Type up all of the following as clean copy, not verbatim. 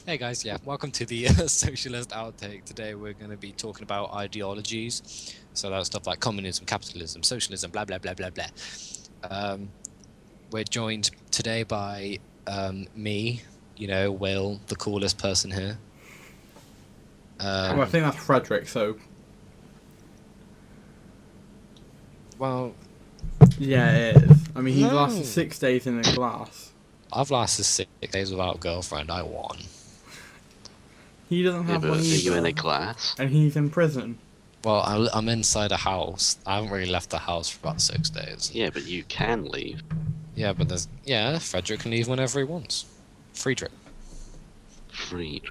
Hey guys, yeah, welcome to the Socialist Outtake. Today we're going to be talking about ideologies. So that's stuff like communism, capitalism, socialism, blah blah blah blah blah. Um, we're joined today by me, Will, the coolest person here. Well, I think that's Frederick, so Well, yeah, it is. I mean, he lasted no, 6 days in a glass. I've lasted 6 days without a girlfriend. I won. He doesn't Yeah, have but one are you in either, a class? and he's in prison. Well, I'm inside a house. I haven't really left the house for about 6 days. Yeah, but you can leave. Yeah, but Frederick can leave whenever he wants. Friedrich. Free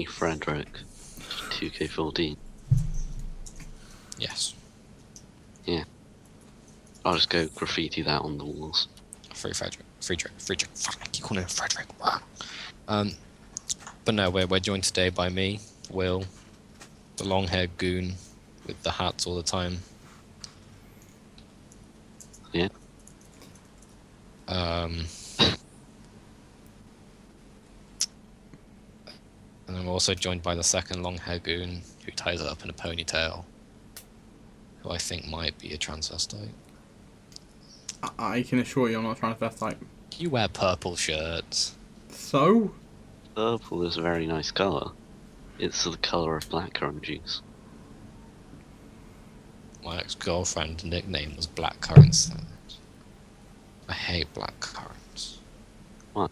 Frederick. 2K14. Yes. I'll just go graffiti that on the walls. Free Frederick. Fuck, you call him Frederick. But no, we're joined today by me, Will, the long-haired goon with the hats all the time. Yeah. And then we're also joined by the second long-haired goon who ties it up in a ponytail, who I think might be a transvestite. I can assure you I'm not trying to best like. You wear purple shirts. So? Purple is a very nice colour. It's the colour of blackcurrant juice. My ex-girlfriend's nickname was Blackcurrant Salad. I hate blackcurrants. What?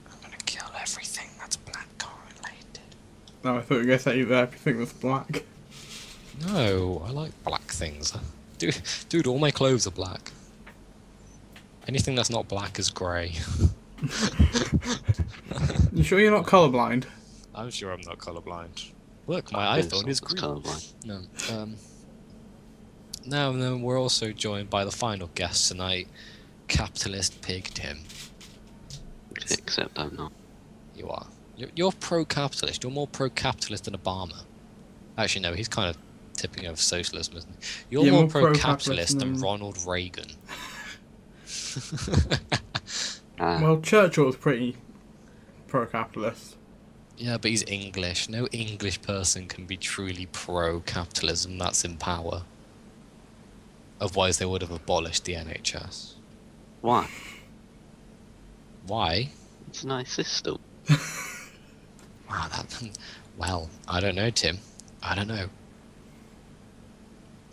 I'm gonna kill everything that's blackcurrant related. No, I thought you were going to say everything was black. No, I like black things. Dude, all my clothes are black. Anything that's not black is grey. You sure you're not colourblind? I'm sure I'm not colorblind. Look, my iPhone is green. Colourblind. No. No, we're also joined by the final guest tonight, Capitalist Pig Tim. Except I'm not. You are. You're pro-capitalist. You're more pro-capitalist than Obama. Actually, no, he's kind of tipping over socialism, isn't he? You're Yeah, more more pro-capitalist pro-capitalist than than- Ronald Reagan. Well, Churchill was pretty pro-capitalist. Yeah, but he's English. No English person can be truly pro-capitalism that's in power. Otherwise, they would have abolished the NHS. Why? Why? It's a nice system. Wow, well, I don't know, Tim. I don't know.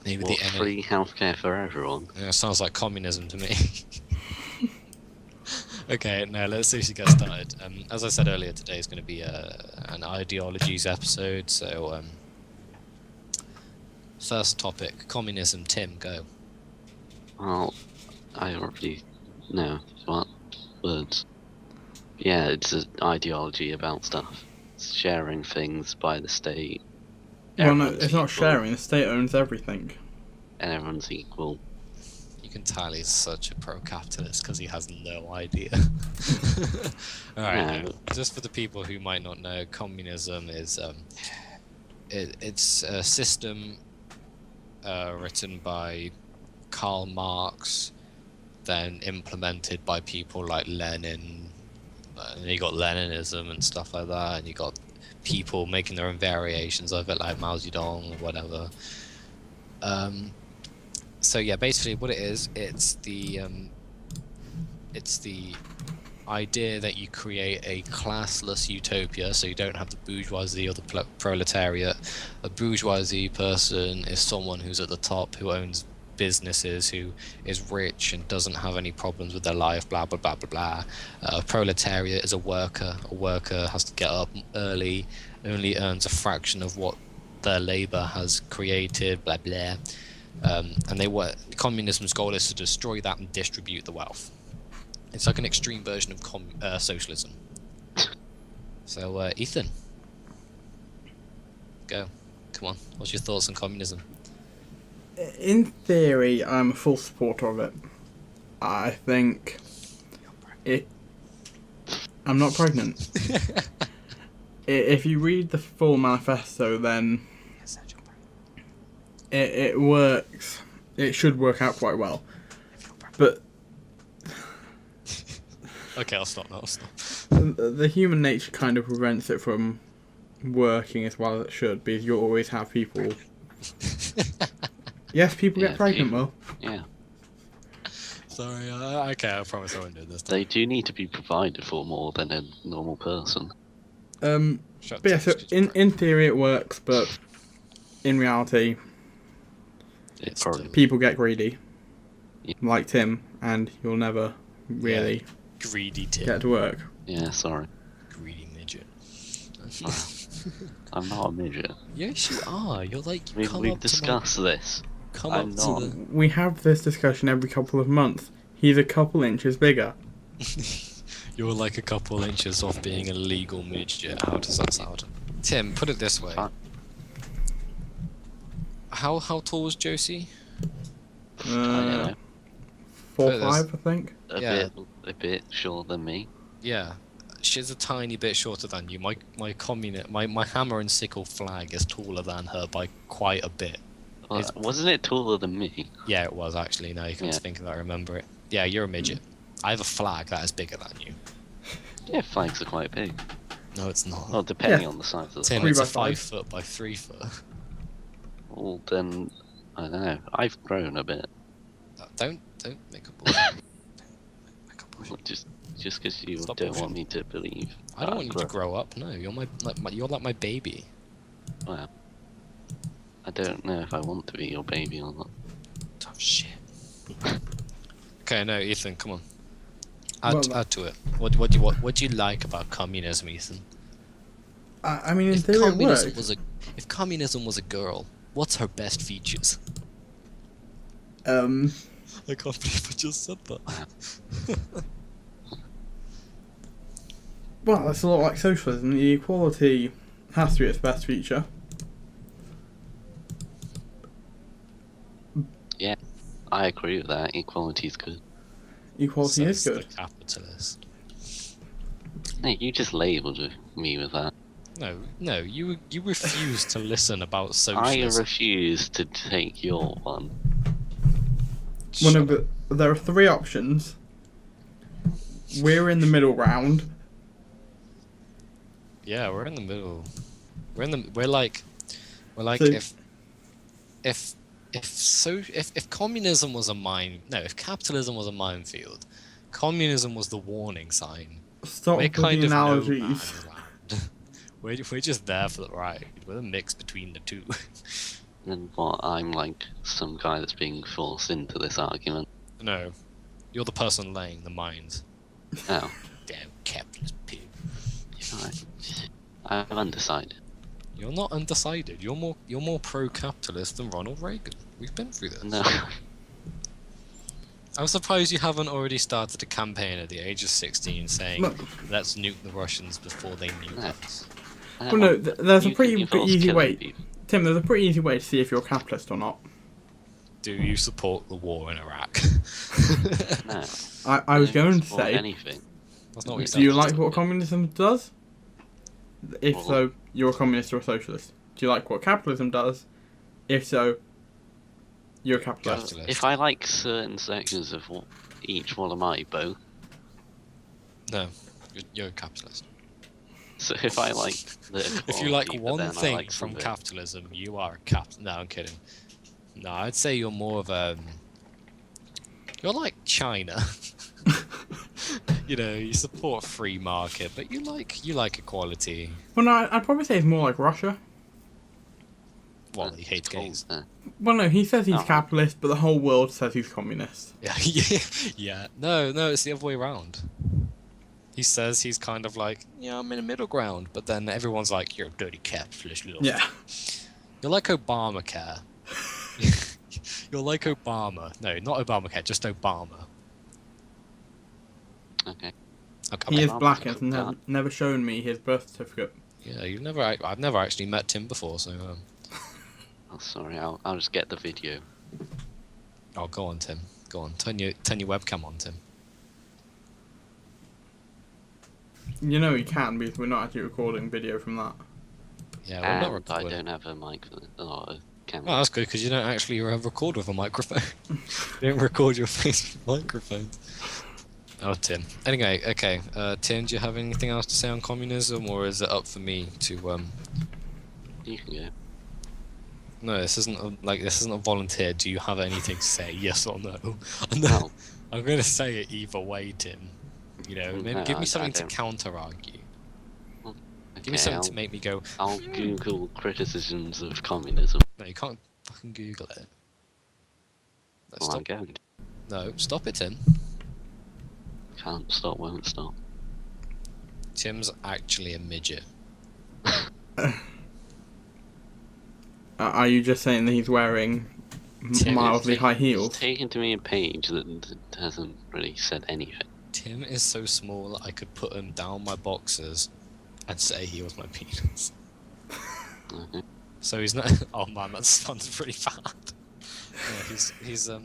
Maybe What, the NHS. free healthcare for everyone? Yeah, sounds like communism to me. Okay, now let's seriously get started. As I said earlier, today is going to be an ideologies episode. So, first topic: communism. Tim, go. Well, I already know what words. Yeah, it's an ideology about stuff. It's sharing things by the state. Well, no, Everyone's it's not equal, sharing. The state owns everything. And everyone's equal. You can tell he's such a pro-capitalist because he has no idea. Alright, No. just for the people who might not know, communism is it's a system written by Karl Marx, then implemented by people like Lenin. And you got Leninism and stuff like that, and you got people making their own variations of it, like Mao Zedong or whatever. So yeah, basically what it is, it's the idea that you create a classless utopia, so you don't have the bourgeoisie or the proletariat. A bourgeoisie person is someone who's at the top, who owns businesses, who is rich and doesn't have any problems with their life, blah blah blah blah blah. A proletariat is a worker. A worker has to get up early, only earns a fraction of what their labor has created, blah blah. And communism's goal is to destroy that and distribute the wealth. It's like an extreme version of socialism. So, Ethan, go. Come on. What's your thoughts on communism? In theory, I'm a full supporter of it. I think it. I'm not pregnant. If you read the full manifesto, then it works. It should work out quite well. But Okay, I'll stop now. I'll stop. the human nature kind of prevents it from working as well as it should, because you'll always have people. Yes, people get pregnant, Will. Yeah. Sorry, okay, I promise I won't do this. They do need to be provided for more than a normal person. Shut But yeah, up, so just try. in theory it works, but in reality, It's probably- dumb. people get greedy, Yeah. like Tim, and you'll never really Greedy Tim. get to work. Yeah, sorry. Greedy midget. I'm not a midget. Yes, you are. You're like, you come We've up to discussed this. my, come I'm up not. to We have this discussion every couple of months. He's a couple inches bigger. the... You're like a couple inches off being a legal midget. How does that sound? Tim, put it this way. Fine. How tall was Josie? I don't know. 4'5", But I think. Yeah. A bit shorter than me. Yeah, she's a tiny bit shorter than you. My hammer and sickle flag is taller than her by quite a bit. Well, It's- wasn't it taller than me? Yeah, it was actually. Now you come Yeah. to think of it, I remember it. Yeah, you're a midget. I have a flag that is bigger than you. Yeah, flags are quite big. No, it's not. Well, depending Yeah. on the size of the Tim, flag. it's a 3 by 5. 5 foot by 3 foot. Well, then, I don't know. I've grown a bit. Don't make a bullshit. Make a bullshit. Just because you Stop don't bullshitting. want me to believe. I don't that want you I've to grow up. No, you're you're like my baby. grown. Well, I don't know if I want to be your baby or not. Tough shit. Okay, no, Ethan, come on. Well, Add to it. What do you like about communism, Ethan? I mean, in If theory it communism works. was if communism was a girl, what's her best features? I can't believe I just said that. Well, it's a lot like socialism. The equality has to be its best feature. I agree with that. Equality is good. Equality is Says good. the capitalist. Hey, you just labelled me with that. No, you refuse to listen about I socialism. refuse to take your one. One Shut of the, there are 3 options. We're in the middle ground. Yeah, we're in the middle. We're like So- if communism was if capitalism was a minefield, communism was the warning sign. Stop We're with the kind of no analogies. man's land. we're just there for the ride. We're a mix between the two. And what? I'm like some guy that's being forced into this argument. No, you're the person laying the mines. Oh, Damn capitalist pig. alright. I'm undecided. You're not undecided. You're more pro-capitalist than Ronald Reagan. We've been through this. No. I'm surprised you haven't already started a campaign at the age of 16 saying, No. let's nuke the Russians before they nuke No. us. Well, no, there's a pretty easy way. People. Tim, there's a pretty easy way to see if you're a capitalist or not. Do you support the war in Iraq? No. I was don't going to support say, anything. That's not what you do you said. like what communism does? If Well- so, you're a communist or a socialist. Do you like what capitalism does? If so, you're a capitalist. Capitalist. If I like certain sections of each one of my both, No, you're a capitalist. so if I like the If you like equality, but one then I thing like from some of it- capitalism, you are a No, I'm kidding. No, I'd say you're more of a... You're like China. You know, you support free market, but you like equality. Well, no, I'd probably say it's more like Russia. Well, he hates cold gays. there. Well, no, he says he's Oh. capitalist, but the whole world says he's communist. Yeah, yeah. No, it's the other way around. He says he's kind of like, yeah, I'm in a middle ground, but then everyone's like, you're a dirty capitalist little. Yeah. You're like Obamacare. You're like Obama. No, not Obamacare, just Obama. Okay. Okay, He is Obama's black a and good has guy. never shown me his birth certificate. yeah, I've never actually met Tim before, so Oh, sorry. I'll just get the video. oh, go on, Tim. Go on, turn your webcam on, Tim. You know he can because we're not actually recording video from that. Yeah, we're not And I recording. don't have a mic or a Oh, camera. that's good because you don't actually record with a microphone. You don't record your face with microphones. Oh, Tim. Anyway, okay. Tim, do you have anything else to say on communism, or is it up for me to You can go. No, this isn't this isn't a volunteer. Do you have anything to say? Yes or no? Well, I'm going to say it either way, Tim. You know, maybe no, give me I something to don't. counter argue. Give me Okay, something to make me go. I'll Google criticisms of communism. No, you can't fucking Google it. No, Well, I'm stop. going to. No, stop it, Tim. Can't stop, won't stop. Tim's actually a midget. Are you just saying that he's wearing Tim, mildly high It's heels? taken to me a page that hasn't really said anything. Tim is so small that I could put him down my boxers and say he was my penis. Okay. So he's not. Oh man, that sounds pretty bad. Yeah,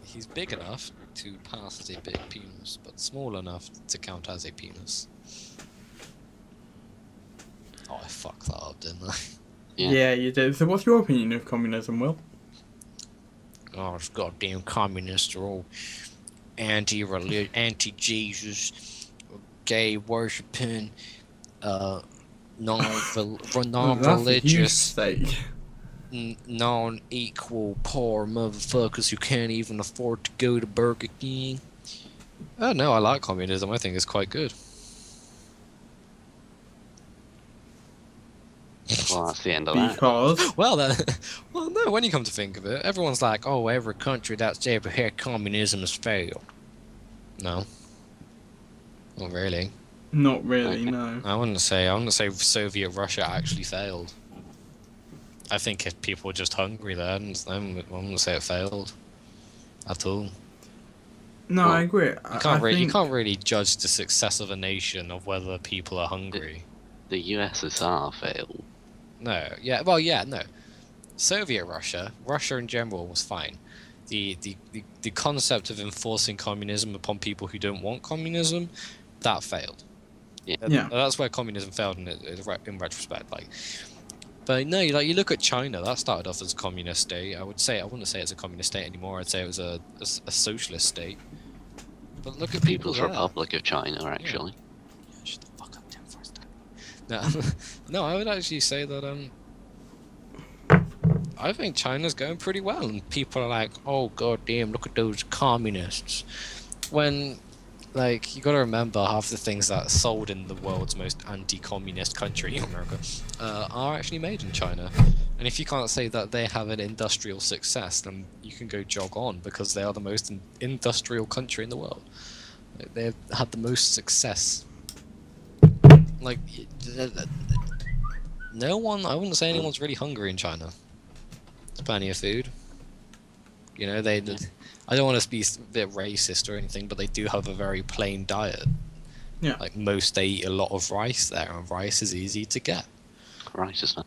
he's big enough to pass as a big penis, but small enough to count as a penis. Oh, I fucked that up, didn't I? Yeah, you did. So what's your opinion of communism, Will? Oh, it's goddamn communists are all anti-religion, anti-Jesus, gay worshipping, non-religious, State. non-equal poor motherfuckers who can't even afford to go to Burger King. Oh no, I like communism. I think it's quite good. Well, that's the end of that. Because Well, then, well, no. When you come to think of it, everyone's like, "Oh, every country that's ever had communism has failed." No, not really. not really, Okay. no. I wouldn't say Soviet Russia actually failed. I think if people were just hungry then, I wouldn't say it failed at all. No, Well, I agree. You I can't think, really judge the success of a nation of whether people are hungry. The USSR failed. No, yeah, well, yeah, no. Soviet Russia in general was fine. The concept of enforcing communism upon people who don't want communism, that failed. Yeah. That's where communism failed in retrospect. Like, but no, you look at China. That started off as a communist state. I wouldn't say it's a communist state anymore. I'd say it was a socialist state. But look at people People's there. Republic of China, actually. Shut the fuck up, Tim, first. No, no, I would actually say that I think China's going pretty well, and people are like, "Oh god damn, look at those communists." When, like, you got to remember, half the things that are sold in the world's most anti-communist country, America, are actually made in China. And if you can't say that they have an industrial success, then you can go jog on, because they are the most industrial country in the world. They've had the most success. Like, no one, I wouldn't say anyone's really hungry in China. There's plenty of food. You know, I don't want to be a bit racist or anything, but they do have a very plain diet. Yeah. Like, they eat a lot of rice there, and rice is easy to get. Right, isn't it?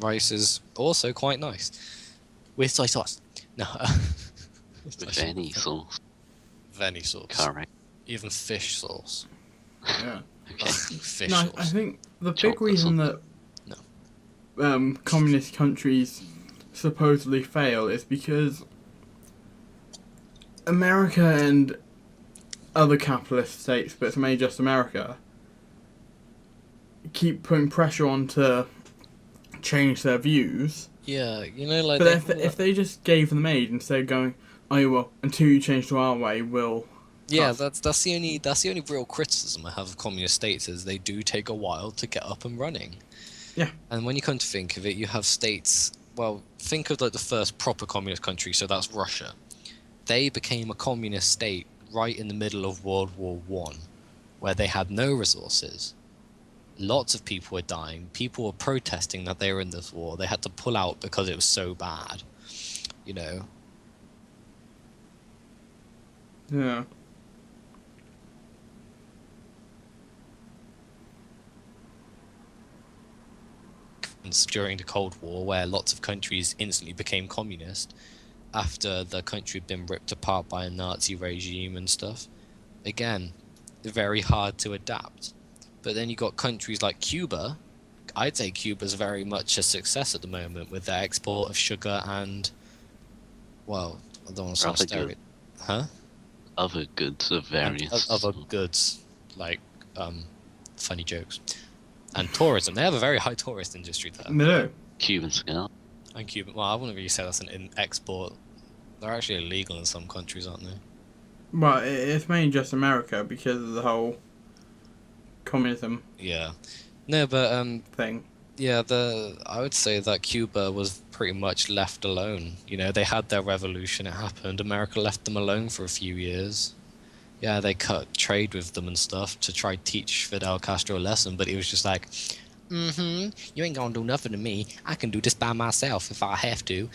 Rice is also quite nice. With soy sauce. No. With any sauce. Veni sauce. Correct. Even fish sauce. Yeah. Okay. Fish No, sauce. I think the big Chocolate reason that communist countries supposedly fail is because America and other capitalist states, but it's mainly just America, keep putting pressure on to change their views. Yeah, you know, like. But if they just gave them aid instead of going, "Oh well, until you change to our way, we'll." Yeah, that's the only real criticism I have of communist states is they do take a while to get up and running. Yeah. And when you come to think of it, you have states. Well, think of like the first proper communist country, so that's Russia. They became a communist state right in the middle of World War One, where they had no resources. Lots of people were dying. People were protesting that they were in this war. They had to pull out because it was so bad. You know. Yeah. During the Cold War, where lots of countries instantly became communist after the country had been ripped apart by a Nazi regime and stuff. Again, very hard to adapt. But then you got countries like Cuba. I'd say Cuba's very much a success at the moment with their export of sugar and, well, I don't want to sound Rather good. Huh? other goods of various. And other goods like funny jokes and tourism. They have a very high tourist industry there. No. Cuban cigar. And Cuban. Well, I wouldn't really say that's an export. They're actually illegal in some countries, aren't they? Well, it's mainly just America because of the whole communism Yeah. No, but thing. yeah, I would say that Cuba was pretty much left alone. You know, they had their revolution, it happened. America left them alone for a few years. Yeah, they cut trade with them and stuff to try to teach Fidel Castro a lesson, but he was just like, you ain't gonna do nothing to me. I can do this by myself if I have to.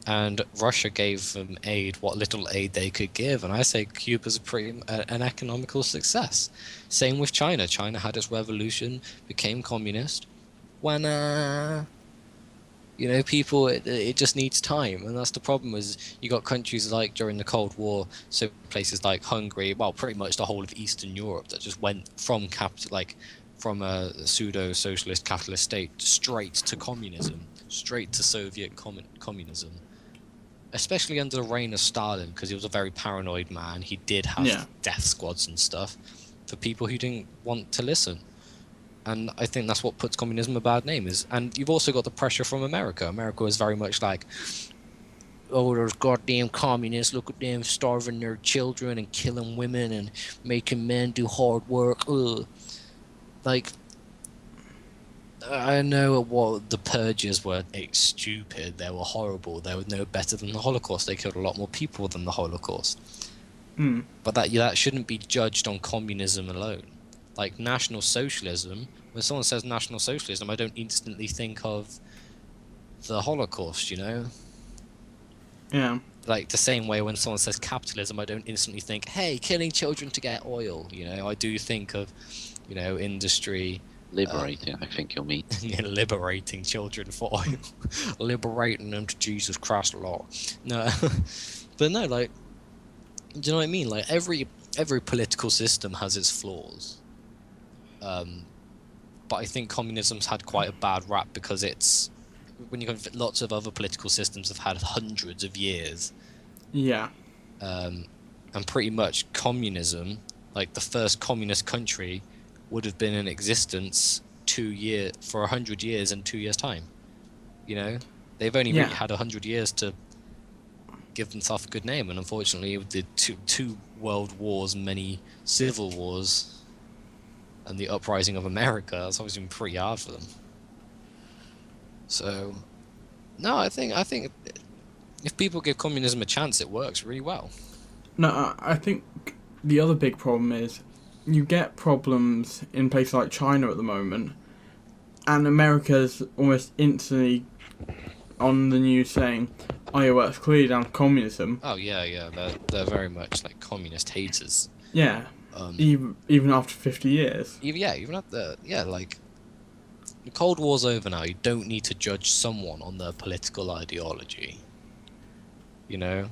And Russia gave them aid, what little aid they could give, and I say Cuba's an economical success. Same with China. China had its revolution, became communist. When you know, people, it just needs time, and that's the problem. Is you got countries like during the Cold War, so places like Hungary, well, pretty much the whole of Eastern Europe, that just went from from a pseudo-socialist capitalist state straight to communism, straight to Soviet communism. Especially under the reign of Stalin, because he was a very paranoid man. He did have death squads and stuff for people who didn't want to listen. And I think that's what puts communism a bad name. And you've also got the pressure from America. America is very much like, oh, those goddamn communists, look at them starving their children and killing women and making men do hard work. Ugh. Like, I know what the purges were stupid, they were horrible, they were no better than the Holocaust, they killed a lot more people than the Holocaust. But that shouldn't be judged on communism alone. Like National Socialism, when someone says National Socialism, I don't instantly think of the Holocaust, you know? Yeah. Like the same way when someone says capitalism, I don't instantly think, hey, killing children to get oil, you know? I do think of, you know, industry... Liberating, I think you'll mean. Liberating children for oil. Liberating them to Jesus Christ law. No, but no, like, do you know what I mean? Like, every political system has its flaws. But I think communism's had quite a bad rap because it's... When you have lots of other political systems have had hundreds of years. Yeah. And pretty much communism, like the first communist country... would have been in existence for 100 years in 2 years' time. You know, they've only really had 100 years to give themselves a good name, and unfortunately, with the two world wars, many civil wars, and the uprising of America, it's obviously been pretty hard for them. So, no, I think if people give communism a chance, it works really well. No, I think the other big problem is you get problems in places like China at the moment, and America's almost instantly on the news saying, oh yeah, well, it's clearly down to communism. Oh yeah, they're very much like communist haters. Yeah, even after 50 years. Even after, like, the Cold War's over now, you don't need to judge someone on their political ideology. You know?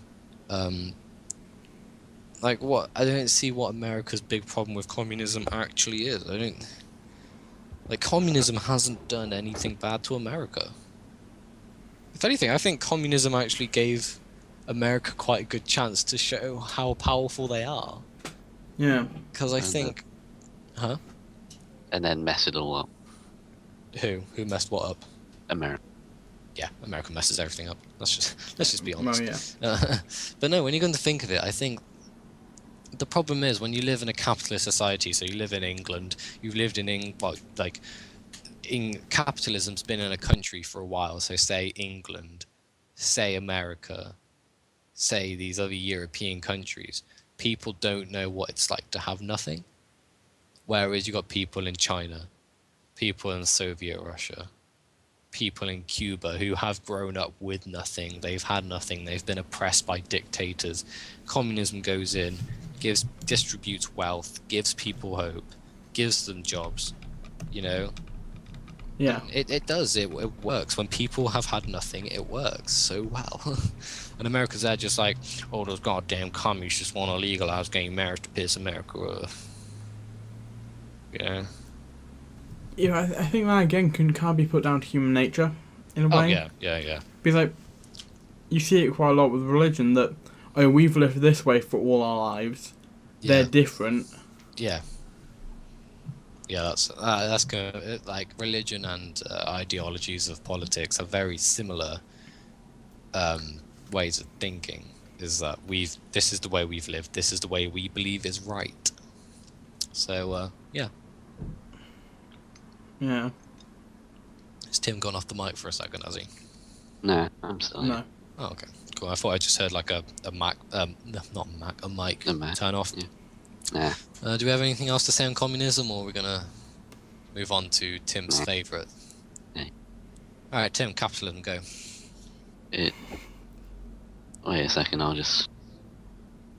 Like, what? I don't see what America's big problem with communism actually is. Like, communism hasn't done anything bad to America. If anything, I think communism actually gave America quite a good chance to show how powerful they are. Yeah. Because I think... Huh? And then mess it all up. Who messed what up? America. Yeah, America messes everything up. Let's just be honest. Well, yeah. But no, when you're going to think of it, I think the problem is when you live in a capitalist society, so you live in England, you've lived in capitalism's been in a country for a while, so say England, say America, say these other European countries, people don't know what it's like to have nothing. Whereas you got people in China, people in Soviet Russia, people in Cuba who have grown up with nothing, they've had nothing, they've been oppressed by dictators. Communism goes in, distributes wealth, gives people hope, gives them jobs, you know? Yeah. It does, it works. When people have had nothing, it works so well. And America's there just like, oh, those goddamn communists just want to legalize gay marriage to piss America off. Yeah. You know, I think that again can't be put down to human nature, in a way. Oh, yeah. Because, like, you see it quite a lot with religion, that, oh, we've lived this way for all our lives. They're Yeah. different. Yeah. Yeah, that's good. Like religion and ideologies of politics are very similar ways of thinking. Is that this is the way we've lived. This is the way we believe is right. So yeah, Yeah. has Tim gone off the mic for a second? Has he? No, I'm still here. No. Oh, okay, cool. I thought I just heard like a Mac, no, not a Mac, a mic A Mac, turn off. Yeah. Nah. Do we have anything else to say on communism, or are we gonna move on to Tim's No. favourite? No. All right, Tim, capitalism, go. Wait a second, I'll just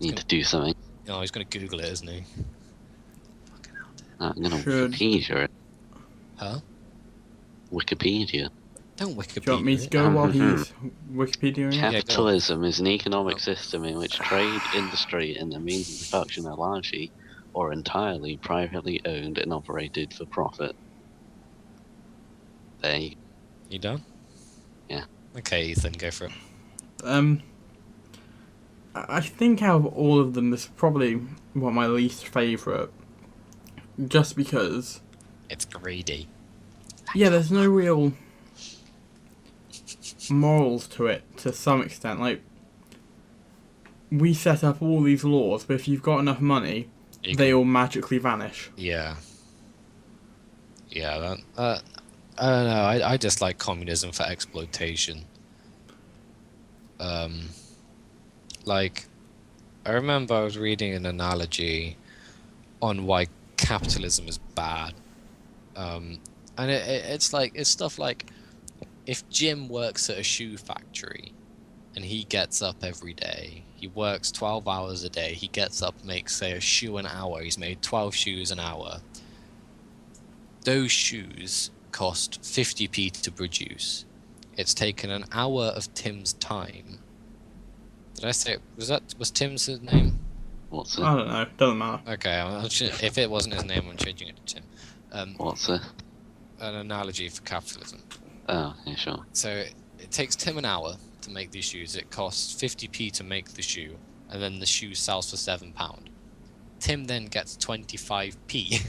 need to do something. Oh, he's gonna Google it, isn't he? Fucking hell, Tim. I'm gonna Should- Wikipedia it. Huh? Wikipedia. Don't Wikipedia. Do you want me to it. go while Mhm. he's Wikipediaing? Yeah, go on. Capitalism is an economic system in which trade, industry, and the means of production are largely or entirely privately owned and operated for profit. There you You done? Yeah. Okay, Ethan, go for it. I think out of all of them, this is probably one of my least favourite. Just because, It's greedy. yeah, there's no real morals to it to some extent. Like, we set up all these laws, but if you've got enough money, You they can- all magically vanish. Yeah. Yeah, that. I don't know. I just like communism for exploitation. Like, I remember I was reading an analogy on why capitalism is bad. And it's stuff like, if Jim works at a shoe factory and he gets up every day, he works 12 hours a day, he gets up, makes, say, a shoe an hour, he's made 12 shoes an hour. Those shoes cost 50p to produce. It's taken an hour of Tim's time. Did I say, was Tim's his name? What's I it? don't know, doesn't matter. Okay, if it wasn't his name, I'm changing it to Tim. What's it? An analogy for capitalism. Oh, yeah, sure. So it takes Tim an hour to make these shoes. It costs 50p to make the shoe, and then the shoe sells for £7. Tim then gets 25p.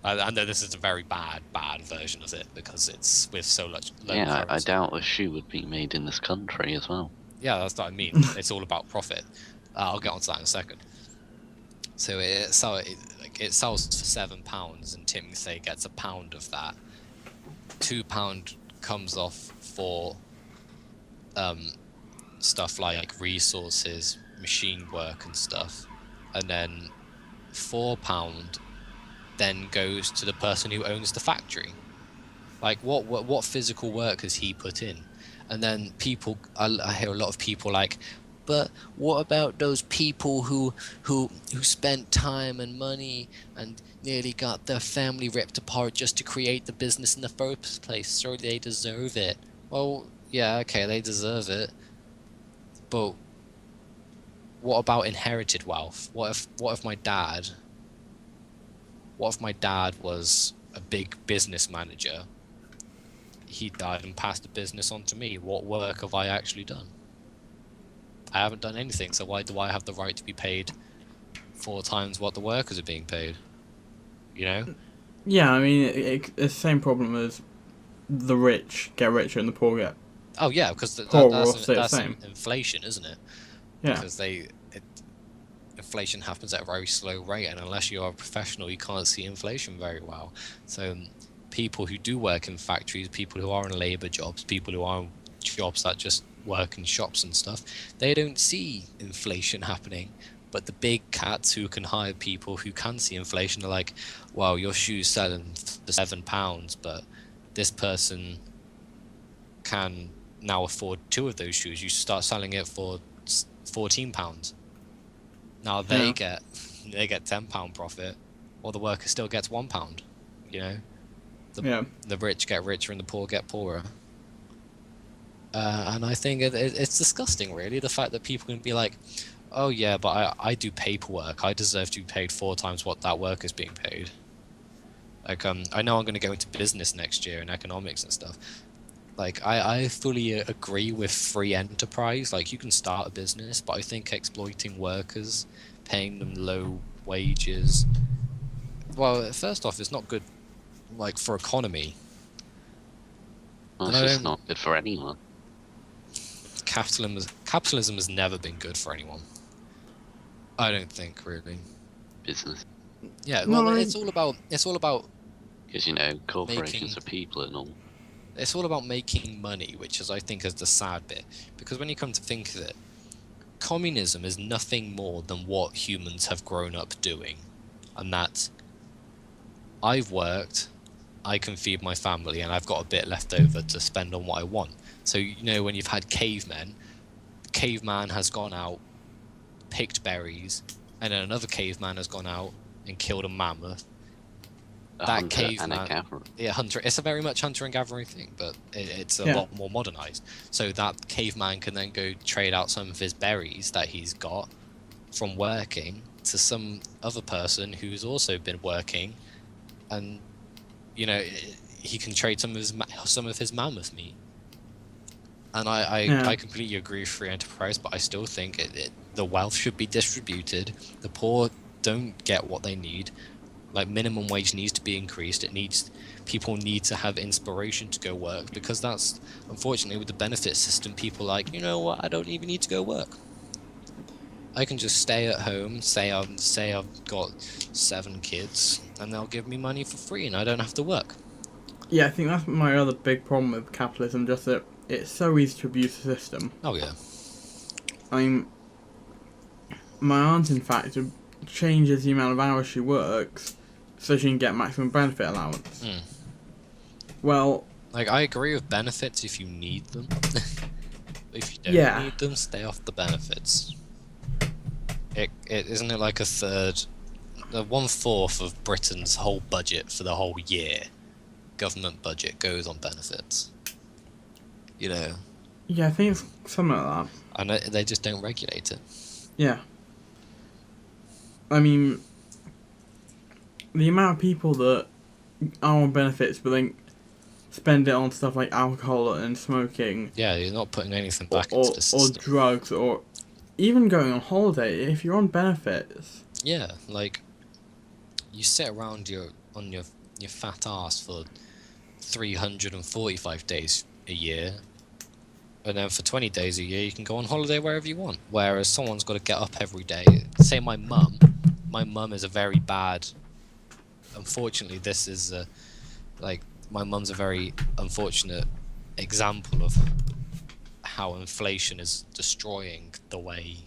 I know this is a very bad version of it because it's with so much low Yeah, I currency. doubt a shoe would be made in this country as well. Yeah, that's what I mean. It's all about profit. I'll get onto that in a second. So it sells for £7, and Tim, say, gets a pound of that. £2 comes off for stuff like resources, machine work, and stuff, and then £4 then goes to the person who owns the factory. Like, what physical work has he put in? And then people, I hear a lot of people like, but what about those people who spent time and money and nearly got their family ripped apart just to create the business in the first place, so they deserve it? Well, yeah, okay, they deserve it, but what about inherited wealth? What if my dad was a big business manager? He died and passed the business on to me. What work have I actually done? I haven't done anything, so why do I have the right to be paid 4 times what the workers are being paid? You know? Yeah, I mean, it's the same problem as the rich get richer and the poor get. Oh yeah, because Poor will that's stay the same. inflation, isn't it? Yeah. Because inflation happens at a very slow rate, and unless you're a professional, you can't see inflation very well. So people who do work in factories, people who are in labour jobs, people who are in jobs that just work in shops and stuff, they don't see inflation happening. But the big cats who can hire people who can see inflation are like, well, your shoe's selling for £7, but this person can now afford 2 of those shoes. You start selling it for £14. Now they get £10 profit, or the worker still gets £1. You know, the rich get richer and the poor get poorer. And I think it's disgusting, really, the fact that people can be like, oh yeah, but I do paperwork, I deserve to be paid 4 times what that worker's being paid. Like, I know I'm going to go into business next year and economics and stuff. Like, I fully agree with free enterprise. Like, you can start a business, but I think exploiting workers, paying them low wages, well, first off, it's not good, like, for economy. Well, And it's I just don't. not good for anyone. Capitalism has never been good for anyone. I don't think, really. Business. Yeah, No, well, I- it's all about Because, corporations are people and all. it's all about making money, which is, I think, is the sad bit. Because when you come to think of it, communism is nothing more than what humans have grown up doing. And that I've worked, I can feed my family, and I've got a bit left over to spend on what I want. So, when you've had cavemen, caveman has gone out, picked berries, and then another caveman has gone out and killed a mammoth. A That hunter and a caveman, gatherer. yeah, hunter. It's a very much hunter and gathering thing, but it's a Yeah. lot more modernized. So that caveman can then go trade out some of his berries that he's got from working to some other person who's also been working, and he can trade some of his mammoth meat. And Yeah. I completely agree with free enterprise, but I still think the wealth should be distributed. The poor don't get what they need. Like, minimum wage needs to be increased. People need to have inspiration to go work, because that's, unfortunately, with the benefit system, people like, you know what, I don't even need to go work. I can just stay at home, say I've got 7 kids, and they'll give me money for free, and I don't have to work. Yeah, I think that's my other big problem with capitalism, just that it's so easy to abuse the system. Oh yeah. I mean, my aunt, in fact, changes the amount of hours she works so she can get maximum benefit allowance. Mm. Well, Like, I agree with benefits if you need them. If you don't Yeah. need them, stay off the benefits. It isn't it like a third, 1/4 of Britain's whole budget for the whole year, government budget, goes on benefits. yeah, I think it's something like that. And they just don't regulate it. Yeah. I mean, the amount of people that are on benefits but then spend it on stuff like alcohol and smoking, Yeah, you're not putting anything or, back into the or system. drugs, or even going on holiday, if you're on benefits. Yeah, like, you sit around on your fat ass for 345 days a year, and then for 20 days a year you can go on holiday wherever you want. Whereas someone's got to get up every day. Say my mum is a very bad. Unfortunately, this is my mum's a very unfortunate example of how inflation is destroying the way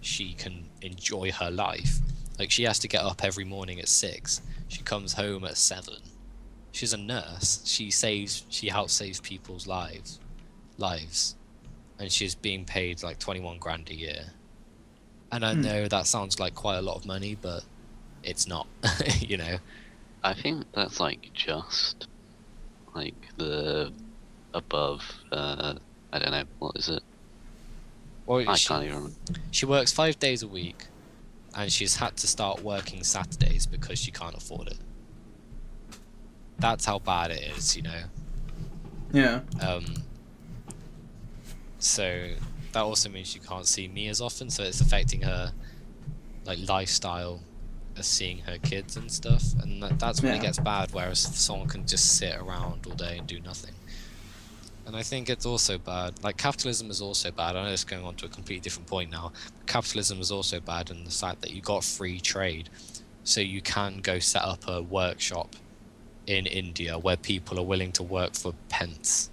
she can enjoy her life. Like, she has to get up every morning at 6. She comes home at 7. She's a nurse. She helps save people's lives, and she's being paid like 21 grand a year. And I know that sounds like quite a lot of money, but it's not. I think that's just the above. I don't know, what is it? Well, I can't even remember. she works 5 days a week, and she's had to start working Saturdays because she can't afford it. That's how bad it is, Yeah. So that also means she can't see me as often, so it's affecting her lifestyle as seeing her kids and stuff, and that's when it Yeah. gets bad, whereas someone can just sit around all day and do nothing. And I think it's also bad. Like, capitalism is also bad. I know it's going on to a completely different point now. Capitalism is also bad in the fact that you got free trade, so you can go set up a workshop in India where people are willing to work for pence,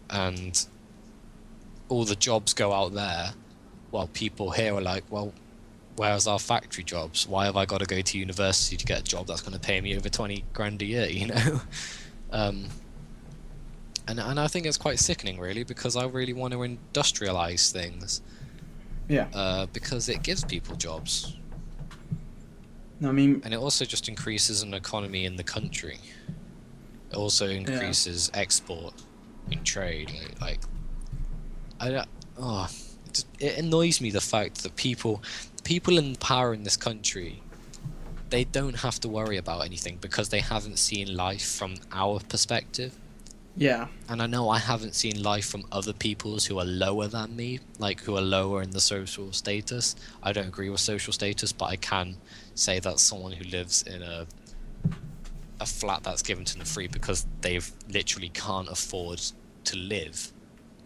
and all the jobs go out there, while people here are like, well, where's our factory jobs? Why have I got to go to university to get a job that's going to pay me over 20 grand a year, And I think it's quite sickening, really, because I really want to industrialize things. Yeah. Because it gives people jobs. I mean, And it also just increases an economy in the country. It also increases export and trade. It annoys me, the fact that people in power in this country, they don't have to worry about anything because they haven't seen life from our perspective. Yeah. And I know I haven't seen life from other peoples who are lower than me, like who are lower in the social status. I don't agree with social status, but I can say that someone who lives in a flat that's given to them free because they've literally can't afford to live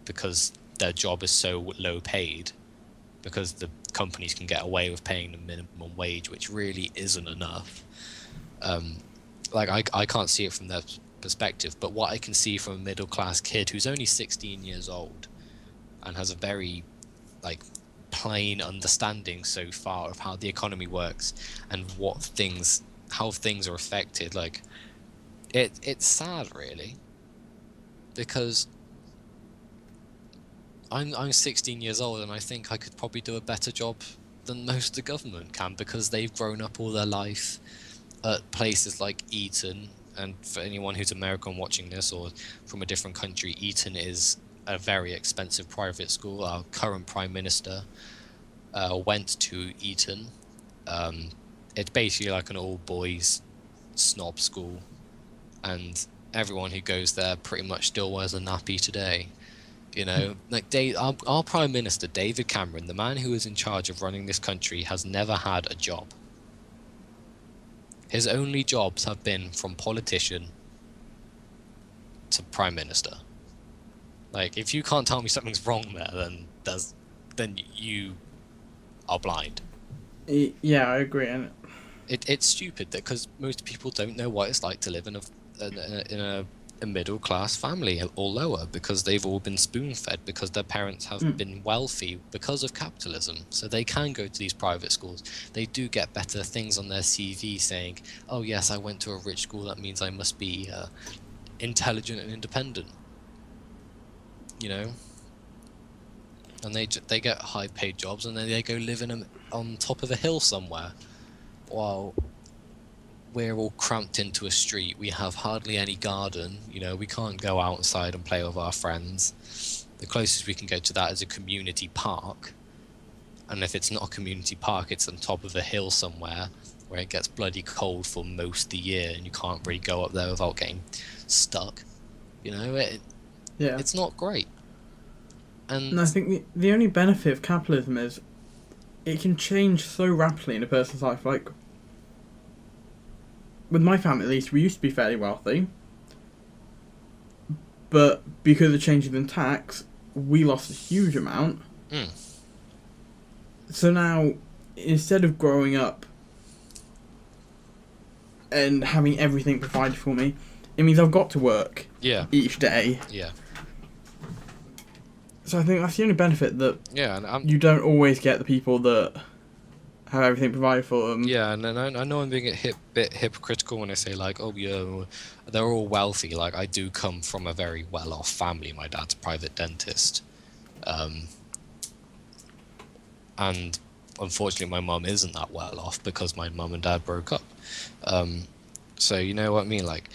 because their job is so low paid, because the companies can get away with paying the minimum wage, which really isn't enough. I can't see it from their perspective, but what I can see from a middle class kid who's only 16 years old and has a very like plain understanding so far of how the economy works and how things are affected, like it's sad really, because I'm 16 years old and I think I could probably do a better job than most of the government can, because they've grown up all their life at places like Eton. And for anyone who's American watching this or from a different country, Eton is a very expensive private school. Our current Prime Minister went to Eton. It's basically like an all-boys snob school, and everyone who goes there pretty much still wears a nappy today. You know, like our Prime Minister, David Cameron, the man who is in charge of running this country, has never had a job. His only jobs have been from politician to Prime Minister. Like, if you can't tell me something's wrong there, then you are blind. Yeah, I agree. And It's stupid that because most people don't know what it's like to live in a middle class family or lower, because they've all been spoon fed because their parents have been wealthy because of capitalism, so they can go to these private schools. They do get better things on their CV saying, oh yes, I went to a rich school, that means I must be intelligent and independent, you know. And they get high paid jobs and then they go live on top of a hill somewhere while we're all cramped into a street. We have hardly any garden, you know, we can't go outside and play with our friends. The closest we can go to that is a community park, and if it's not a community park, it's on top of a hill somewhere where it gets bloody cold for most of the year and you can't really go up there without getting stuck, you know. It's not great. And I think the only benefit of capitalism is it can change so rapidly in a person's life. Like, with my family at least, we used to be fairly wealthy, but because of changes in tax, we lost a huge amount. So now, instead of growing up and having everything provided for me, it means I've got to work each day. Yeah. So I think that's the only benefit, that and you don't always get the people that have everything provided for them. Yeah, and I know I'm being a bit hypocritical when I say, like, oh yeah, they're all wealthy. Like, I do come from a very well-off family. My dad's a private dentist, and unfortunately my mum isn't that well off because my mum and dad broke up. So you know what I mean? Like,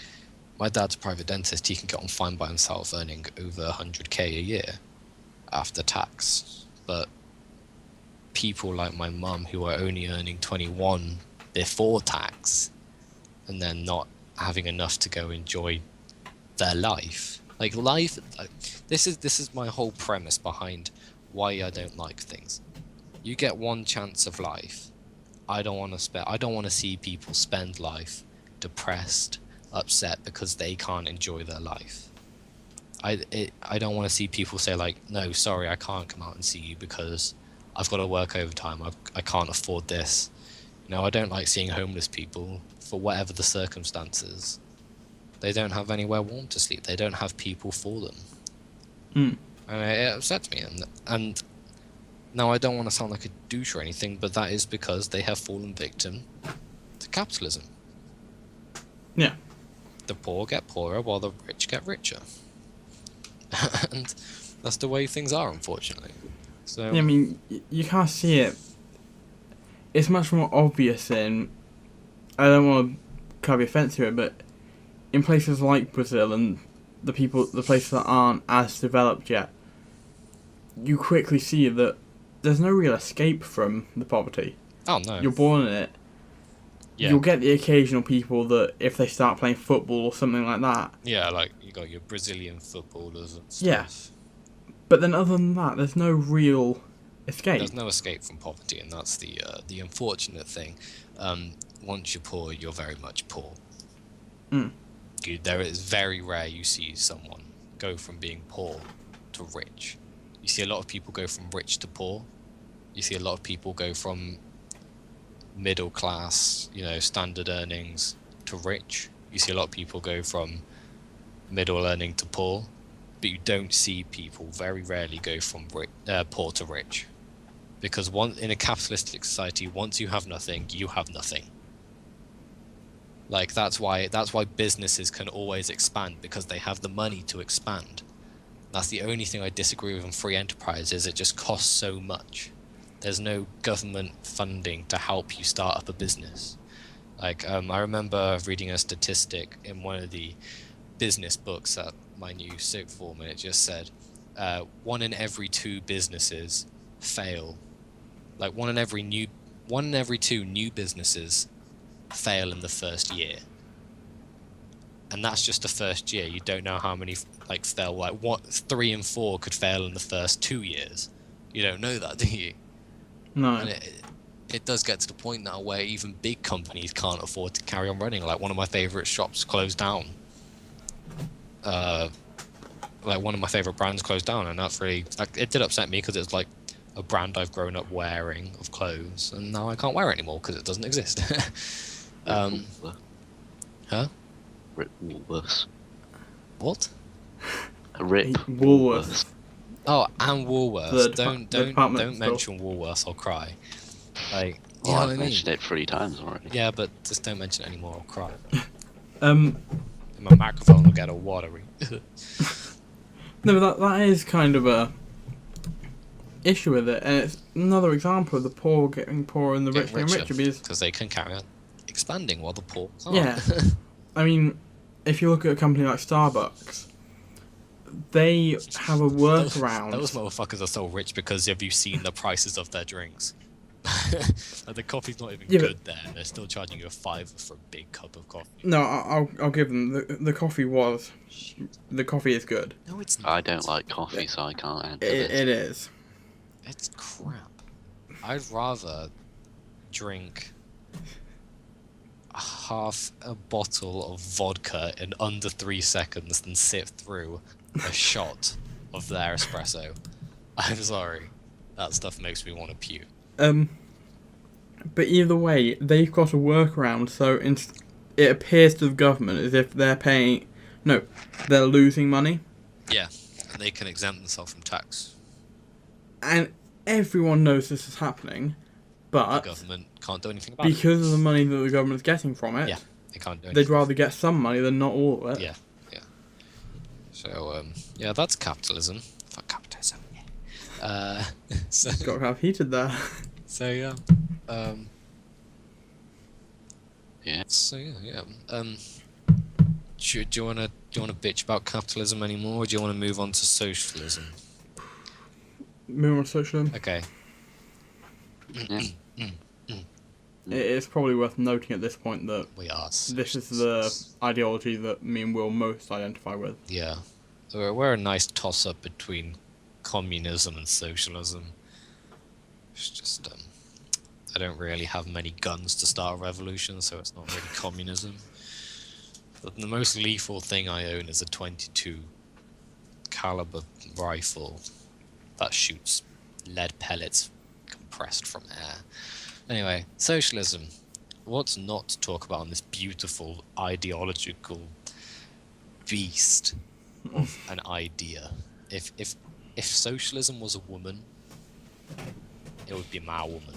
my dad's a private dentist. He can get on fine by himself, earning over 100k a year after tax. But people like my mum, who are only earning 21 before tax, and then not having enough to go enjoy their life. Like, life, this is my whole premise behind why I don't like things. You get one chance of life. I don't want to see people spend life depressed, upset because they can't enjoy their life. I don't want to see people say, like, no, sorry, I can't come out and see you because I've got to work overtime. I can't afford this. You know, I don't like seeing homeless people for whatever the circumstances. They don't have anywhere warm to sleep. They don't have people for them. And it upsets me. And now, I don't want to sound like a douche or anything, but that is because they have fallen victim to capitalism. Yeah. The poor get poorer while the rich get richer. And that's the way things are, unfortunately. So Yeah, I mean, you can't see it. It's much more obvious in, I don't want to be offensive to it, but in places like Brazil and the places that aren't as developed yet, you quickly see that there's no real escape from the poverty. Oh no. You're born in it. Yeah. you'll get the occasional people that if they start playing football or something like that. Yeah, like you got your Brazilian footballers and stuff. Yeah. But then other than that, there's no real escape. There's no escape from poverty, and that's the unfortunate thing. Once you're poor, you're very much poor. Mm. There is very rare you see someone go from being poor to rich. You see a lot of people go from rich to poor. You see a lot of people go from middle class, standard earnings to rich. You see a lot of people go from middle earning to poor, but you don't see people very rarely go from poor to rich. Because in a capitalistic society, once you have nothing, you have nothing. Like that's why businesses can always expand, because they have the money to expand. That's the only thing I disagree with in free enterprise, is it just costs so much. There's no government funding to help you start up a business. Like I remember reading a statistic in one of the business books at my new sixth form, and it just said 1 in every 2 businesses fail. Like 1 in every 2 new businesses fail in the first year. And that's just the first year. You don't know how many fail. Like 3 and 4 could fail in the first 2 years. You don't know that, do you? No. And it does get to the point now where even big companies can't afford to carry on running. Like one of my favorite shops closed down. Like one of my favorite brands closed down, and that's really it did upset me, because it's like a brand I've grown up wearing of clothes, and now I can't wear it anymore because it doesn't exist. Huh? Rip Woolworths. What? Rip Woolworths. Oh, and Woolworths. The Don't department store. mention Woolworths. I'll cry. Like, you Well, know I've what I mean? mentioned it 3 times already. Yeah, but just don't mention it anymore. I'll cry. Um, And my microphone will get all watery. no, but that is kind of a issue with it, and it's another example of the poor getting poorer and the rich getting richer, because they can carry on expanding while the poor can't. Yeah. I mean, if you look at a company like Starbucks, they have a workaround. Those motherfuckers are so rich because have you seen the prices of their drinks? Like the coffee's not even good there. They're still charging you $5 for a big cup of coffee. No, I'll give them the coffee was. The coffee is good. No, it's not. I don't like coffee, so I can't answer this. It is. It's crap. I'd rather drink half a bottle of vodka in under 3 seconds than sit through a shot of their espresso. I'm sorry. That stuff makes me want to puke. But either way, they've got a workaround, so it appears to the government as if they're losing money. Yeah, and they can exempt themselves from tax. And everyone knows this is happening, but The government can't do anything about it. because of the money that the government's getting from it, Yeah, they can't do they'd anything. rather get some money than not all of it. Yeah. So, yeah, that's capitalism. Fuck capitalism, yeah. So, Got to have heated there. so yeah. Yeah. So yeah. Do you wanna bitch about capitalism anymore, or do you wanna move on to socialism? Move on to socialism. Okay. Yeah. It is probably worth noting at this point that We are. this is the ideology that me and Will most identify with. Yeah. So we're a nice toss-up between communism and socialism. It's just I don't really have many guns to start a revolution, so it's not really communism. But the most lethal thing I own is a .22 caliber rifle that shoots lead pellets compressed from air. Anyway, socialism. What's not to talk about on this beautiful ideological beast of an idea? If socialism was a woman, it would be my woman.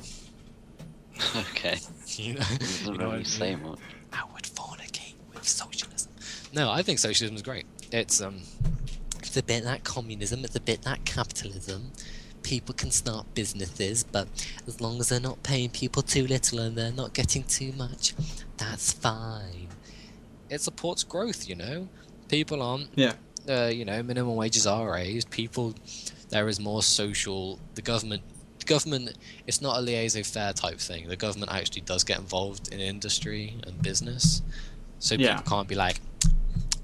Okay. You know, Doesn't you know what I really mean? say much. I would fornicate with socialism. No, I think socialism is great. It's a bit like communism, it's a bit like capitalism. People can start businesses, but as long as they're not paying people too little and they're not getting too much, that's fine. It supports growth, you know. People aren't, minimum wages are raised. There is more social. The government government, it's not a laissez-faire type thing. The government actually does get involved in industry and business, so Yeah. people can't be like,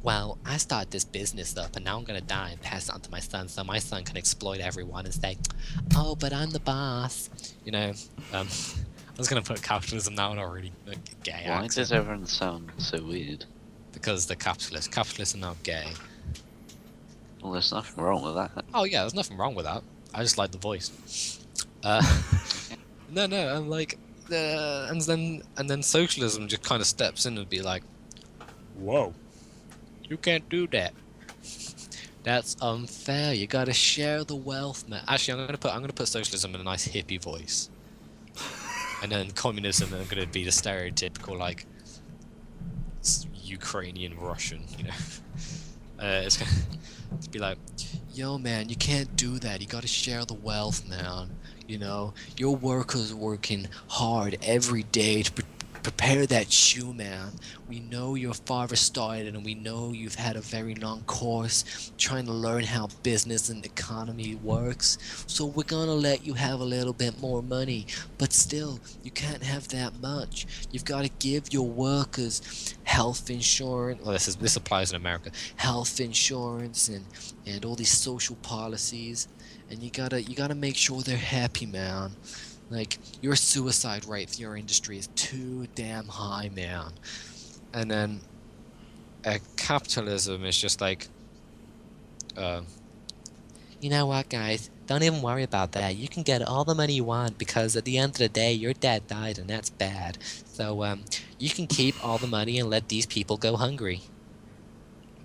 well, I started this business up and now I'm gonna die and pass it on to my son, so my son can exploit everyone and say, oh, but I'm the boss. You know, I was gonna put capitalism now in a really gay Why accent does everyone sound so weird? because they're capitalists. Capitalists are now gay. Well, there's nothing wrong with that. Oh yeah, there's nothing wrong with that. I just like the voice. No, I'm like, and then socialism just kind of steps in and be like, whoa, you can't do that. That's unfair. You gotta share the wealth, man. Actually, I'm gonna put socialism in a nice hippie voice, and then communism are gonna be the stereotypical like Ukrainian Russian, you know. It's gonna be like, yo, man, you can't do that. You gotta share the wealth, man. You know, your workers working hard every day to prepare that shoe, man. We know your father started and we know you've had a very long course trying to learn how business and economy works. So we're gonna let you have a little bit more money, but still, you can't have that much. You've got to give your workers health insurance. Well, this applies in America. Health insurance and all these social policies, and you gotta make sure they're happy, man. Like, your suicide rate for your industry is too damn high, man. And then capitalism is just like, you know what, guys? Don't even worry about that. You can get all the money you want because at the end of the day, your dad died and that's bad. So you can keep all the money and let these people go hungry.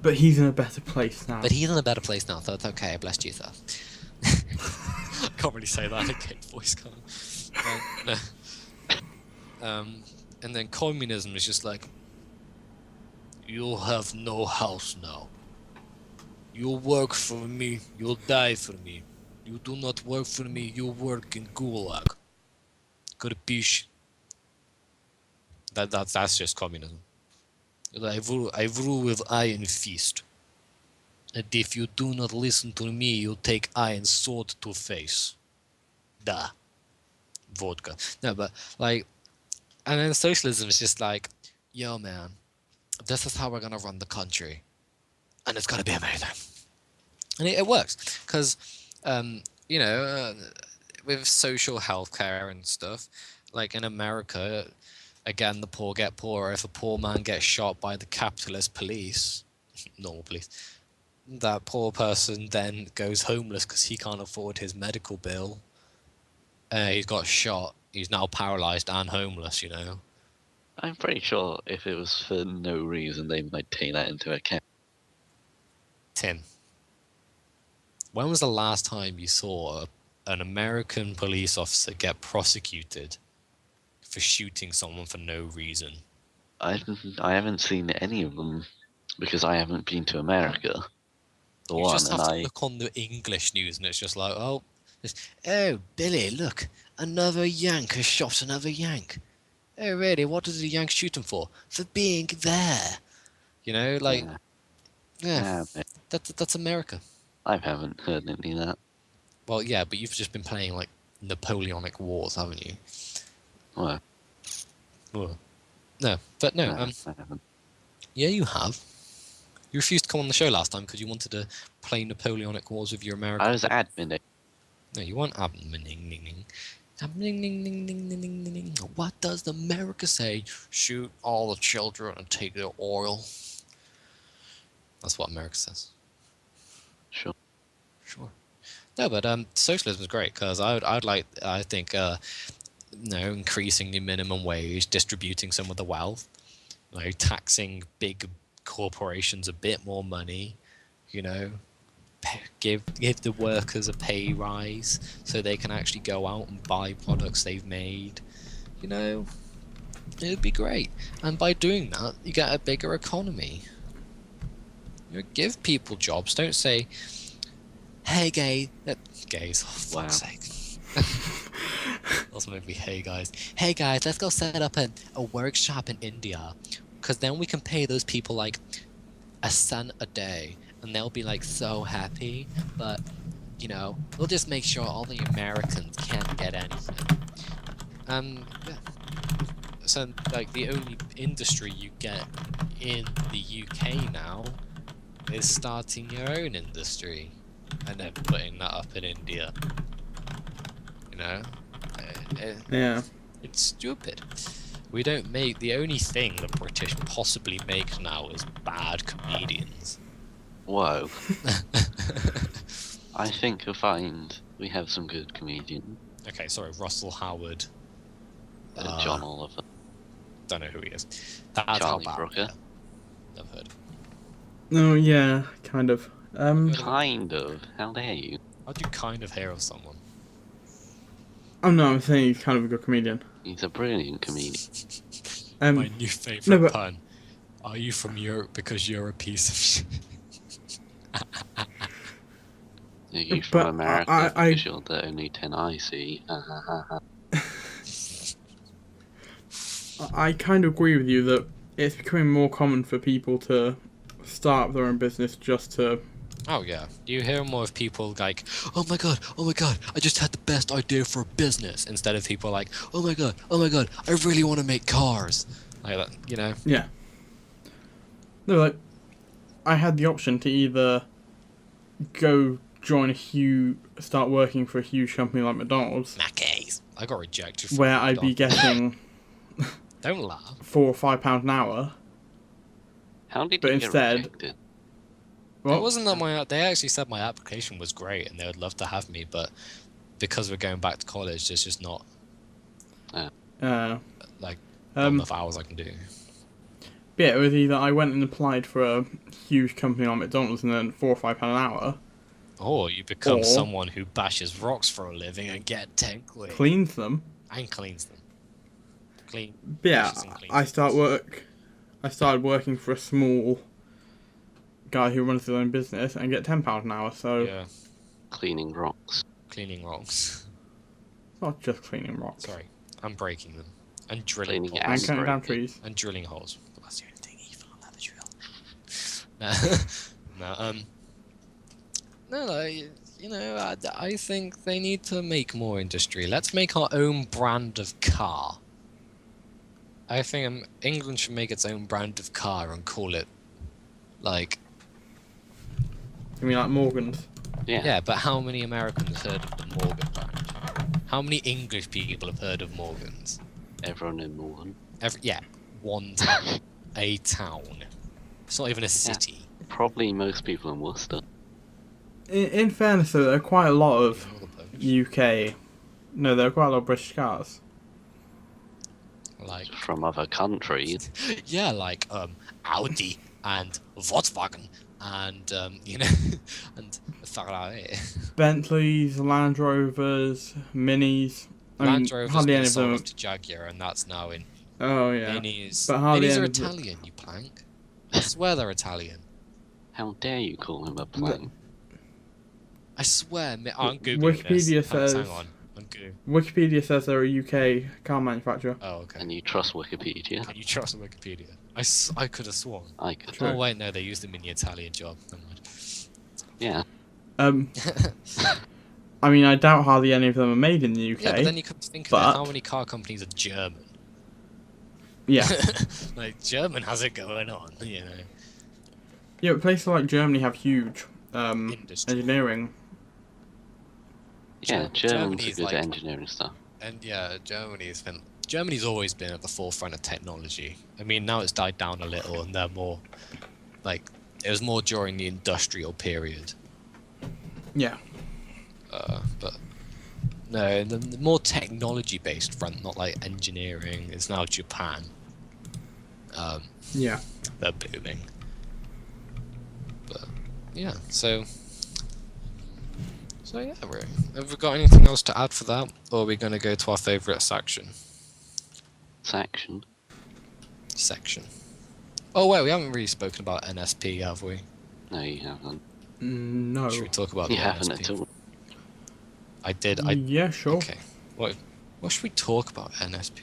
But he's in a better place now. But he's in a better place now, so it's okay. Bless Jesus. I can't really say that in a gay voice, can I? No. And then communism is just like, you'll have no house now. You'll work for me, you'll die for me. You do not work for me, you work in Gulag. Karpish. That's just communism. I rule with iron fist. And if you do not listen to me, you take iron sword to face. Da. Vodka. No, but like, and then socialism is just like, yo, man, this is how we're gonna run the country, and it's gonna be amazing. And it works because, you know, with social healthcare and stuff, like in America, again, the poor get poorer. If a poor man gets shot by the capitalist police, normal police, that poor person then goes homeless because he can't afford his medical bill. He's got shot. He's now paralyzed and homeless, you know. I'm pretty sure if it was for no reason, they might take that into account. Tim, when was the last time you saw an American police officer get prosecuted for shooting someone for no reason? I haven't seen any of them because I haven't been to America. You just have to look on the English news and it's just like, oh, Billy, look, another Yank has shot another Yank. Oh, really? What did the Yank shoot him for? For being there. You know, like, yeah, that's America. I haven't heard any of that. Well, yeah, but you've just been playing, like, Napoleonic Wars, haven't you? Well, no, but no, I haven't. yeah, you have. You refused to come on the show last time because you wanted to play Napoleonic Wars with your American... I was adminning. No, you weren't adminning. What does America say? Shoot all the children and take their oil. That's what America says. Sure. No, but socialism is great because I think increasing the minimum wage, distributing some of the wealth, taxing big corporations a bit more money, give the workers a pay rise so they can actually go out and buy products they've made. It would be great. And by doing that, you get a bigger economy. Give people jobs. Don't say, hey, gays, for fuck's sake. That's going to be, hey, guys. Hey, guys, let's go set up a workshop in India. Because then we can pay those people, $1 cent a day. And they'll be, so happy. But we'll just make sure all the Americans can't get anything. Yeah. So, like, the only industry you get in the UK now is starting your own industry and then putting that up in India. You know? Yeah. It's stupid. We don't make... The only thing the British possibly make now is bad comedians. Whoa. I think you'll find we have some good comedians. Okay, sorry, Russell Howard. John Oliver. Don't know who he is. That's Charlie how bad. Brooker. Never heard of him. No, yeah, kind of. Kind of. How dare you? How do you kind of hear of someone? Oh no, I'm saying he's kind of a good comedian. He's a brilliant comedian. My new favourite no, but- pun. Are you from Europe because you're a piece of shit? Are you But from America I- because you're the only 10 I see? I kind of agree with you that it's becoming more common for people to start their own business just to... Oh yeah, you hear more of people like, oh my god, I just had the best idea for a business, instead of people like, oh my god, I really want to make cars. Like that, you know? Yeah. No, like, I had the option to either go join start working for a huge company like McDonald's, Maccays. I got rejected from where I'd be McDonald's. getting Don't laugh. £4 or £5 an hour. How did But you instead- get rejected? It wasn't that they actually said my application was great and they would love to have me, but because we're going back to college, there's just not not enough hours I can do. Yeah, it was either I went and applied for a huge company like McDonald's and then £4 or £5 an hour, Or you become Or- someone who bashes rocks for a living and get 10 quid. cleans them. And cleans them. Clean. But yeah, Bashes and cleans I them. started working for a small guy who runs his own business and get £10 an hour, so Yeah, Cleaning rocks. cleaning rocks. it's not just cleaning rocks. Sorry, I'm breaking them. And drilling Cleaning holes. And cutting down breaking. trees. And drilling holes. Well, that's the only thing evil on that drill. No, I think they need to make more industry. Let's make our own brand of car. I think England should make its own brand of car and call it, like... You mean like Morgan's? Yeah, but how many Americans heard of the Morgan brand? How many English people have heard of Morgans? Everyone in Morgan. One town. A town. It's not even a city. Probably most people in Worcester. In fairness, though, there are quite a lot of All the Polish. UK... No, there are quite a lot of British cars. Like, From other countries. yeah, like Audi and Volkswagen and and Ferrari. Bentleys, Land Rovers, Minis. I mean, Land Rover's hardly been any of sold them. off to Jaguar, and that's now in Oh yeah. Minis. But hardly Minis are any of the- Italian, you plank. I swear they're Italian. How dare you call him a plane? I swear. I'm googling Wikipedia this. says- Hang on. I'm Googling. Wikipedia says they're a UK car manufacturer. Oh, okay. And you trust Wikipedia? Can you trust Wikipedia? I could have sworn. I could. True. Oh wait, no, they used them in the Italian job. Never mind. Yeah. I mean, I doubt hardly any of them are made in the UK. Yeah, but then you come to think of but- it, how many car companies are German? Yeah. Like, German has it going on, you know. Yeah, but places like Germany have huge Industry. engineering. Yeah, Germans Germany's are good like- at engineering stuff. And yeah, Germany's always been at the forefront of technology. I mean, now it's died down a little, and they're more like it was more during the industrial period. Yeah. But no, the more technology-based front, not like engineering, is now Japan. Yeah. They're booming. But yeah, so yeah, have we got anything else to add for that, or are we going to go to our favourite section? Section. Oh wait, we haven't really spoken about NSP, have we? No, you haven't. No. Should we talk about You the haven't NSP? at all. I did. Yeah, sure. Okay. What should we talk about NSP?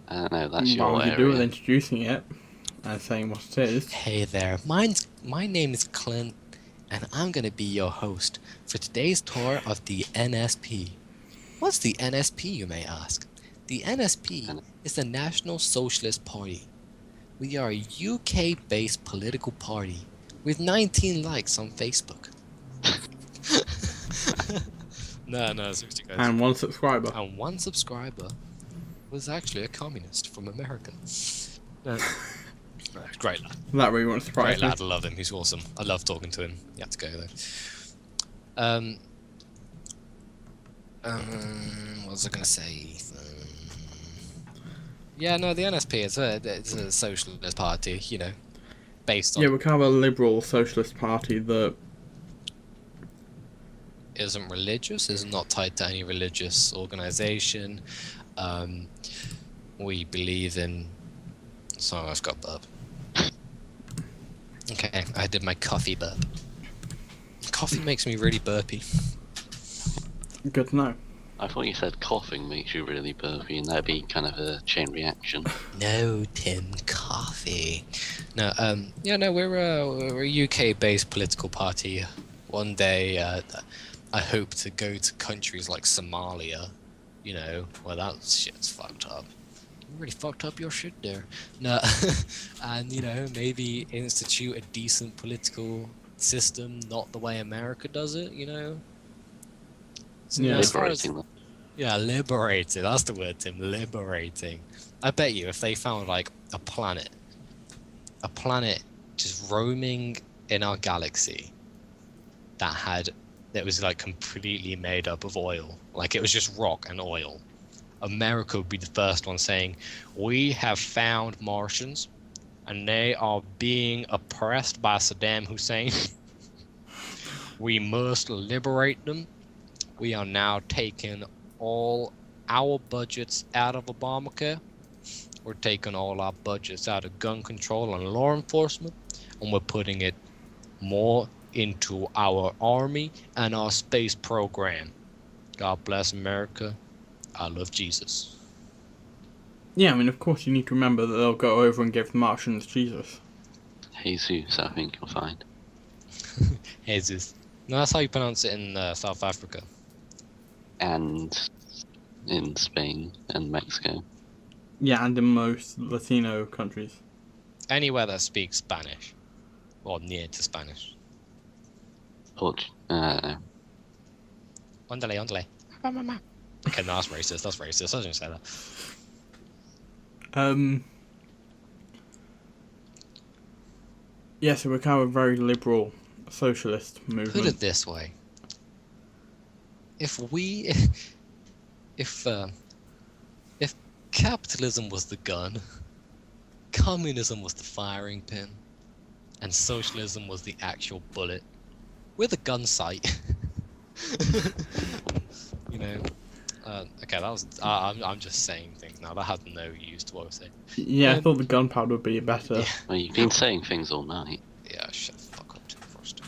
I don't know, that's What your would you do with area. introducing it and saying what it is? Hey there, my name is Clint, and I'm gonna be your host for today's tour of the NSP. What's the NSP, you may ask? The NSP is the National Socialist Party. We are a UK-based political party with 19 likes on Facebook. No, seriously, guys. And 1 subscriber. And 1 subscriber was actually a communist from America. Great lad. That really won't surprise Great me. lad, I love him. He's awesome. I love talking to him. You have to go though. What was I gonna say? Yeah, no, the NSP it's a socialist party, you know, based on Yeah, we're kind of a liberal socialist party that isn't religious, is not tied to any religious organization. We believe in. Sorry, I've got burp. Okay, I did my coffee burp. Coffee makes me really burpy. good to know. I thought you said coughing makes you really burpy, and that'd be kind of a chain reaction. No, Tim, coffee. No, yeah, no, we're a UK-based political party. One day, I hope to go to countries like Somalia, you know, where that shit's fucked up. You really fucked up your shit there. No, and you know, maybe institute a decent political system, not the way America does it, you know. So, Yeah. as far as- Liberating them. yeah, liberating. That's the word, Tim. Liberating. I bet you if they found like a planet just roaming in our galaxy that was like completely made up of oil, like it was just rock and oil, America would be the first one saying, "We have found Martians, and they are being oppressed by Saddam Hussein. We must liberate them. We are now taking all our budgets out of Obamacare. We're taking all our budgets out of gun control and law enforcement, and we're putting it more into our army and our space program. God bless America. I love Jesus." Yeah, I mean, of course you need to remember that they'll go over and give the Martians Jesus. Jesus, I think you'll find. Jesus. No, that's how you pronounce it in South Africa. And in Spain and Mexico. Yeah, and in most Latino countries. Anywhere that speaks Spanish, or near to Spanish. Ondale. Ondale. Okay, no, that's racist. That's racist. I didn't say that. Yeah, so we're kind of a very liberal socialist movement. Put it this way: if capitalism was the gun, communism was the firing pin, and socialism was the actual bullet, we're the gun sight. You know. Okay, that was. I'm just saying things now. That had no use to what I was saying. Yeah, I thought the gunpowder would be better. Yeah. Well, you've been saying things all night. Yeah, shut the fuck up, Tim Frost.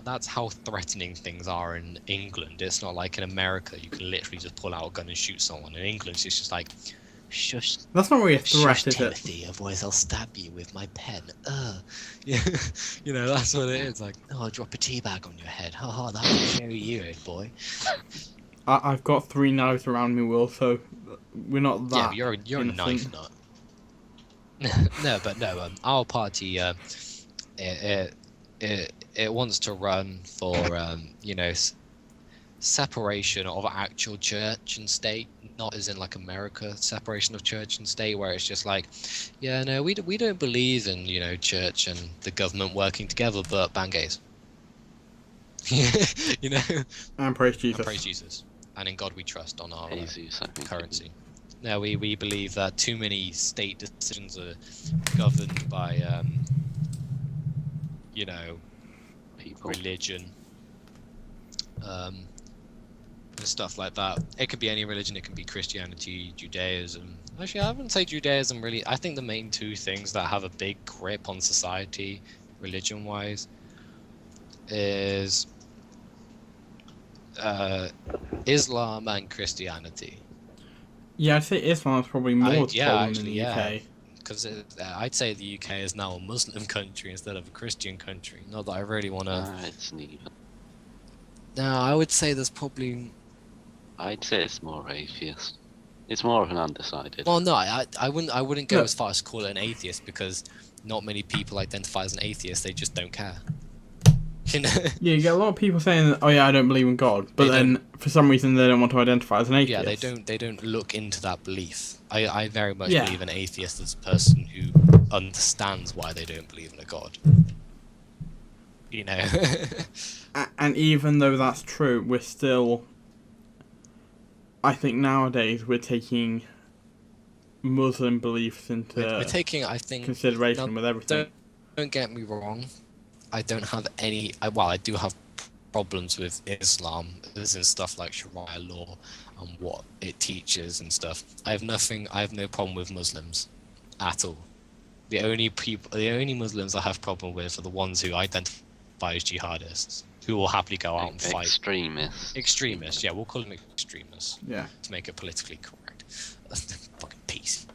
That's how threatening things are in England. It's not like in America you can literally just pull out a gun and shoot someone. In England, it's just like, shush, That's not really a threat, shush, is it? Timothy, otherwise I'll stab you with my pen. Yeah, you know, that's what it is. Like, oh, I'll drop a tea bag on your head. Ha, that will show you, eh, boy. I've got 3 knives around me, Will, so we're not that. Yeah, but you're a knife innocent. nut. No, our party, it wants to run for, you know, separation of actual church and state, not as in like America, separation of church and state, where it's just like, yeah, no, we don't believe in, you know, church and the government working together, but ban gays. You know, And praise Jesus. and praise Jesus, and in God we trust on our Jesus, I think. currency. No, we believe that too many state decisions are governed by, you know, People. religion, and stuff like that. It could be any religion. It can be Christianity, Judaism. Actually, I wouldn't say Judaism really. I think the main 2 things that have a big grip on society, religion-wise, is Islam and Christianity. Yeah, I'd say Islam's probably more yeah, common in actually, the yeah. UK. because I'd say the UK is now a Muslim country instead of a Christian country. Not that I really want to. It's neither. No, I would say there's probably. I'd say it's more atheist. It's more of an undecided. Well, no, I wouldn't go No. as far as to call it an atheist, because not many people identify as an atheist. They just don't care. You know? Yeah, you get a lot of people saying, "Oh yeah, I don't believe in God," but They then for some reason they don't want to identify as an Yeah, atheist. they don't look into that belief. I very much Yeah. believe an atheist is a person who understands why they don't believe in a god. You know. And even though that's true, we're still. I think nowadays we're taking Muslim beliefs into we're taking, I think, consideration now, with everything. don't get me wrong. I don't have any. Well, I do have problems with Islam, as in stuff like Sharia law and what it teaches and stuff. I have no problem with Muslims at all. The only Muslims I have problem with are the ones who identify as jihadists, who will happily go out and fight. Extremists. Yeah, we'll call them extremists Yeah. to make it politically correct. Fucking peace.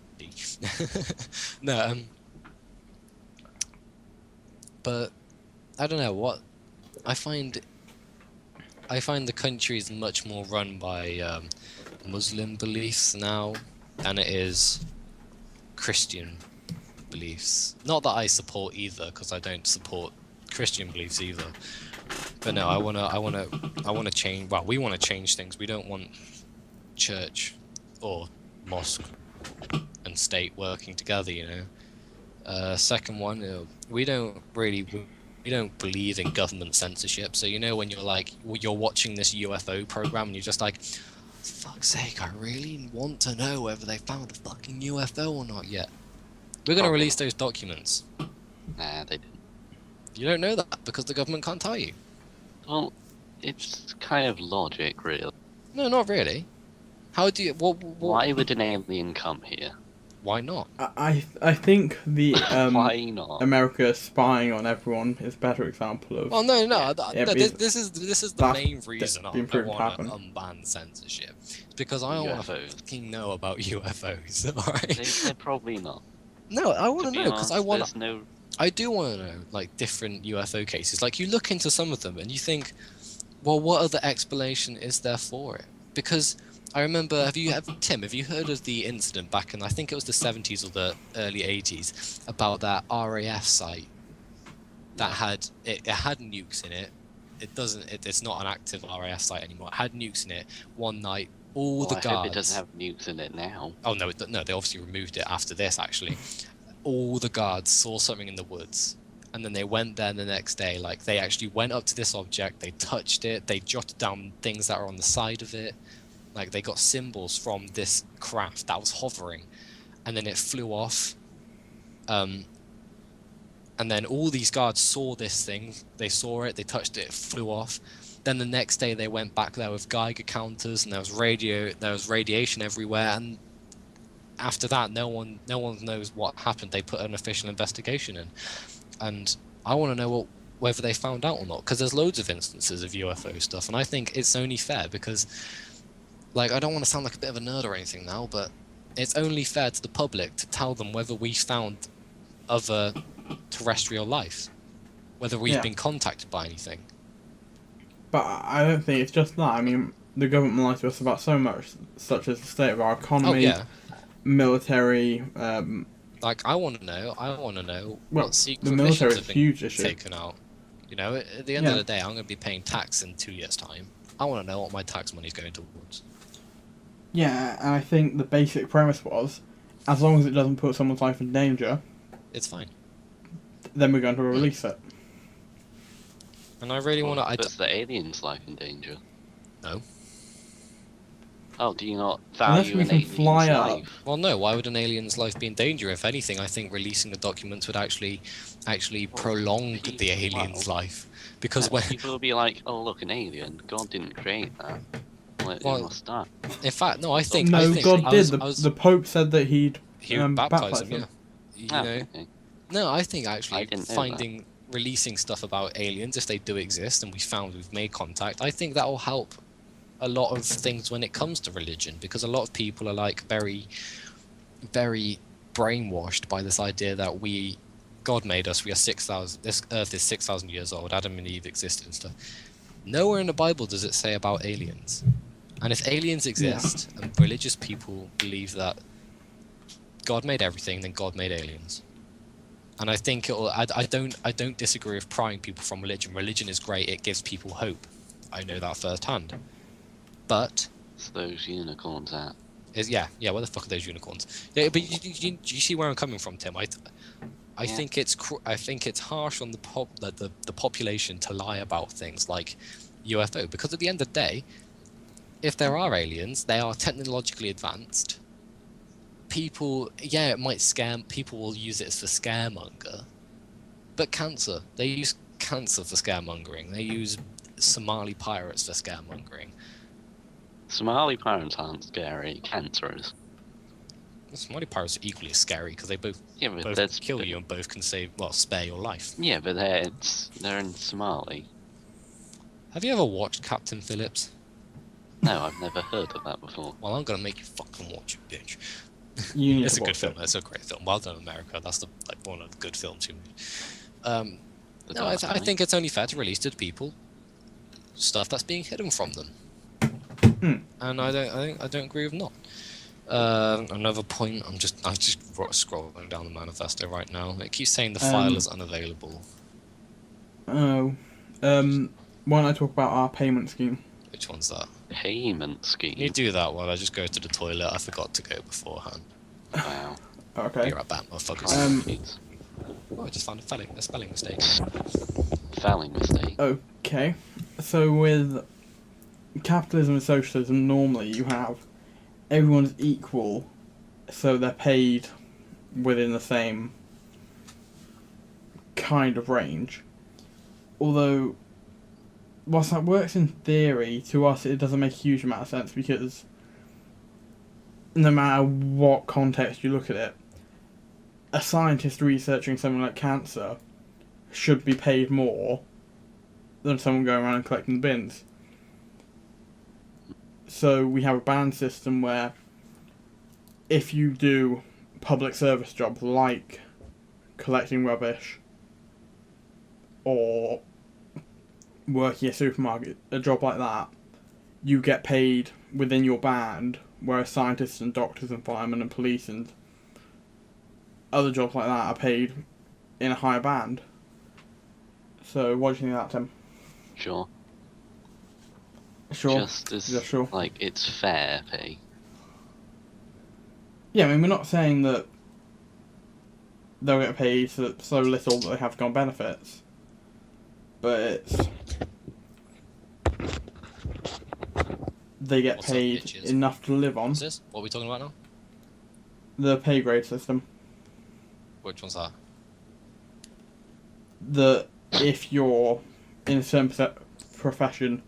No, but I don't know what I find the country is much more run by Muslim beliefs now than it is Christian beliefs. Not that I support either, because I don't support Christian beliefs either. But no, I wanna change. Well, we want to change things. We don't want church or mosque and state working together. You know. Second one, we don't believe in government censorship. So when you're watching this UFO program and you're just like, fuck's sake, I really want to know whether they found a fucking UFO or not yet. We're gonna release those documents. Nah, they didn't. You don't know that because the government can't tell you. Well, it's kind of logic, really. No, not really. How do you? What? Why would an alien come here? Why not? I think the Why not? America spying on everyone is a better example of. Well, no. Yeah, This is the that's main reason I been proven to want to happen. unban censorship. It's because I want to UFOs. fucking know about UFOs. They're Alright. probably not. No, I want To to be know because honest, I there's no. I do want to know like different UFO cases. Like you look into some of them and you think, well, what other explanation is there for it? Because I remember, Tim, have you heard of the incident back in, I think it was the 70s or the early 80s, about that RAF site that had nukes in it? It's not an active RAF site anymore. It had nukes in it. One night, all the I guards. hope it doesn't have nukes in it now. Oh no, no, they obviously removed it after this. Actually, all the guards saw something in the woods, and then they went there the next day. Like they actually went up to this object, they touched it, they jotted down things that are on the side of it. Like they got symbols from this craft that was hovering, and then it flew off. And then all these guards saw this thing. They saw it, they touched it, it flew off. Then the next day they went back there with Geiger counters, and there was radiation everywhere. And after that, no one knows what happened. They put an official investigation in, and I want to know whether they found out or not, because there's loads of instances of UFO stuff, and I think it's only fair because. Like, I don't want to sound like a bit of a nerd or anything now, but it's only fair to the public to tell them whether we found other terrestrial life, whether we've been contacted by anything. But I don't think it's just that. I mean, the government lies to us about so much, such as the state of our economy, military. Like, I want to know Well, what secret the military missions is have a been huge issue. taken out. At the end of the day, I'm going to be paying tax in 2 years' time. I want to know what my tax money is going towards. Yeah, and I think the basic premise was, as long as it doesn't put someone's life in danger, It's fine. then we're going to release it. And I really want to... Puts the alien's life in danger. No. Oh, do you not Unless value we an can alien's fly up. life? Well, no. Why would an alien's life be in danger? If anything, I think releasing the documents would actually prolong the alien's life. Because when... People will be like, oh look, an alien. God didn't create that. Well, must die. In fact, no, I think... No, I think God I did. was, The Pope said that he'd he would baptize baptize them, them. yeah. Okay. No, I think actually I didn't know releasing stuff about aliens, if they do exist and we've made contact, I think that will help a lot of things when it comes to religion, because a lot of people are like very, very brainwashed by this idea that God made us. We are 6,000. This Earth is 6,000 years old. Adam and Eve existed and stuff. Nowhere in the Bible does it say about aliens. And if aliens exist, and religious people believe that God made everything, then God made aliens. And I think I don't disagree with prying people from religion. Religion is great. It gives people hope. I know that firsthand. But It's those unicorns at. yeah. Where the fuck are those unicorns? Yeah, but you see where I'm coming from, Tim. I think it's harsh on the population to lie about things like UFO, because at the end of the day, if there are aliens, they are technologically advanced. People, it might scare. People will use it for scaremonger, but they use cancer for scaremongering. They use Somali pirates for scaremongering. Somali pirates aren't scary. Cancer is. Somali pirates are equally as scary because they both that's kill you and both can spare your life. Yeah, but they're in Somali. Have you ever watched Captain Phillips? No, I've never heard of that before. Well, I'm gonna make you fucking watch it, bitch. It's a good film. It's a great film. Well done, America. That's one of the good films you made. No, I think it's only fair to release to the people stuff that's being hidden from them. And I don't agree with not. Another point. I'm just scrolling down the manifesto right now. It keeps saying the file is unavailable. Oh, why don't I talk about our payment scheme? Which one's that? Payment scheme. You do that while I just go to the toilet. I forgot to go beforehand. Wow. Okay. Be right back, motherfuckers. Oh, I just found a spelling mistake. Spelling mistake. Okay. So with capitalism and socialism, normally you have everyone's equal, so they're paid within the same kind of range. Although, whilst that works in theory, to us it doesn't make a huge amount of sense, because no matter what context you look at it, a scientist researching something like cancer should be paid more than someone going around and collecting the bins. So we have a band system where if you do public service jobs like collecting rubbish or working at a supermarket, a job like that, you get paid within your band, whereas scientists and doctors and firemen and police and other jobs like that are paid in a higher band. So what do you think of that, Tim? Sure. Sure. Just as, Yeah, sure. like, it's fair pay. Yeah, I mean, we're not saying that they'll get paid so little that they have to go on benefits. But it's... they get What's up, paid bitches? enough to live on. What's this? What are we talking about now? The pay grade system. Which one's that? That if you're in a certain profession,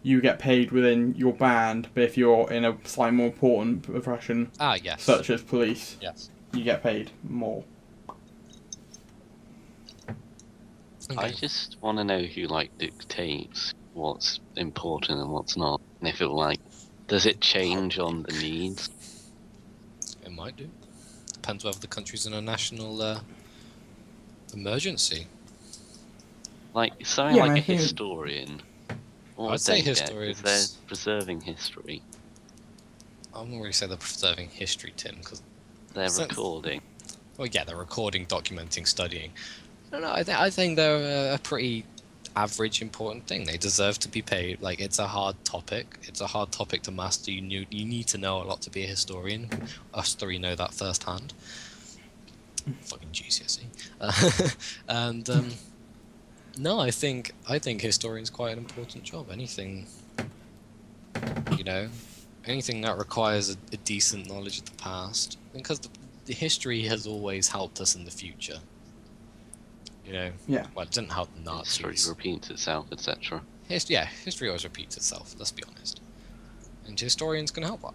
you get paid within your band, but if you're in a slightly more important profession, Yes. such as police, Yes. you get paid more. Okay. I just want to know who, like, dictates what's important and what's not. And if does it change on the needs? It might do. Depends whether the country's in a national emergency. Like, something Yeah, like I a think historian. What I'd would say they get? historians- If they're preserving history. I wouldn't really say they're preserving history, Tim, because They're So- recording. well, yeah, they're recording, documenting, studying. I don't know. I think they're a pretty average important thing. They deserve to be paid. Like, it's a hard topic. It's a hard topic to master. You need to know a lot to be a historian. Us three know that firsthand. Fucking GCSE. And no, I think historian's quite an important job. Anything that requires a decent knowledge of the past, because the history has always helped us in the future. Yeah. Well, it didn't help the History Nazis. repeats itself, etc. History always repeats itself, let's be honest. And historians can help that.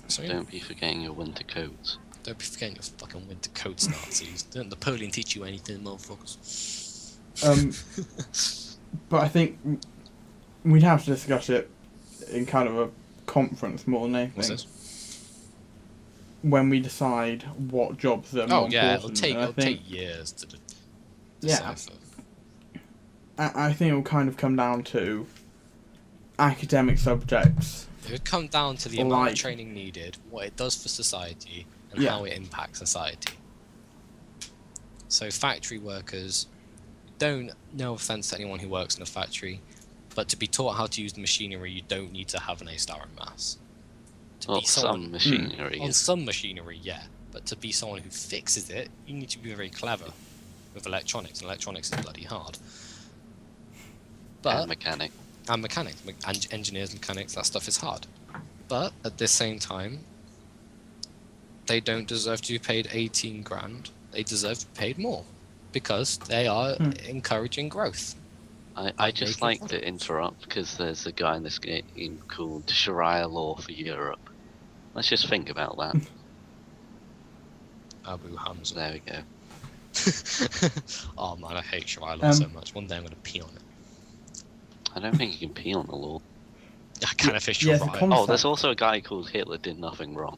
So, yeah, Don't be forgetting your winter coats. don't be forgetting your fucking winter coats, Nazis. Didn't Napoleon teach you anything, motherfuckers? But I think we'd have to discuss it in kind of a conference more than anything. What's this? when we decide what jobs are more Oh yeah, important. And I it'll think, take years to yeah, decipher. I think it will kind of come down to academic subjects. It would come down to the amount Like- of training needed, what it does for society, and Yeah. how it impacts society. So factory workers don't, no offense to anyone who works in a factory, but to be taught how to use the machinery, you don't need to have an A-star in maths. To Well, be someone some machinery on is some machinery, yeah, but to be someone who fixes it, you need to be very clever with electronics, and electronics is bloody hard. But and mechanic. and mechanics, and engineers, mechanics, that stuff is hard. But at the same time, they don't deserve to be paid 18 grand. They deserve to be paid more because they are encouraging growth. I just like making to interrupt because there's a guy in this game called Sharia Law for Europe. Let's just think about that. Abu Hamza. There we go. Oh man, I hate Sharia law so much. One day I'm going to pee on it. I don't think you can pee on the law. I can't fish yeah, it's a Sharia. concept. Oh, there's also a guy called Hitler did nothing wrong.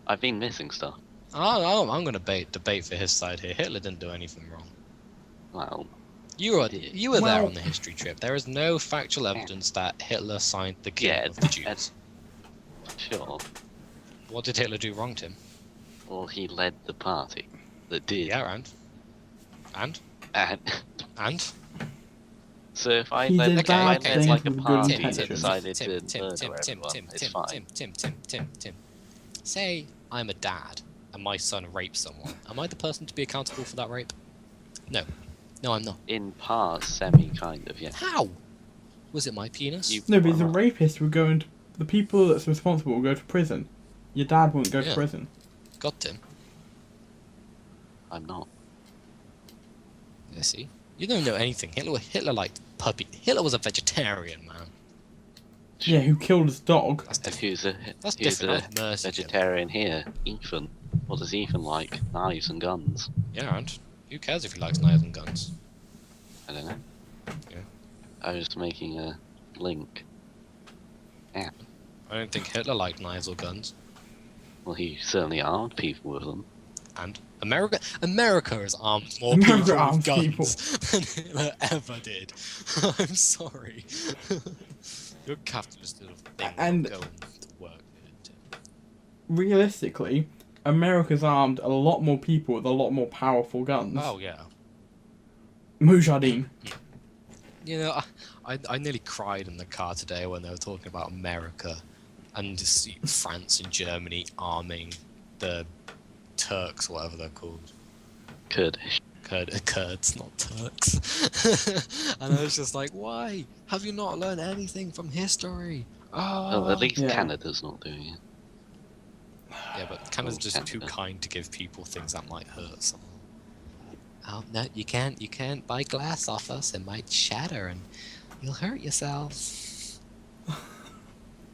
I've been missing stuff. I'm going to debate for his side here. Hitler didn't do anything wrong. Well, You were there Well- on the history trip. There is no factual evidence that Hitler signed the killing Yeah, of the Jews. sure. What did Hitler do wrong, Tim? Well, he led the party that did. Yeah, and And so if I He led, did if I bad led things like a with good party intentions. that decided to murder everyone, it's fine. Tim. Say I'm a dad and my son rapes someone. Am I the person to be accountable for that rape? No, I'm not. In part, semi kind of, yeah. How? Was it my penis? You- No, but the rapist would go into the people that's responsible will go to prison. Your dad wouldn't go Yeah. to prison. God, Tim. I'm not. Yeah, see, you don't know anything. Hitler liked puppy. Hitler was a vegetarian, man. Yeah, who killed his dog? That's If different. he was a, That's he was different. a That's mercy, Jim. vegetarian here, Ethan. What does Ethan like? Knives and guns. Yeah, and who cares if he likes knives and guns? I don't know. Yeah. I was making a link. Yeah. I don't think Hitler liked knives or guns. Well, he certainly armed people with them. And America has armed more America people with arms guns people. than Hitler ever did. I'm sorry. You're capitalist little thing. And- going to work. Tim. Realistically, America's armed a lot more people with a lot more powerful guns. Oh yeah. Mujahideen. You know, I nearly cried in the car today when they were talking about America and just France and Germany arming the Turks, whatever they're called. Kurdish. Kurds, not Turks. And I was just like, why? Have you not learned anything from history? Oh, Well, at least Yeah. Canada's not doing it. yeah, but Canada's just too Canada. kind to give people things that might hurt someone. Oh no, you can't buy glass off us. It might shatter and you'll hurt yourself.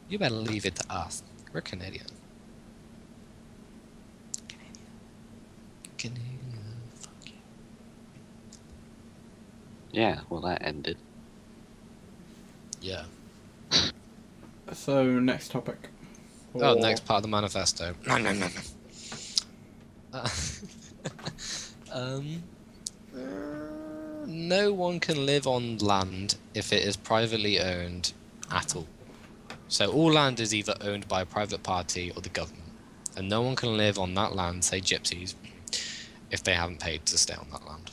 You better leave it to us. We're Canadian. Canadian. Fuck you. Yeah, well, that ended. Yeah. So, next topic. Oh, Or- next part of the manifesto. No. Uh, no one can live on land if it is privately owned at all. So all land is either owned by a private party or the government. And no one can live on that land, say gypsies, if they haven't paid to stay on that land.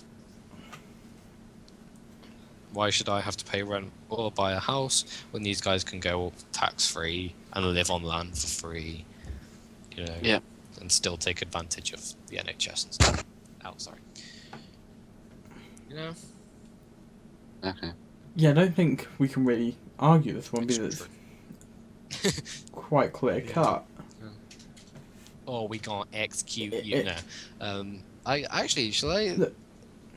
Why should I have to pay rent or buy a house when these guys can go tax-free and live on land for free, you know, Yeah. and still take advantage of the NHS and stuff? Oh, sorry. You know? Okay. Yeah, I don't think we can really argue this one It's because true. it's quite clear cut. Or we can't execute It- you. it- No. I actually shall I Look.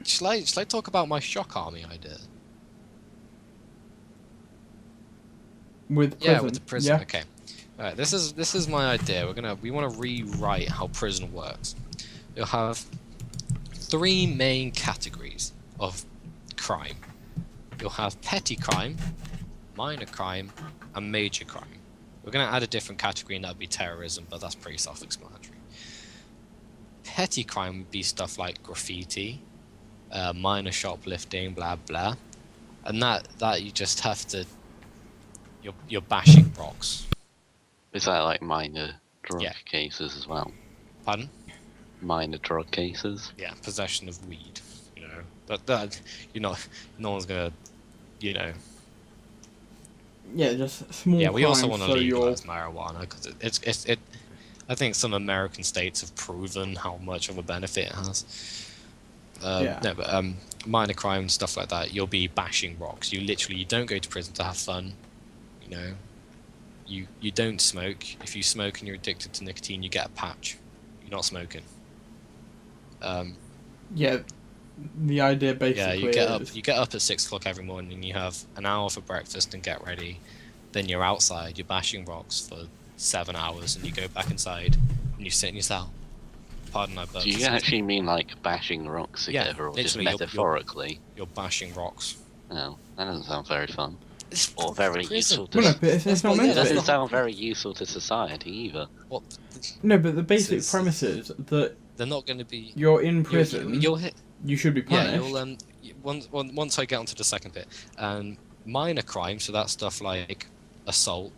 shall I talk about my shock army idea? With prison. Yeah, with the prison. Yeah. Okay. All right. This is my idea. We want to rewrite how prison works. You'll have three main categories of crime. You'll have petty crime, minor crime, and major crime. We're going to add a different category, and that would be terrorism, but that's pretty self-explanatory. Petty crime would be stuff like graffiti, minor shoplifting, blah blah, and that you just have to. You're bashing rocks. Is that like minor drug Yeah. cases as well? Pardon? Minor drug cases? Yeah, possession of weed. You know that no one's gonna, you know. Yeah, just small. Yeah, we also want crimes, to so legalize marijuana because it. I think some American states have proven how much of a benefit it has. Yeah. No, but minor crimes, stuff like that, you'll be bashing rocks. You don't go to prison to have fun. You know, you don't smoke. If you smoke and you're addicted to nicotine, you get a patch. You're not smoking. Yeah, the idea basically Yeah, is... you get up at 6 o'clock every morning, and you have an hour for breakfast and get ready. Then you're outside, you're bashing rocks for 7 hours, and you go back inside and you sit in your cell. Pardon, I burped. Do you actually mean like bashing rocks Yeah, together, or just literally, metaphorically? You're bashing rocks. No, that doesn't sound very fun. It's Or very prison. useful to... Well, no, but it's not what- meant It to doesn't be. sound very useful to society either. What? No, but the basic It's- premise is that They're not going to be. you're in prison, You'll hit. you should be Yeah, punished. once I get onto the second bit, minor crimes, so that's stuff like assault,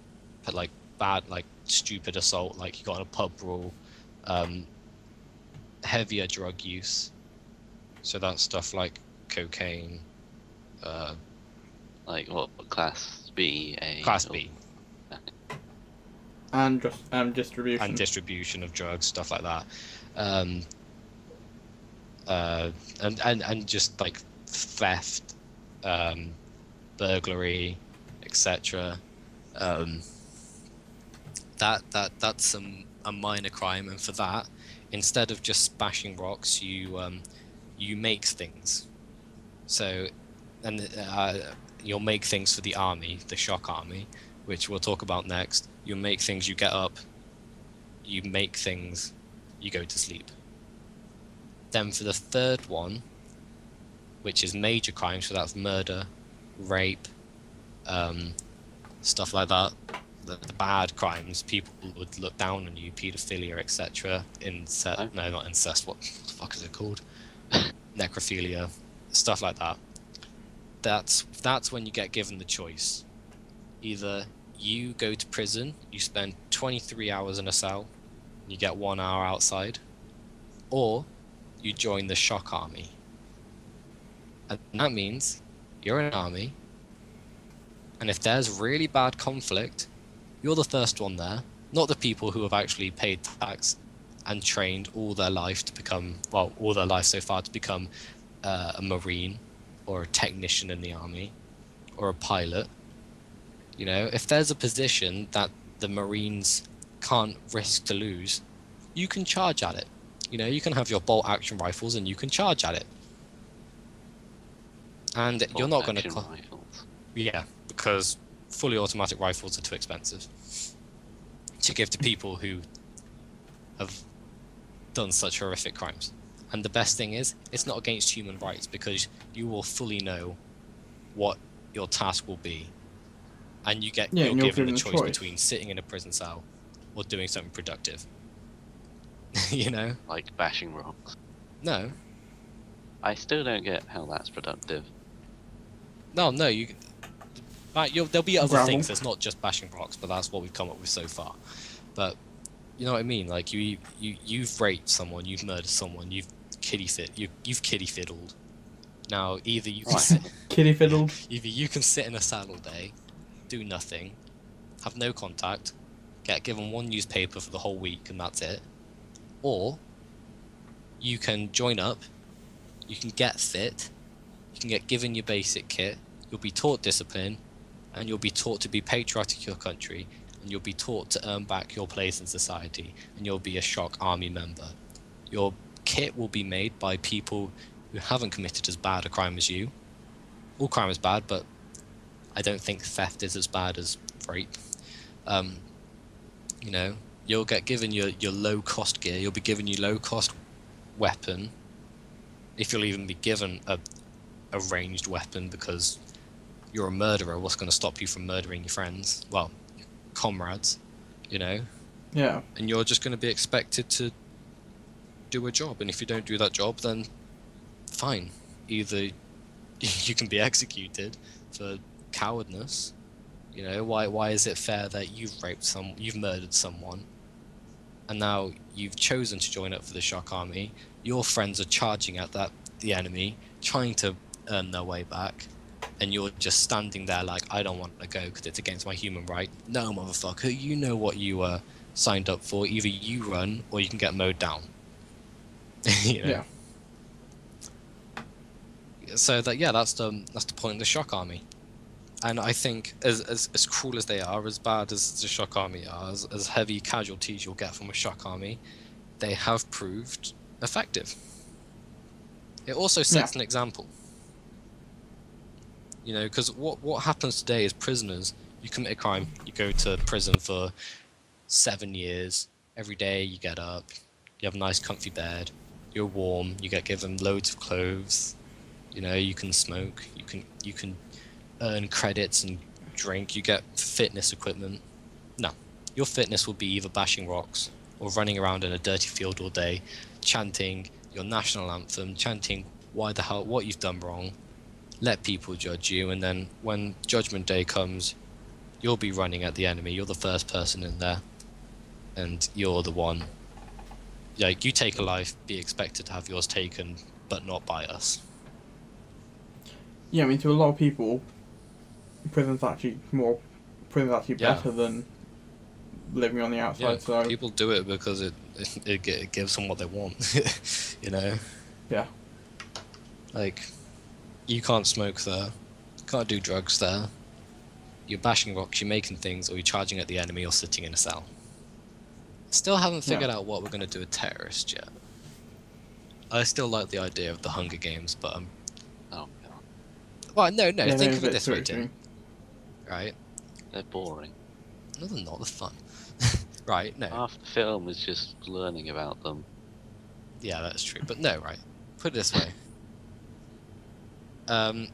but like bad, like stupid assault, like you got on a pub brawl, heavier drug use, so that's stuff like cocaine, Like what, class B, A? class or- B, And just distribution. and distribution of drugs, stuff like that, and just like theft, burglary, etc. That's a minor crime, and for that, instead of just bashing rocks, you make things. So, and you'll make things for the army, the shock army, which we'll talk about next. You make things, you get up, you make things, you go to sleep. Then for the third one, which is major crimes, so that's murder, rape, stuff like that. The bad crimes, people would look down on you, paedophilia, etc. Incest, no, not incest, what the fuck is it called? Necrophilia, stuff like that. That's when you get given the choice. Either you go to prison, you spend 23 hours in a cell, you get 1 hour outside, or you join the shock army. And that means you're in an army, and if there's really bad conflict, you're the first one there, not the people who have actually paid tax and trained all their life to become, well, all their life so far to become a Marine or a technician in the army or a pilot. You know, if there's a position that the Marines can't risk to lose, you can charge at it. You know, you can have your bolt action rifles and you can charge at it. And you're not going to... Rifles. Yeah, because fully automatic rifles are too expensive to give to people who have done such horrific crimes. And the best thing is, it's not against human rights, because you will fully know what your task will be. And you're given the choice between sitting in a prison cell or doing something productive. You know? Like bashing rocks. No. I still don't get how that's productive. No, there'll be other Gravel. things. It's not just bashing rocks, but that's what we've come up with so far. But you know what I mean? Like you've raped someone, you've murdered someone, you've kitty fiddled. Now either you can Right. Kitty fiddled. either you can sit in a cell all day, do nothing, have no contact, get given one newspaper for the whole week, and that's it. Or you can join up, you can get fit, you can get given your basic kit, you'll be taught discipline, and you'll be taught to be patriotic to your country, and you'll be taught to earn back your place in society, and you'll be a shock army member. Your kit will be made by people who haven't committed as bad a crime as you. All crime is bad, but I don't think theft is as bad as rape. You know, you'll get given your low-cost gear, you'll be given your low-cost weapon, if you'll even be given a ranged weapon, because you're a murderer. What's going to stop you from murdering your friends? Well, comrades, you know, Yeah. and you're just going to be expected to do a job, and if you don't do that job, then fine. Either you can be executed for cowardness. You know, why is it fair that you've murdered someone, and now you've chosen to join up for the shock army? Your friends are charging at the enemy, trying to earn their way back, and you're just standing there like, I don't want to go because it's against my human right. No, motherfucker, you know what you signed up for. Either you run or you can get mowed down. You know? Yeah. So that's the point of the shock army. And I think as cruel as they are, as bad as the shock army are, as heavy casualties you'll get from a shock army, they have proved effective. It also sets an example. You know, because what happens today is prisoners, you commit a crime, you go to prison for 7 years, every day you get up, you have a nice comfy bed, you're warm, you get given loads of clothes, you know, you can smoke, you can earn credits and drink, you get fitness equipment. No, your fitness will be either bashing rocks or running around in a dirty field all day, chanting your national anthem, chanting what you've done wrong, let people judge you, and then when Judgment Day comes, you'll be running at the enemy, you're the first person in there, and you're the one. Like, you take a life, be expected to have yours taken, but not by us. Yeah, I mean, to a lot of people, prison's actually better than living on the outside. Yeah, so people do it because it gives them what they want. You know? Yeah. Like, you can't smoke there, you can't do drugs there, you're bashing rocks, you're making things, or you're charging at the enemy, or sitting in a cell. Still haven't figured out what we're going to do with terrorists yet. I still like the idea of the Hunger Games, but Oh god, well, no, Yeah, think they're of a it bit this way, too Tim. Right? they're boring. No, they're not. They're fun. Right? No. Half the film is just learning about them. Yeah, that's true. But no, right? Put it this way. Oh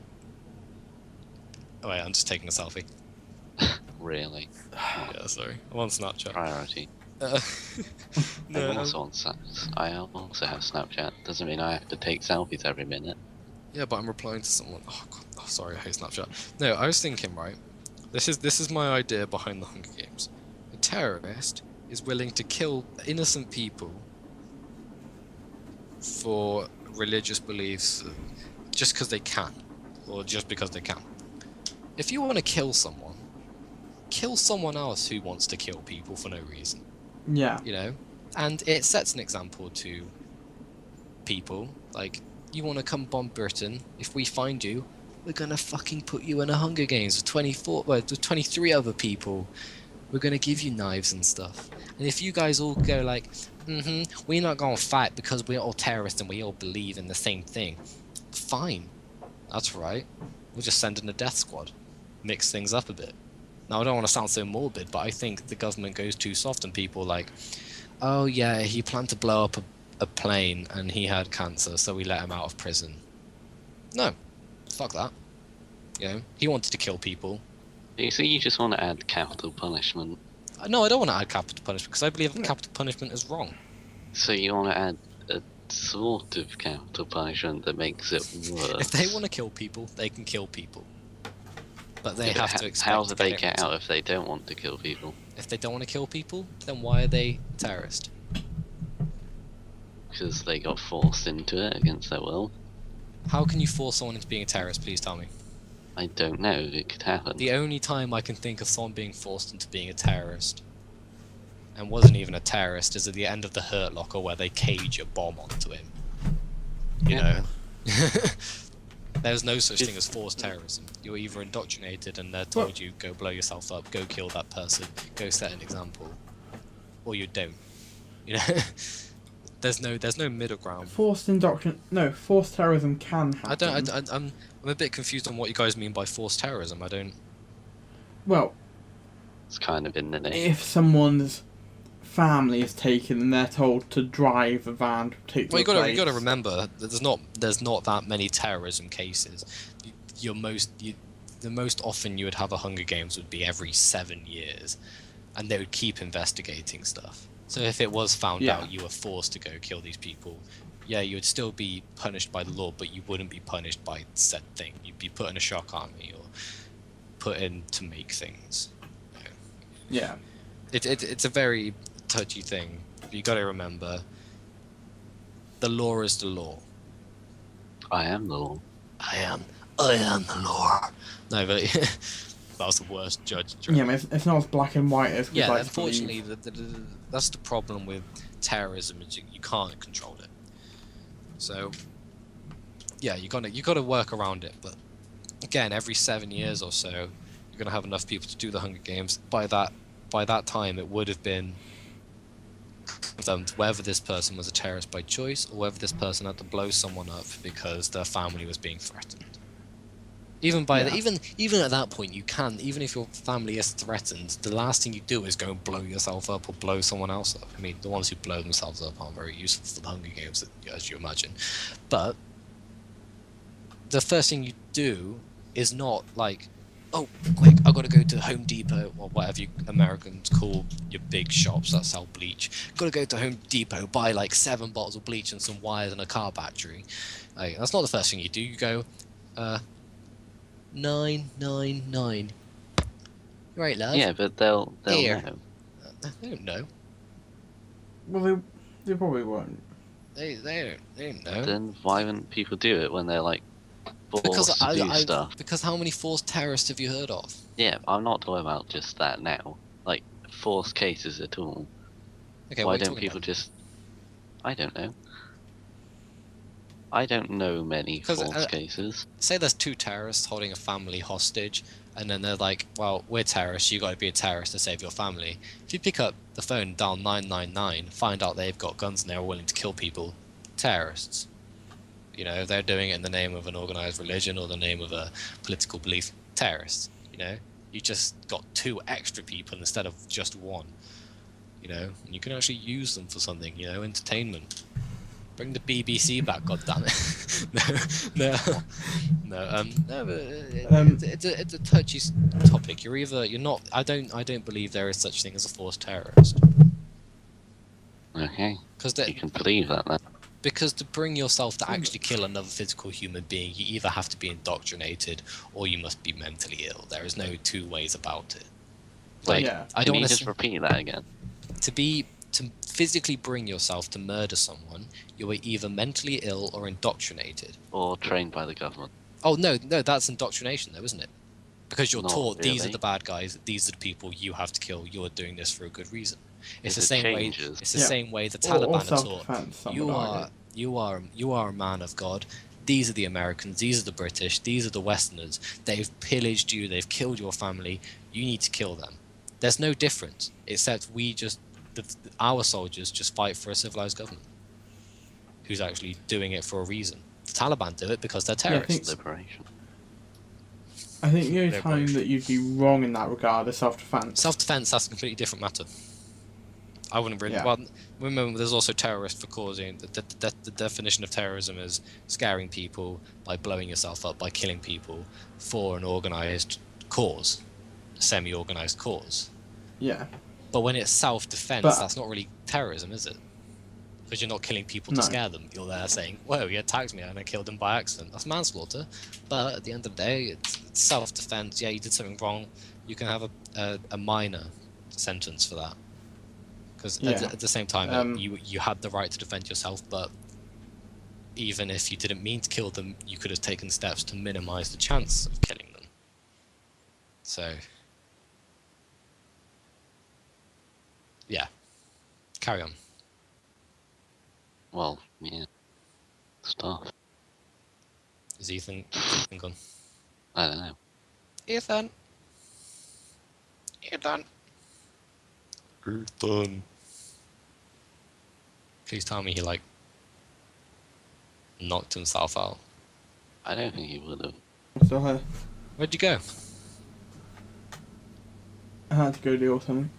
wait, I'm just taking a selfie. Really, Yeah, sorry. I'm on Snapchat. priority. No, I'm also on I also have Snapchat. Doesn't mean I have to take selfies every minute. yeah, but I'm replying to someone. Oh god, oh, sorry, I hate Snapchat. No, I was thinking, right? This is my idea behind the Hunger Games. A terrorist is willing to kill innocent people for religious beliefs just because they can, or just because they can. If you want to kill someone else who wants to kill people for no reason. Yeah. You know, and it sets an example to people. Like, you want to come bomb Britain? If we find you, we're gonna fucking put you in a Hunger Games with 23 other people. We're gonna give you knives and stuff. And if you guys all go like, we're not gonna fight because we're all terrorists and we all believe in the same thing. Fine, that's right. We'll just send in a death squad, mix things up a bit. Now, I don't want to sound so morbid, but I think the government goes too soft and people like, oh yeah, he planned to blow up a plane and he had cancer, so we let him out of prison. No, fuck that. You know, he wanted to kill people. So you just want to add capital punishment. No, I don't want to add capital punishment because I believe that capital punishment is wrong. So you want to add a sort of capital punishment that makes it worse. If they want to kill people, they can kill people. But they have to expect How to do they it get out if they don't want to kill people? If they don't want to kill people, then why are they terrorists? Because they got forced into it against their will. How can you force someone into being a terrorist? Please tell me. I don't know. It could happen. The only time I can think of someone being forced into being a terrorist, and wasn't even a terrorist, is at the end of the Hurt Locker where they cage a bomb onto him. You know? There's no such thing as forced terrorism. You're either indoctrinated and they're told you, go blow yourself up, go kill that person, go set an example, or you don't. You know? There's no middle ground. Forced terrorism can happen. I'm a bit confused on what you guys mean by forced terrorism. I don't. Well, It's kind of in the name. if someone's family is taken and they're told to drive a van to take Well, place. you got to remember there's not that many terrorism cases. The most often you would have a Hunger Games would be every 7 years, and they would keep investigating stuff. So if it was found Yeah. out you were forced to go kill these people, yeah, you would still be punished by the law, but you wouldn't be punished by said thing. You'd be put in a shock army or put in to make things. Yeah. It's a very touchy thing. You got to remember, the law is the law. I am the law. I am the law. No, but that was the worst judge. Yeah, I mean, it's not as black and white as we'd Yeah, like to unfortunately, believe. that's the problem with terrorism, is you can't control it. So, yeah, you gotta work around it. But again, every 7 years or so, you're gonna have enough people to do the Hunger Games. By that time, it would have been whether this person was a terrorist by choice or whether this person had to blow someone up because their family was being threatened. Even at that point, you can, even if your family is threatened, the last thing you do is go and blow yourself up or blow someone else up. I mean, the ones who blow themselves up aren't very useful for the Hunger Games, as you imagine. But the first thing you do is not like, oh, quick, I've got to go to Home Depot, or whatever you Americans call your big shops that sell bleach. Got to go to Home Depot, buy like 7 bottles of bleach and some wires and a car battery. Like, that's not the first thing you do. You go, 999. Right, love. Yeah, but they'll Here. know. They don't know. Well, they probably won't. They don't know. Then why wouldn't people do it when they're like forced to do stuff? Because how many forced terrorists have you heard of? Yeah, I'm not talking about just that now. Like forced cases at all. Okay, Why what are you don't talking people about? just? I don't know. I don't know many 'Cause, forced cases. Say there's 2 terrorists holding a family hostage, and then they're like, well, we're terrorists, you got to be a terrorist to save your family. If you pick up the phone, dial 999, find out they've got guns and they're willing to kill people, terrorists. You know, if they're doing it in the name of an organized religion or the name of a political belief, terrorists. You know, you just got 2 extra people instead of just 1. You know, and you can actually use them for something, you know, entertainment. Bring the BBC back, goddammit. No, but it's a touchy topic. You're not. I don't believe there is such thing as a forced terrorist. Okay, Because you can believe that then. Because to bring yourself to actually kill another physical human being, you either have to be indoctrinated or you must be mentally ill. There is no 2 ways about it. Like, Yeah. I Can don't you want just repeat that again? to physically bring yourself to murder someone. You are either mentally ill or indoctrinated. Or trained by the government? Oh no, that's indoctrination though, isn't it? Because you're Not taught these are really. the bad guys, these are the people you have to kill. You're doing this for a good reason. It's It the same way. changes. It's the Yeah. same way the Or Taliban are taught. self-defense, some You would are you are a man of God. These are the Americans. These are the British. These are the Westerners. They've pillaged you. They've killed your family. You need to kill them. There's no difference, except our soldiers just fight for a civilized government who's actually doing it for a reason. The Taliban do it because they're terrorists. Liberation. I think the only They're time British. that you'd be wrong in that regard is self-defense. Self-defense, that's a completely different matter. I wouldn't really. Yeah. Well, remember, there's also terrorist for causing. The definition of terrorism is scaring people by blowing yourself up, by killing people for an organized cause, a semi-organized cause. Yeah. But when it's self-defense, But- that's not really terrorism, is it? Because you're not killing people to No. scare them. You're there saying, "Whoa, he attacked me and I killed him by accident." That's manslaughter. But at the end of the day, it's self-defense. Yeah, you did something wrong. You can have a minor sentence for that. Because Yeah. at the same time, you had the right to defend yourself. But even if you didn't mean to kill them, you could have taken steps to minimize the chance of killing them. So, yeah, carry on. Well, yeah. Stuff. Is Ethan gone? I don't know. Ethan. Please tell me he knocked himself out. I don't think he would have. So Where'd you go? I had to go do something.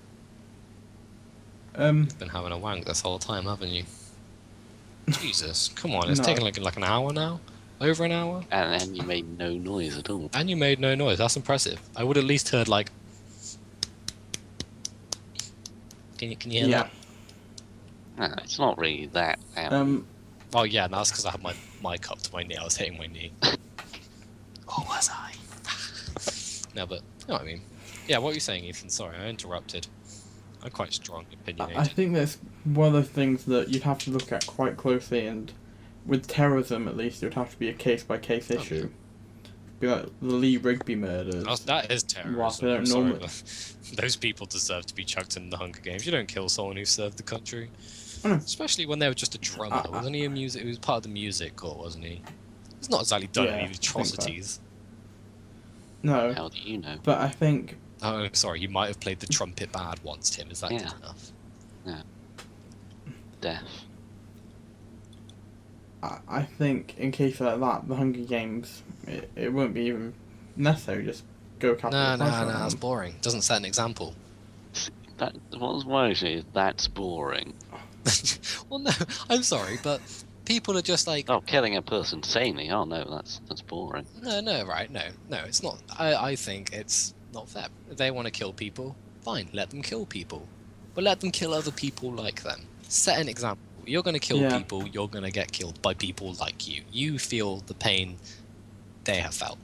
Been having a wank this whole time, haven't you? Jesus, come on! It's No. taken like an hour now, over an hour, And you made no noise at all. and you made no noise. That's impressive. I would at least heard Can you hear Yeah. that? No, it's not really that loud. Oh yeah, and that's because I had my mic up to my knee. I was hitting my knee. Or was I? No, but you know what I mean. Yeah, what were you saying, Ethan? Sorry, I interrupted. I'm quite strong, opinionated. I think that's one of those things that you'd have to look at quite closely, and with terrorism at least, it would have to be a case-by-case issue. Be like the Lee Rigby murders. That is terrorism. Whilst they don't I'm sorry, normally- but those people deserve to be chucked in the Hunger Games. You don't kill someone who served the country. I know. Especially when they were just a drummer. Wasn't he a music? He was part of the music corps, wasn't he? He's not exactly done Yeah, any I think so. atrocities. No, How do you know? but I think Oh, sorry, you might have played the trumpet bad once, Tim. Is that good Yeah. enough? Death. I think in cases like that, the Hunger Games, it wouldn't be even necessary. Just go capital No, punishment. that's boring. Doesn't set an example. That what's worse is that's boring. Well, no, I'm sorry, but people are just like, Oh, killing a person sanely. Oh no, that's boring. no, right, no, it's not. I think it's not fair. If they want to kill people, fine, let them kill people. But let them kill other people like them. Set an example. You're going to kill Yeah. people, you're going to get killed by people like you. You feel the pain they have felt.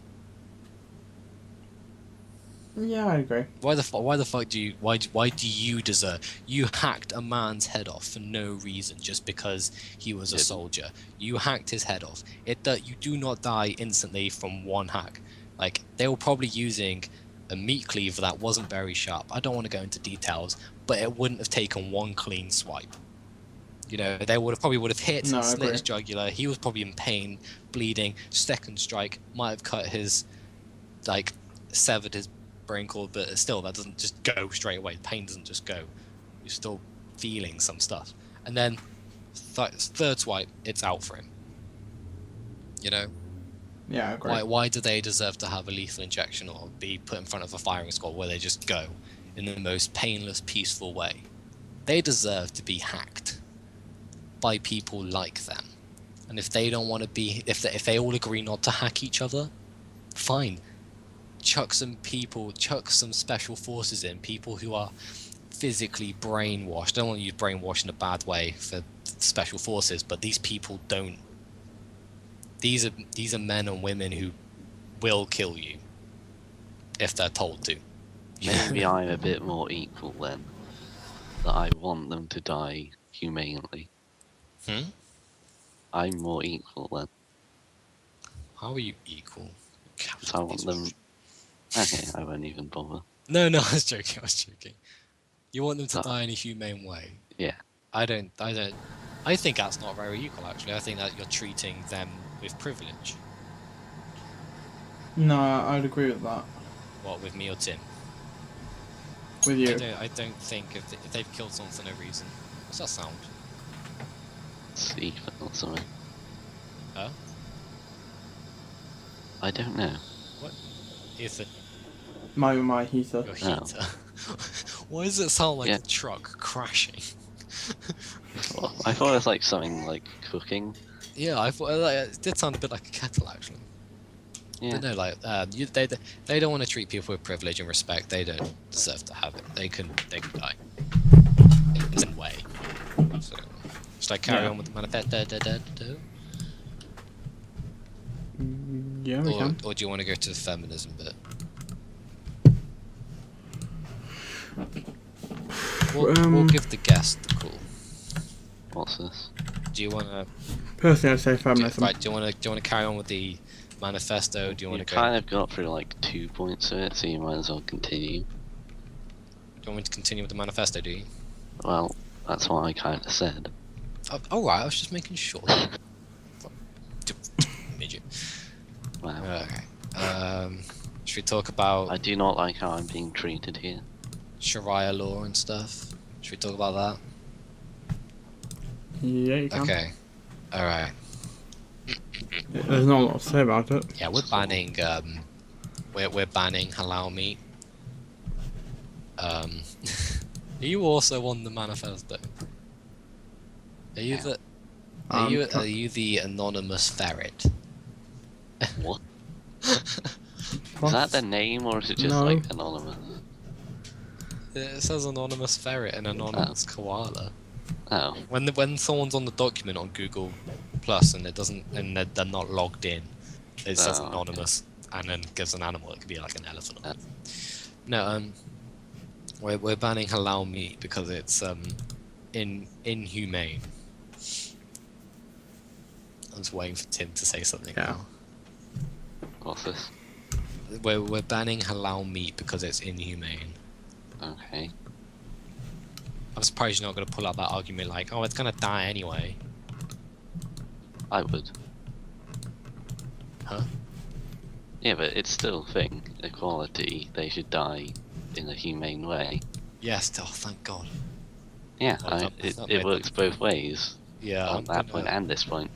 Yeah, I agree. Why the fuck do you deserve? You hacked a man's head off for no reason, just because he was a Didn't. soldier. You hacked his head off. You do not die instantly from one hack. Like, they were probably using a meat cleaver that wasn't very sharp. I don't want to go into details, but it wouldn't have taken one clean swipe. You know, they probably would have hit, No, I slit agree. his jugular. He was probably in pain, bleeding. Second strike might have cut his, like, severed his brain cord, but still, that doesn't just go straight away. Pain doesn't just go. You're still feeling some stuff. And then, third swipe, it's out for him. You know? Yeah, I agree. Why do they deserve to have a lethal injection or be put in front of a firing squad where they just go in the most painless, peaceful way? They deserve to be hacked by people like them. And if they don't want to be, if they all agree not to hack each other, fine. Chuck some special forces in, people who are physically brainwashed. I don't want to use brainwash in a bad way for special forces, but these people don't. These are men and women who will kill you if they're told to. Maybe I'm a bit more equal then. That I want them to die humanely. I'm more equal then. How are you equal? Because I want them. Okay, I won't even bother. No, I was joking. You want them to die in a humane way. Yeah. I don't. I think that's not very equal, actually. I think that you're treating them with privilege. No, I'd agree with that. What, with me or Tim? With you. I don't think if they've killed someone for no reason. What's that sound? See or something. Huh? I don't know. Ethan, My heater. your Oh. heater. Why does it sound like Yeah. a truck crashing? Well, I thought it was like something like cooking. Yeah, I thought it did sound a bit like a kettle, actually. Yeah. But no, like they don't want to treat people with privilege and respect. They don't deserve to have it. They can die. In some way. So, should I carry Yeah. on with the manifesto? Yeah, we can. Or do you want to go to the feminism bit? We'll give the guest the call. What's this? Do you want to? Personally, I'd say feminism. Right. Do you want to carry on with the manifesto? Do you want You to go? kind of got through like 2 points of it, so you might as well continue. Do you want me to continue with the manifesto? Do you? Well, that's what I kind of said. Oh, right. I was just making sure. Midget. Wow. Okay. Should we talk about I do not like how I'm being treated here. Sharia law and stuff? Should we talk about Yeah, you that? can. Okay. Alright. There's not a lot to say about it. Yeah, we're banning we're banning halal meat. Are you also on the manifesto? Are you Yeah. the Um, are you the anonymous ferret? What? Is that the name or is it just No. like anonymous? It says anonymous ferret and anonymous koala. Oh, When someone's on the document on Google Plus and it doesn't and they're not logged in, it says Oh, okay. anonymous and then gives an animal. It could be like an elephant. Yeah. No, we're banning halal meat because it's inhumane. I'm just waiting for Tim to say something Yeah. now. what's this? We're banning halal meat because it's inhumane. Okay. I'm surprised you're not going to pull out that argument like, oh, it's going to die anyway. I would. Huh? Yeah, but it's still a thing. Equality. They should die in a humane way. Yes, oh, thank God. Yeah, Well, that made it works both ways. Yeah, On I'm that gonna- point and this point.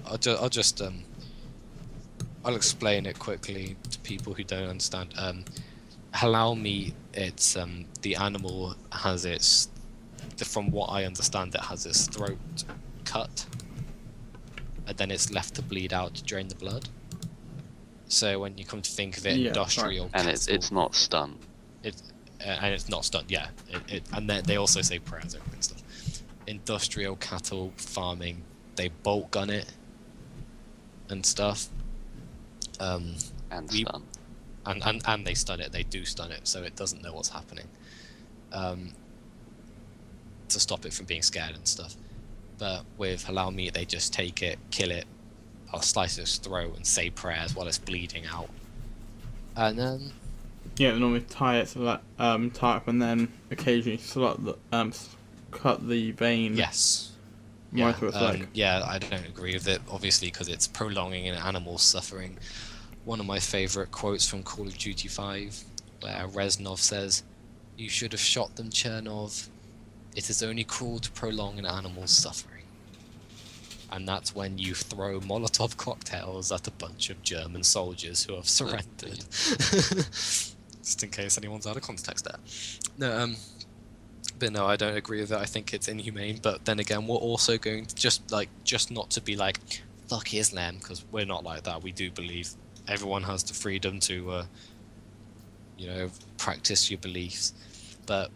I'll explain it quickly to people who don't understand. Halal meat, it's the animal has its, from what I understand, it has its throat cut, and then it's left to bleed out to drain the blood. So when you come to think of it, Yeah, industrial And cattle, it's not stunned. and it's not stunned. Yeah, and then they also say prayers over and stuff. Industrial cattle farming, they bolt gun it and stuff. And We- stunned. And they stun it. They do stun it, so it doesn't know what's happening. To stop it from being scared and stuff. But with halal meat, they just take it, kill it, or slice its throat and say prayers while it's bleeding out. And then Yeah, they normally tie it up and then occasionally cut the vein. yes, Right through its leg. yeah, I don't agree with it, obviously, because it's prolonging an animal's suffering. One of my favourite quotes from Call of Duty 5, where Reznov says, "You should have shot them, Chernov. It is only cruel to prolong an animal's suffering." And that's when you throw Molotov cocktails at a bunch of German soldiers who have surrendered. Just in case anyone's out of context there. No, but no, I don't agree with it. I think it's inhumane. But then again, we're also going to just not to be like, fuck Islam, because we're not like that. We do believe everyone has the freedom to, practice your beliefs, but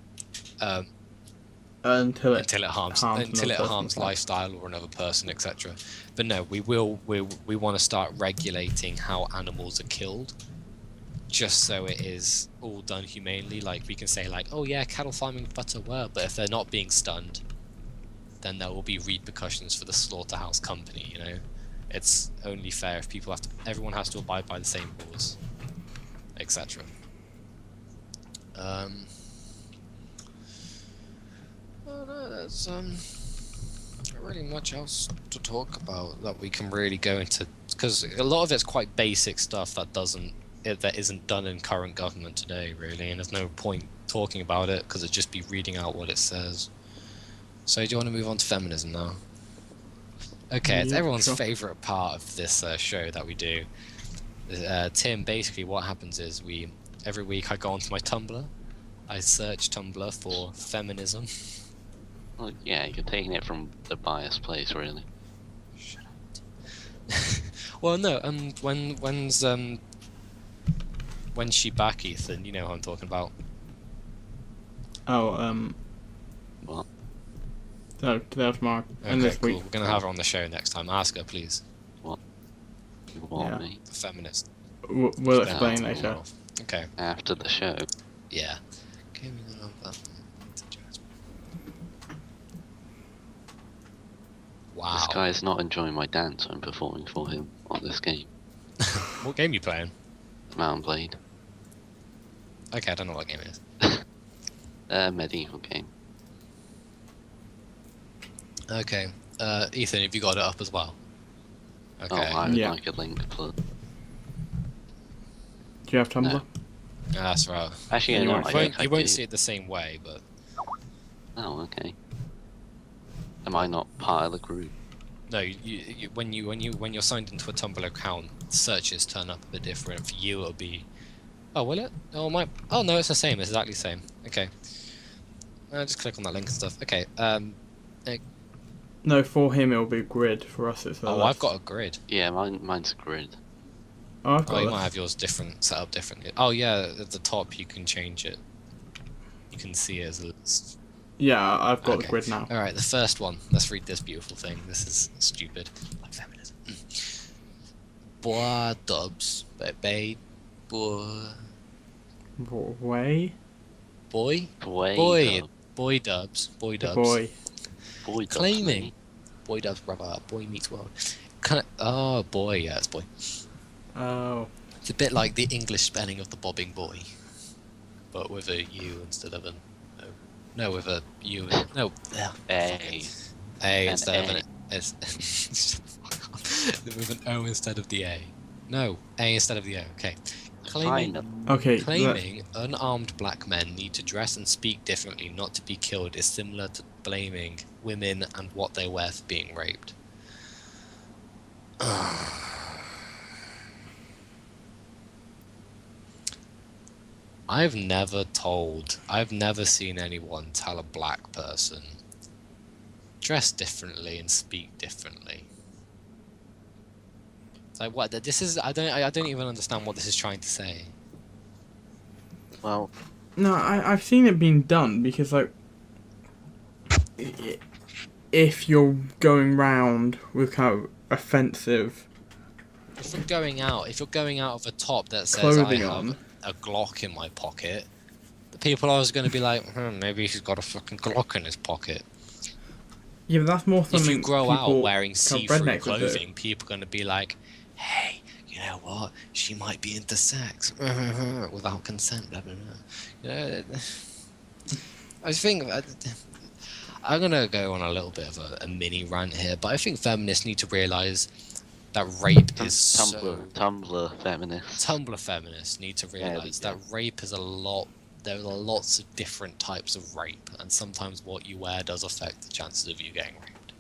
Until until it harms another person's life. lifestyle or another person, etc. But no, we want to start regulating how animals are killed, just so it is all done humanely. Like we can say like, oh yeah, cattle farming butter were, but if they're not being stunned, then there will be repercussions for the slaughterhouse company. You know, it's only fair if everyone has to abide by the same laws, etc. Well, no, there's not really much else to talk about that we can really go into, because a lot of it's quite basic stuff that isn't done in current government today, really, and there's no point talking about it because it'd just be reading out what it says. So do you want to move on to feminism now? Okay, it's Yeah, everyone's sure. favourite part of this show that we do. Tim, basically what happens is every week I go onto my Tumblr, I search Tumblr for feminism. Well, yeah, you're taking it from the biased place, really. Shut up. Well, no, when's she back, Ethan? You know who I'm talking about. Oh, What? no, today or tomorrow. And Okay, this cool. week. We're gonna have her on the show next time. Ask her, please. You Yeah. want me? The feminist. We'll explain Yeah, later. Okay. After the show. Yeah. Give me the number. Wow. This guy is not enjoying my dance I'm performing for him on this game. What game you playing? Mountain Blade. Okay, I don't know what game it is. Medieval game. Okay. Ethan, have you got it up as well? Okay. Oh, I would Yeah. like a link, please. Do you have Tumblr? No. That's right. Actually, You no, won't- I You think won't, I you won't do. see it the same way, but Oh, okay. Am I not part of the group? no. When you're signed into a Tumblr account, searches turn up a bit different. For you, it'll be. Oh, will it? Oh, my. Oh no, it's the same. It's exactly the same. Okay. Just click on that link and stuff. Okay. No, for him it'll be grid. For us it's a Oh, list. I've got a grid. Yeah, mine's a grid. Oh, I've Oh, got you a might list. have yours set up differently. Oh yeah, at the top you can change it. You can see it as a... Yeah, I've got the Okay. grid now. Alright, the first one. Let's read this beautiful thing. This is stupid. Like feminism. Bois dubs. Bay. Boy. Way? Boy? Boy. Boy. Dub. Boy dubs. Boy The dubs. boy. Boy dubs, Claiming. mate. Boy dubs, brother. Boy meets world. Oh, boy. Yeah, it's boy. Oh. It's a bit like the English spelling of the bobbing boy. But with a U instead of an O. No, with a U. No. A. A An instead of A. an S. With an O instead of the A. No, A instead of the O. Okay. Fine. Okay. Claiming unarmed black men need to dress and speak differently not to be killed is similar to blaming women and what they wear for being raped. I've never seen anyone tell a black person dress differently and speak differently. Like what? This is I don't even understand what this is trying to say. Well, No, I've seen it being done because, like, if you're going round with kind of offensive If you're going out of a top that says clothing I on, have a Glock in my pocket, the people are always going to be like, maybe he's got a fucking Glock in his pocket. yeah, but that's more If something you grow out people wearing kind of see-through rednecks would do. clothing, people are going to be like, hey, you know what? She might be into sex without consent. Blah, blah, blah. You know, I think I'm going to go on a little bit of a mini rant here, but I think feminists need to realise that rape is Tumblr feminists. Tumblr feminists need to realise that rape is there are lots of different types of rape, and sometimes what you wear does affect the chances of you getting raped.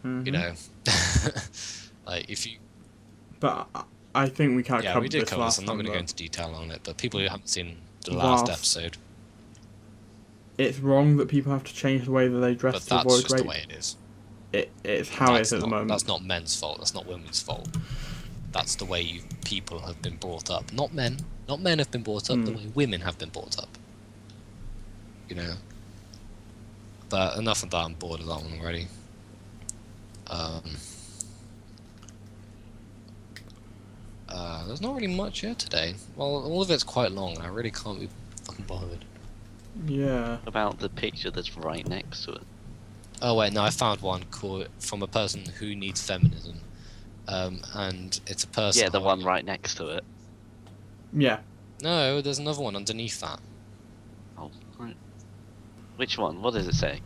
Mhm. You know? Like, if you... But I think we kind of Yeah, covered we did this cover this, last I'm not time. going to go But into detail on it, but people who haven't seen the last Whilst episode, it's wrong that people have to change the way that they dress but to that's avoid just rape. the way it is. It's how it That's is at the not- moment. That's not men's fault, that's not women's fault. That's the way people have been brought up. Not men. Not men have been brought up the way women have been brought up. You know? But enough of that, I'm bored of that one already. There's not really much here today. Well, all of it's quite long, I really can't be fucking bothered. Yeah. About the picture that's right next to it. Oh wait, no, I found one from a person who needs feminism. And it's a person... Yeah, the one right next to it. Yeah. No, there's another one underneath that. Oh, right. Which one? What does it say?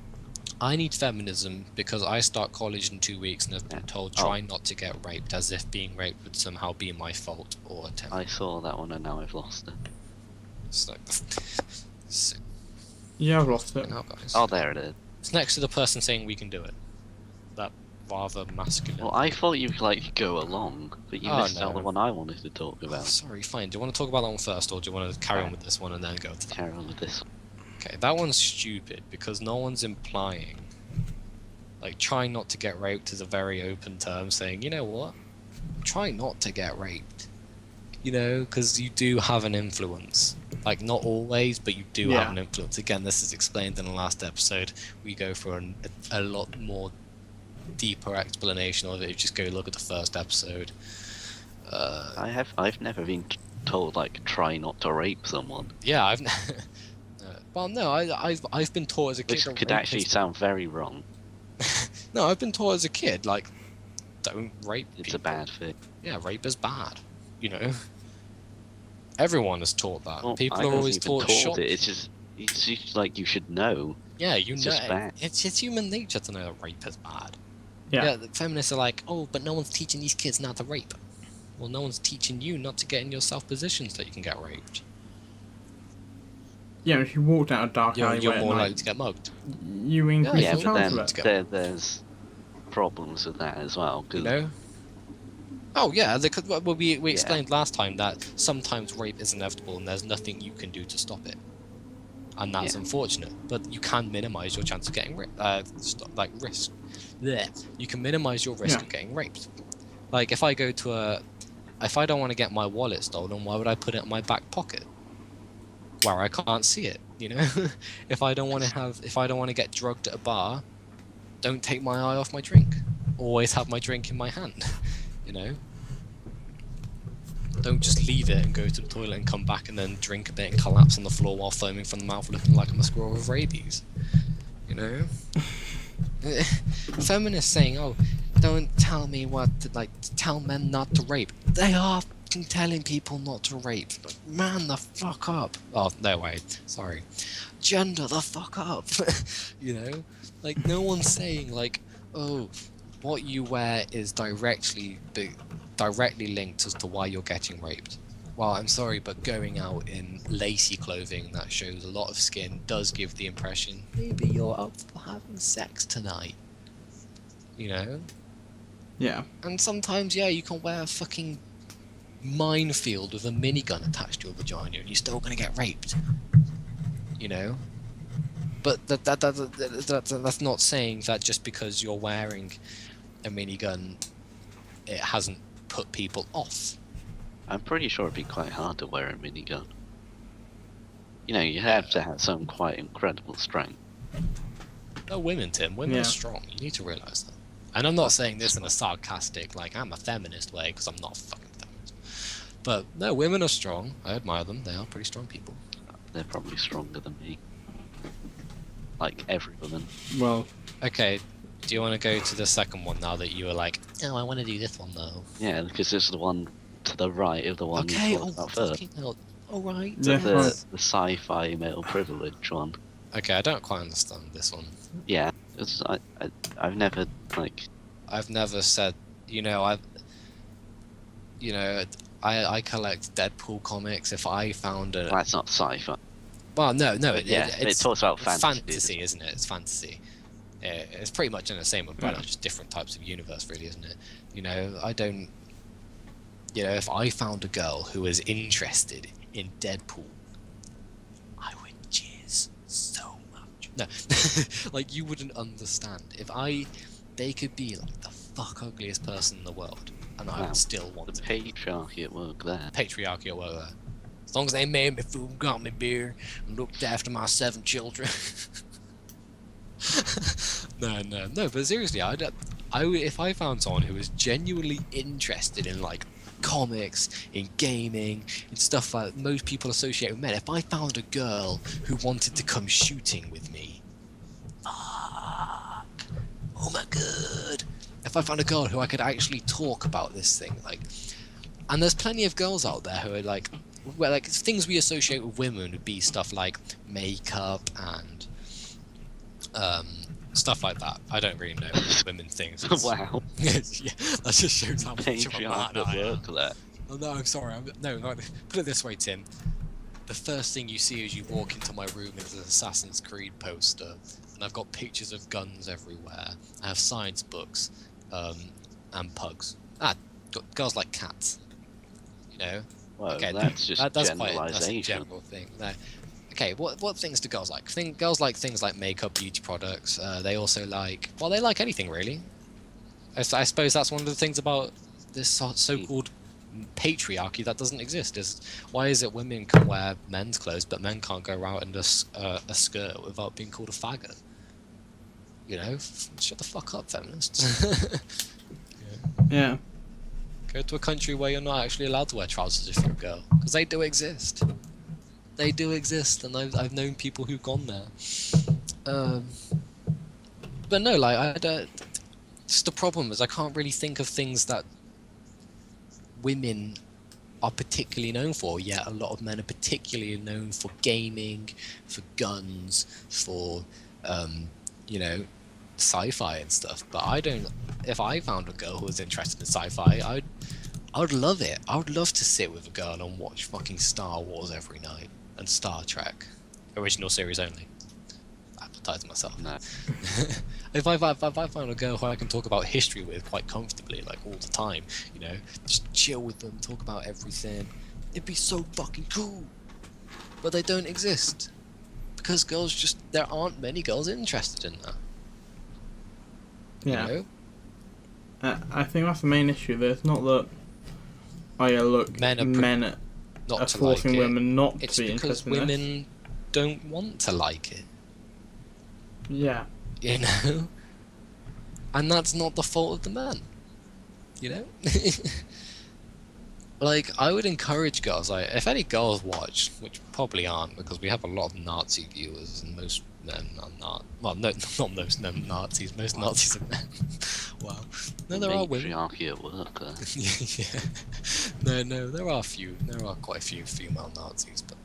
I need feminism because I start college in 2 weeks and have been told try Oh. not to get raped, as if being raped would somehow be my fault or attempt. I saw that one and now I've lost it. It's like... Sick Yeah, I've lost it. now, guys. Oh, there it is. It's next to the person saying we can do it. That rather masculine... Well, I thought you could, like, go along, but you Oh, missed out no. the one I wanted to talk about. Sorry, fine. Do you want to talk about that one first, or do you want to carry on with this one and then go to that? Carry on with this. Okay, that one's stupid because no one's implying. Like, trying not to get raped is a very open term, saying, you know what? Try not to get raped. You know, because you do have an influence. Like, not always, but you do have an influence. Again, this is explained in the last episode. We go for a lot more deeper explanation of it if you just go look at the first episode. I've never been told, like, try not to rape someone. Yeah, I've... well, no, I've been taught as a kid... Which that could rape actually is- sound very wrong. No, I've been taught as a kid, like, don't rape It's people. a bad thing. Yeah, rape is bad. You know? Everyone is taught that. Well, People I are wasn't always even taught shot. it. It's just like you should know. Yeah, you it's know. just bad. It's human nature to know that rape is bad. Yeah. The feminists are like, oh, but no one's teaching these kids not to rape. Well, no one's teaching you not to get in yourself positions that you can get raped. Yeah, if you walk down a dark You're alleyway more at likely night, to get mugged. you increase Yeah, the but chance then of it. there's problems with that as well. 'Cause You know? Oh yeah, well, we explained last time that sometimes rape is inevitable and there's nothing you can do to stop it, and that's unfortunate. But you can minimize your chance of getting risk. Blech. You can minimize your risk of getting raped. Like if I don't want to get my wallet stolen, why would I put it in my back pocket? where I can't see it. You know, if I don't want to get drugged at a bar, don't take my eye off my drink. Always have my drink in my hand. You know, don't just leave it and go to the toilet and come back and then drink a bit and collapse on the floor while foaming from the mouth, looking like I'm a squirrel with rabies. You know, feminists saying, "Oh, don't tell me tell men not to rape." They are fucking telling people not to rape. Man, the fuck up. Oh no, wait, sorry. Gender the fuck up. You know, like no one's saying like, oh, what you wear is directly linked as to why you're getting raped. Well, I'm sorry, but going out in lacy clothing that shows a lot of skin does give the impression maybe you're up for having sex tonight. You know? Yeah. And sometimes, yeah, you can wear a fucking minefield with a minigun attached to your vagina and you're still gonna get raped. You know? But that's not saying that just because you're wearing a minigun, it hasn't put people off. I'm pretty sure it'd be quite hard to wear a minigun. You know, you have to have some quite incredible strength. No, women, Tim. Women are strong. You need to realise that. And I'm not saying this in a sarcastic, like, I'm a feminist way, because I'm not a fucking feminist. But, no, women are strong. I admire them. They are pretty strong people. They're probably stronger than me. Like, every woman. Well... Okay, do you want to go to the second one now that you were like, oh, I want to do this one, though? Yeah, because it's the one to the right of the one you talked about first. Alright. Yeah, The sci-fi male privilege one. Okay, I don't quite understand this one. Yeah, I've never, like... I've never said, I collect Deadpool comics. If I found a... Well, that's not sci-fi. Well, no, it talks about fantasy, isn't it? It's fantasy. It's pretty much in the same umbrella, just different types of universe, really, isn't it? I don't... if I found a girl who was interested in Deadpool, I would jizz so much. No, like, you wouldn't understand. They could be, like, the fuck ugliest person in the world, and I would still want to. Patriarchy at work there. Patriarchy at work there. As long as they made me food, got me beer, and looked after my 7 children. No, but seriously, if I found someone who was genuinely interested in, like, comics, in gaming, in stuff like most people associate with men, if I found a girl who wanted to come shooting with me, fuck, oh my god, if I found a girl who I could actually talk about this thing, like, and there's plenty of girls out there who are like, well, like, things we associate with women would be stuff like makeup and stuff like that. I don't really know women things. Wow. Yeah, that just shows how much of a man I am. There. Oh no, I'm sorry. Put it this way, Tim. The first thing you see as you walk into my room is an Assassin's Creed poster, and I've got pictures of guns everywhere. I have science books, and pugs. Girls like cats. Well, okay, that's just that's generalization. a general thing. No. Okay, what things do girls like? Girls like things like makeup, beauty products. They also like... Well, they like anything, really. I suppose that's one of the things about this so-called patriarchy that doesn't exist. Why is it women can wear men's clothes, but men can't go out in a skirt without being called a faggot? Shut the fuck up, feminists. Yeah. Go to a country where you're not actually allowed to wear trousers if you're a girl. Because they do exist. They do exist, and I've known people who've gone there. But no, like, I don't... Just the problem is I can't really think of things that women are particularly known for, yet a lot of men are particularly known for gaming, for guns, for, sci-fi and stuff. But I don't... If I found a girl who was interested in sci-fi, I would love it. I would love to sit with a girl and watch fucking Star Wars every night. And Star Trek. Original series only. Advertising myself. No. If I found a girl who I can talk about history with quite comfortably, like all the time, just chill with them, talk about everything, it'd be so fucking cool. But they don't exist. Because there aren't many girls interested in that. Yeah. I think that's the main issue there. It's not that... Oh yeah, look, men not are to forcing like it. women not It's to be because interested in this. women don't want to like it, Yeah. you know? And that's not the fault of the man, you know? Like, I would encourage girls, like, if any girls watch, which probably aren't, because we have a lot of Nazi viewers, and most men are not. Well, no, not most men Nazis. Most Nazis are men. Wow. No, there are women. Patriarchy at work there. Yeah. No, there are quite a few female Nazis, but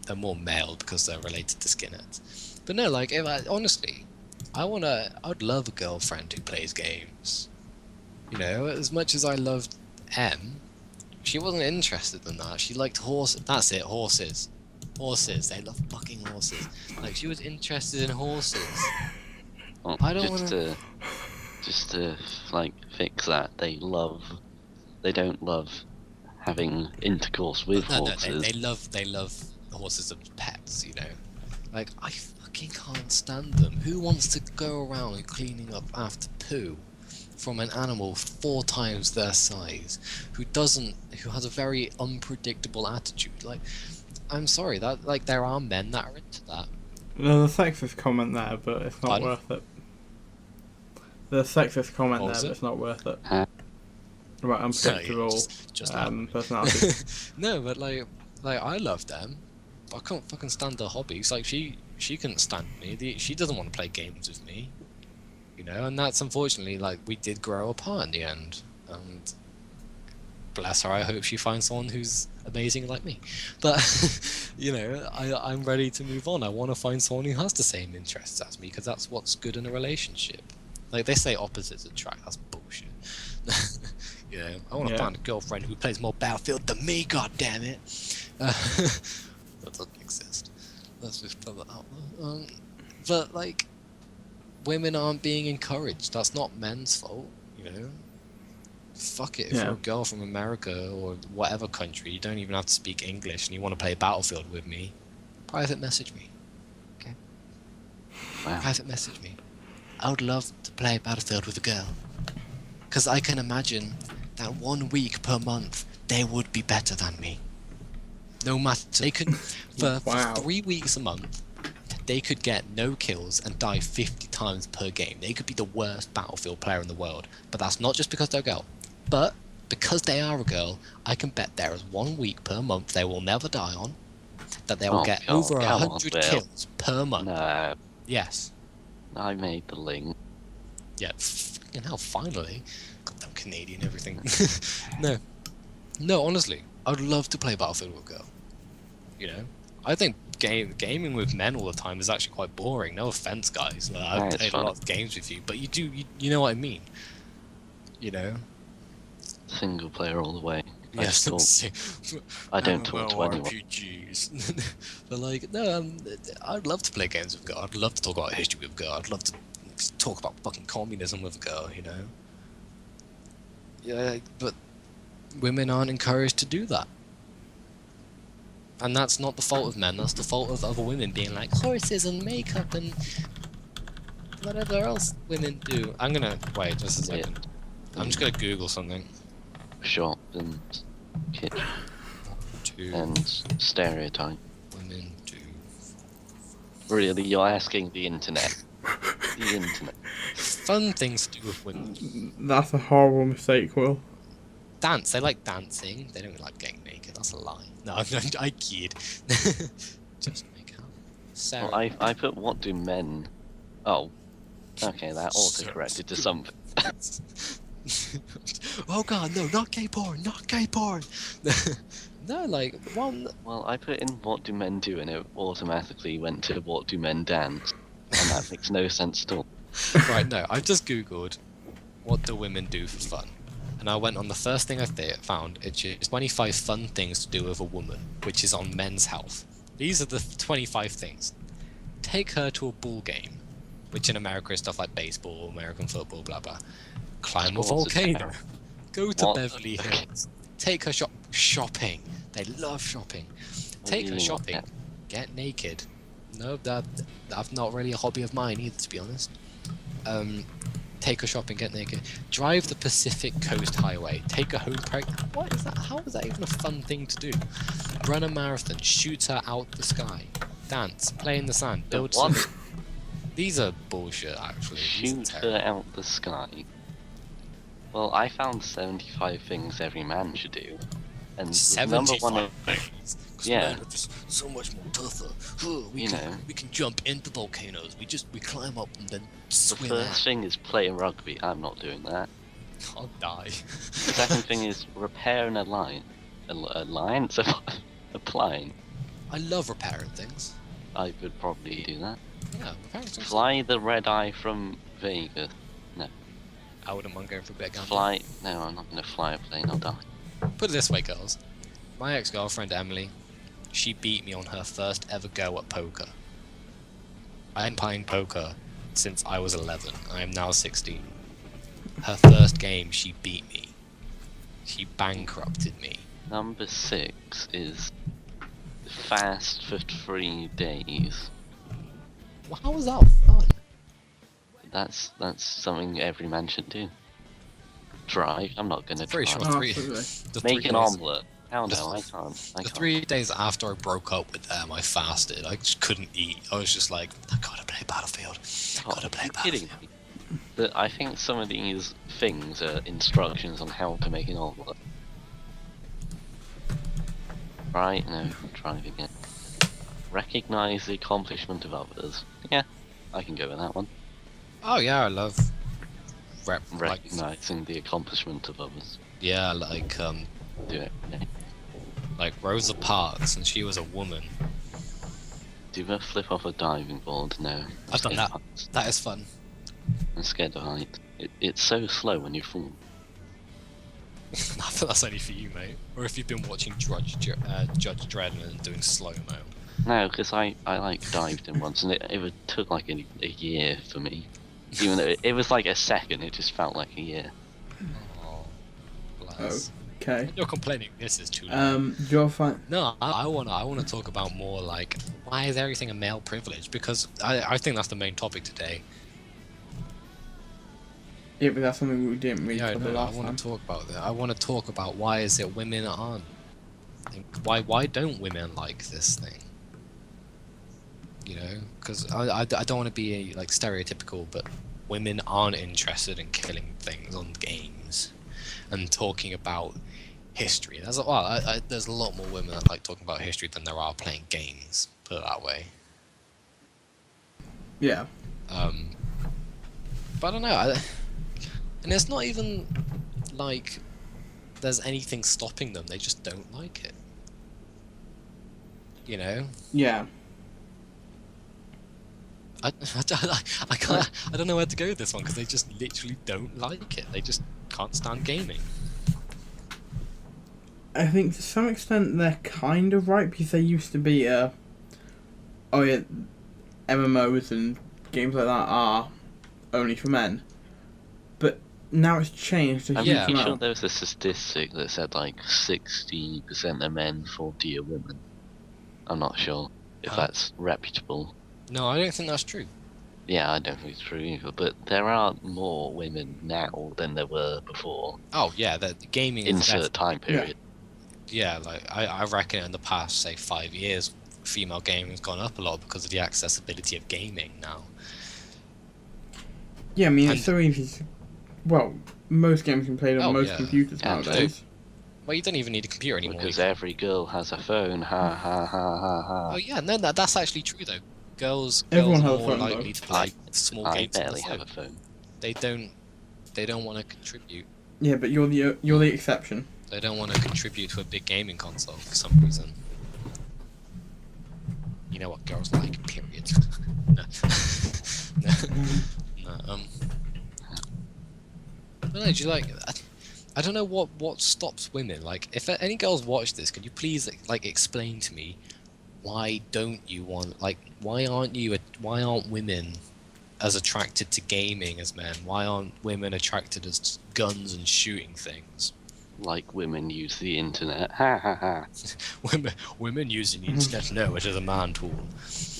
they're more male because they're related to skinheads. But no, like, honestly, I'd love a girlfriend who plays games. You know, as much as I loved M, she wasn't interested in that. She liked horses. That's it, horses. Horses. They love fucking horses. Like, she was interested in horses. Well, I don't wanna... Just to like fix that, they don't love having intercourse with No, horses. they love horses as pets, you know. Like, I fucking can't stand them. Who wants to go around cleaning up after poo from an animal 4 times their size, who has a very unpredictable attitude? Like, I'm sorry, that, like, there are men that are into that. There's a sexist comment there, but it's not Pardon? worth it. There's a sexist comment What there, was but it? it's not worth it. Huh? Right, unpredictable just that. personality. No, but like I love them. I can't fucking stand their hobbies. Like, she couldn't stand me. She doesn't want to play games with me. You know, and that's unfortunately, like, we did grow apart in the end. And bless her, I hope she finds someone who's amazing like me. But, you know, I'm ready to move on. I want to find someone who has the same interests as me, because that's what's good in a relationship. Like, they say opposites attract. That's bullshit. You know, I want to find a girlfriend who plays more Battlefield than me, god damn it. That doesn't exist. Let's just put that out there. But, like, women aren't being encouraged. That's not men's fault, you know? Fuck it, if you're a girl from America or whatever country, you don't even have to speak English and you want to play Battlefield with me, private message me. Okay? Wow. Private message me. I would love to play Battlefield with a girl. Because I can imagine that 1 week per month, they would be better than me. No matter. They could, for 3 weeks a month, they could get no kills and die 50 times per game. They could be the worst Battlefield player in the world. But that's not just because they're a girl. But because they are a girl, I can bet there is 1 week per month they will never die on, that they will get over 100 kills per month. No. Yes. I made the link. Yeah, fucking hell, finally. Goddamn Canadian, everything. No, honestly, I'd love to play Battlefield with a girl. You know? I think gaming with men all the time is actually quite boring. No offense, guys. Like, I've played a lot of games with you, but you know what I mean. You know? Single player all the way. Yes, I don't talk to anyone. RPGs. But like, no, I'd love to play games with a girl. I'd love to talk about history with a girl. I'd love to talk about fucking communism with a girl, you know? Yeah, but women aren't encouraged to do that. And that's not the fault of men, that's the fault of other women being like, horses and makeup and whatever else women do. I'm gonna, wait just a second. I'm just gonna Google something. Shop and kitchen and stereotype. Women do. Really, you're asking the internet. The internet. Fun things to do with women. That's a horrible mistake, Will. Dance. They like dancing. They don't like getting naked. That's a lie. No, I kid. Just make out. Sarah. Well, I put what do men... Oh. Okay, that auto-corrected to something. Oh god, no, not gay porn, not gay porn. No, like, one... Well, I put in what do men do and it automatically went to what do men dance. And that makes no sense at all. Right, no, I've just googled what do women do for fun. And I went on the first thing I found, it's 25 fun things to do with a woman, which is on Men's Health. These are the 25 things. Take her to a ball game, which in America is stuff like baseball, American football, blah blah. Climb a volcano. Go to Beverly Hills. Take her shopping. They love shopping. Take her shopping. Get naked. No, that's not really a hobby of mine either, to be honest. take her shopping, get naked, drive the Pacific Coast Highway, take her home pregnant. What is that? How is that even a fun thing to do? Run a marathon, shoot her out the sky, dance, play in the sand, build What? some... These are bullshit, actually. These are Shoot her terrible. out the sky. Well, I found 75 things every man should do. And the number 75 one... things. 'Cause Yeah. men are just so much more tougher. We can jump into volcanoes. We climb up and then The swim first out. thing is playing rugby. I'm not doing that. I'll die. The second thing is repair an alliance? Applying. I love repairing things. I would probably do that. Yeah, repairing things. Fly the red eye from Vegas. I wouldn't mind going for a bit of gambling. Fly... No, I'm not going to fly a plane, I'll die. Put it this way, girls. My ex-girlfriend, Emily, she beat me on her first ever go at poker. I hadn't played poker since I was 11. I am now 16. Her first game, she beat me. She bankrupted me. Number 6 is fast for 3 days. Well, how was that fun? That's something every man should do. Try. I'm not gonna try. Pretty sure Oh, three. absolutely. The Make 3 an days- omelette. Hell no, I can't. I The can't. 3 days after I broke up with them, I fasted. I just couldn't eat. I was just like, I gotta play Battlefield. I gotta play Are you kidding Battlefield. me? But I think some of these things are instructions on how to make an omelette. Right? No, try it again. Recognize the accomplishment of others. Yeah, I can go with that one. Oh yeah, I love Recognizing the accomplishment of others. yeah, like Do it. Okay. like Rosa Parks, and she was a woman. Do you ever flip off a diving board? No. I've done Scared that. of heights. That is fun. I'm scared of heights. It's so slow when you fall. I think that's only for you, mate. Or if you've been watching Judge Dredd and doing slow-mo. No, because I like dived in once, and it took like a year for me. Even though it was like a second, it just felt like a year. Oh, bless. Okay. You're complaining this is too long. You'll find. No, I wanna talk about more like why is everything a male privilege? Because I think that's the main topic today. Yeah, but that's something we didn't really Yeah, cover no, I last want time. to talk about that. I want to talk about why is it women aren't. Why don't women like this thing? You know, because I don't want to be like stereotypical, but women aren't interested in killing things on games and talking about history. There's there's a lot more women that like talking about history than there are playing games. Put it that way. Yeah. But I don't know. And it's not even like there's anything stopping them. They just don't like it. You know. Yeah. I can't. I don't know where to go with this one because they just literally don't like it. They just can't stand gaming. I think to some extent they're kind of right because they used to be MMOs and games like that are only for men, but now it's changed. I'm Yeah. pretty sure there was a statistic that said like 60% are men, 40 are women. I'm not sure if that's reputable. No, I don't think that's true. Yeah, I don't think it's true either, but there are more women now than there were before. Oh yeah, the gaming is Insert time period. yeah. Like I reckon in the past say 5 years, female gaming has gone up a lot because of the accessibility of gaming now. Yeah, I mean And- it's so easy. Well, most games can be played on Oh, most yeah. computers Yeah, nowadays. Well, you don't even need a computer anymore. Because You can- every girl has a phone. Ha ha ha ha ha. Oh yeah, no, that's actually true though. Girls Everyone are has a more phone, though. likely to play small I games on barely the have phone. a phone. They don't want to contribute. Yeah, but you're the exception. They don't want to contribute to a big gaming console for some reason. You know what girls like, period. No. No. I don't know, do you like... I don't know what stops women. Like, if any girls watch this, could you please, like, explain to me why don't you want... Like, why aren't women as attracted to gaming as men? Why aren't women attracted as guns and shooting things? Like women use the internet. Ha ha ha. Women using the internet know it is a man tool.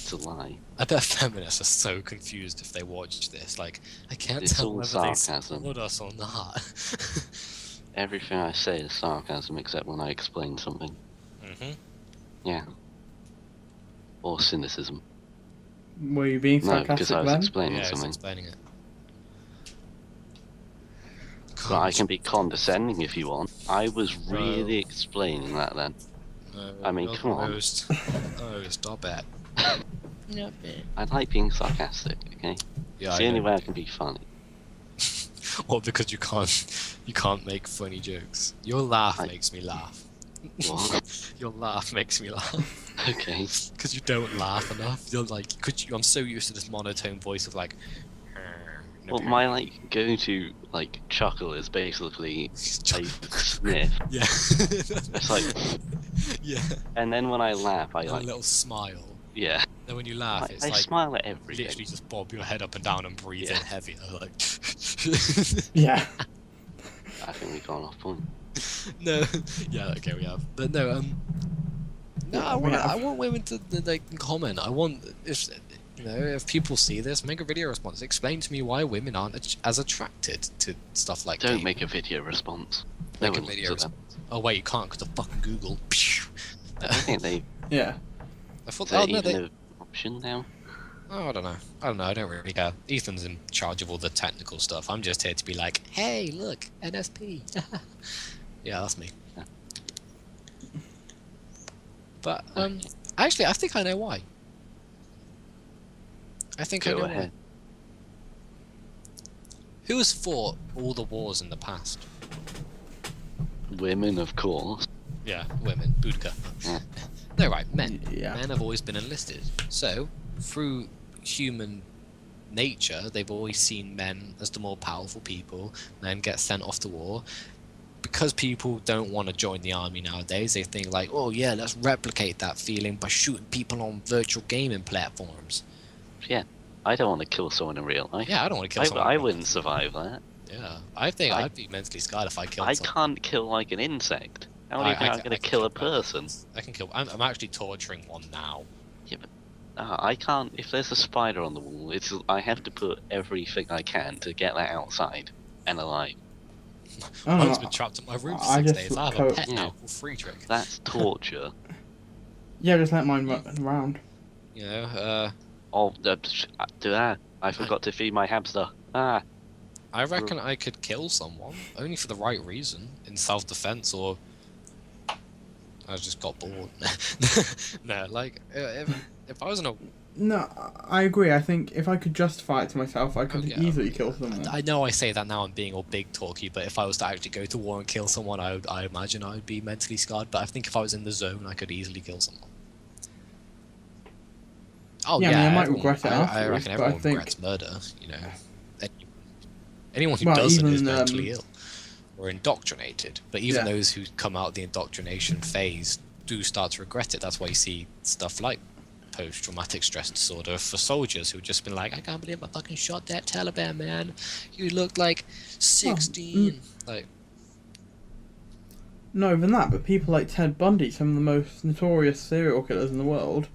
It's a lie. I bet feminists are so confused if they watch this. Like, I can't It's tell all whether they sarcasm. support us or not. Everything I say is sarcasm except when I explain something. Mm-hmm. Yeah. Or cynicism. Were you being No, because sarcastic I was then? explaining Yeah, I was something. explaining it. But I can be condescending if you want. I was No. really explaining that then. I mean, you're come the on. most- Oh, stop it. Stop it. I like being sarcastic, okay? Yeah, It's I the only know. way I can be funny. Or because you can't make funny jokes. Your laugh I- makes me laugh. What? Your laugh makes me laugh. Okay. Because you don't laugh enough. You're like, I'm so used to this monotone voice of like. Well, my like go-to like chuckle is basically a sniff. Yeah. It's like, Yeah. and then when I laugh, I A like, little smile. yeah. Then when you laugh, it's I like smile at everything. literally just bob your head up and down and breathe Yeah. in heavier. Like. Yeah. I think we've gone off point. No. Yeah. Okay, we have. But no. No, I want women to like comment. I want if people see this, make a video response. Explain to me why women aren't as attracted to stuff like. Don't gaming. make a video response. Make No a one video looks at response. Oh wait, you can't because of fucking Google. that. I think they. Yeah. I thought Is that oh, no, even an option now? Oh, I don't know. I don't really care. Ethan's in charge of all the technical stuff. I'm just here to be like, hey, look, NSP. Yeah, that's me. Yeah. But actually, I think I know why. I think I Go know ahead. why. Who has fought all the wars in the past? Women, of course. Yeah, women. Boudica. Yeah. No, right, men. Yeah. Men have always been enlisted. So, through human nature, they've always seen men as the more powerful people. Men get sent off to war. Because people don't want to join the army nowadays, they think like, oh yeah, let's replicate that feeling by shooting people on virtual gaming platforms. Yeah. I don't want to kill someone in real life. Yeah, I don't want to kill someone. I wouldn't survive that. Yeah, I think I'd be mentally scarred if I killed I someone. can't kill like an insect. How do you think I'm going to kill a person? I can kill. I'm actually torturing one now. I can't. If there's a spider on the wall, I have to put everything I can to get that outside and alive. I don't Mine's know. been trapped in my room for I 6 just days. I have a co- pet Yeah. now called Friedrich. That's torture. Yeah, just let mine run around. You know, I forgot to feed my hamster. Ah, I reckon I could kill someone only for the right reason, in self-defense, or I just got bored. No, like if I was in a, No, I agree. I think if I could justify it to myself, I could yeah. easily kill someone. I know I say that now I'm being all big talky, but if I was to actually go to war and kill someone, I imagine I would be mentally scarred. But I think if I was in the zone, I could easily kill someone. Oh Yeah, yeah, I mean, I might everyone- regret it I afterwards, reckon but I everyone think- regrets murder. You know, anyone who Well, doesn't is even, mentally ill or indoctrinated. But even Yeah. those who come out of the indoctrination phase do start to regret it. That's why you see stuff like post-traumatic stress disorder for soldiers who've just been like, I can't believe I fucking shot that Taliban man. You looked like 16. Like, Not even that, but people like Ted Bundy, some of the most notorious serial killers in the world,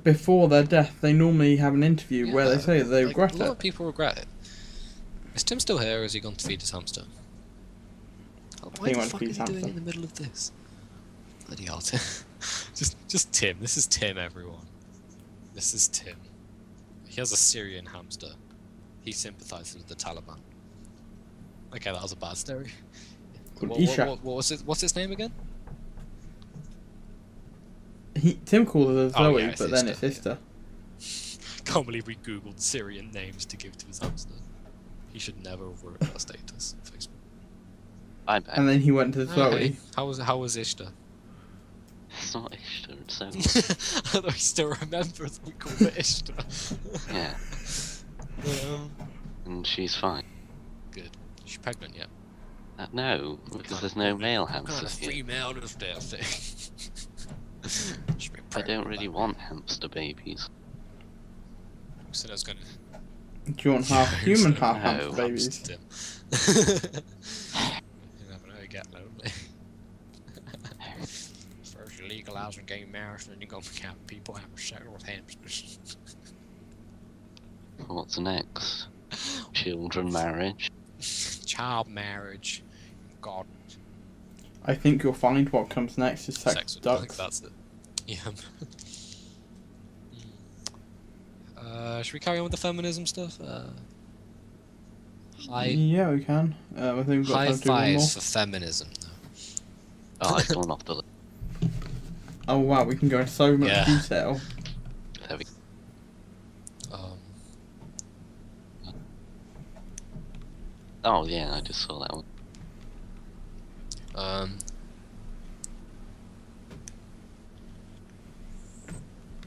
before their death, they normally have an interview where they say that they like, regret a lot it. of people regret it. Is Tim still here, or has he gone to feed his hamster? Why he the went to fuck feed is his he doing it hamster. in the middle of this? Bloody hell, Tim. just Tim. This is Tim, everyone. This is Tim. He has a Syrian hamster. He sympathises with the Taliban. Okay, that was a bad story. Called Isha. What was it? What's its name again? Tim calls her Oh, Zoe, yeah, it's but then sister, it's sister. Can't believe we googled Syrian names to give to his hamster. He should never have wrote that status on Facebook. I'm back. And then he went to Zoe. Hey, how was Ishtar? It's not Ishtar, it's Zoe. I thought he still remembers we called it Ishtar. Yeah, and she's fine. Good. Is she pregnant yet? No, because there's no male What kind of hamsters here. female is this thing? I don't really want hamster babies. So that's gonna. Do you want half human, half No. hamster babies? Tim. You never know, you get lonely. First you're legalizing gay marriage, then you're gonna have people having sex with hamsters. What's next? Children marriage. Child marriage. God. I think you'll find what comes next is sex Sex with with ducks. that's it. Yeah. Should we carry on with the feminism stuff? Yeah, we can. I think we've got High time to do one more. fives for feminism. Oh, it's gone off the list. Oh wow, we can go into so much Yeah. detail. There we Oh yeah, I just saw that one. Um,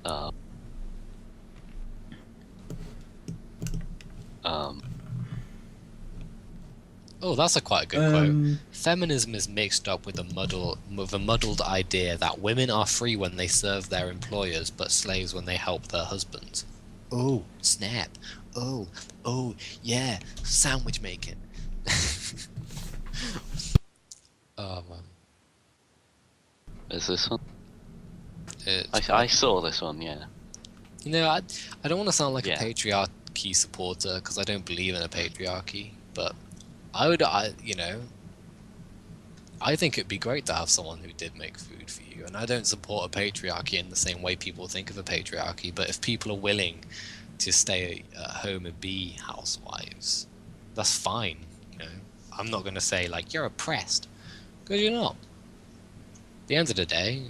Uh, oh, that's a quite a good quote. Um, Feminism is mixed up with a muddled idea that women are free when they serve their employers, but slaves when they help their husbands. Oh, snap. Oh, yeah, sandwich making. Oh, man. is this one? It's I saw this one, yeah. You know, I don't want to sound like Yeah. a patriarchy supporter because I don't believe in a patriarchy, but you know, I think it'd be great to have someone who did make food for you, and I don't support a patriarchy in the same way people think of a patriarchy, but if people are willing to stay at home and be housewives, that's fine, you know. I'm not going to say, like, you're oppressed, because you're not. At the end of the day,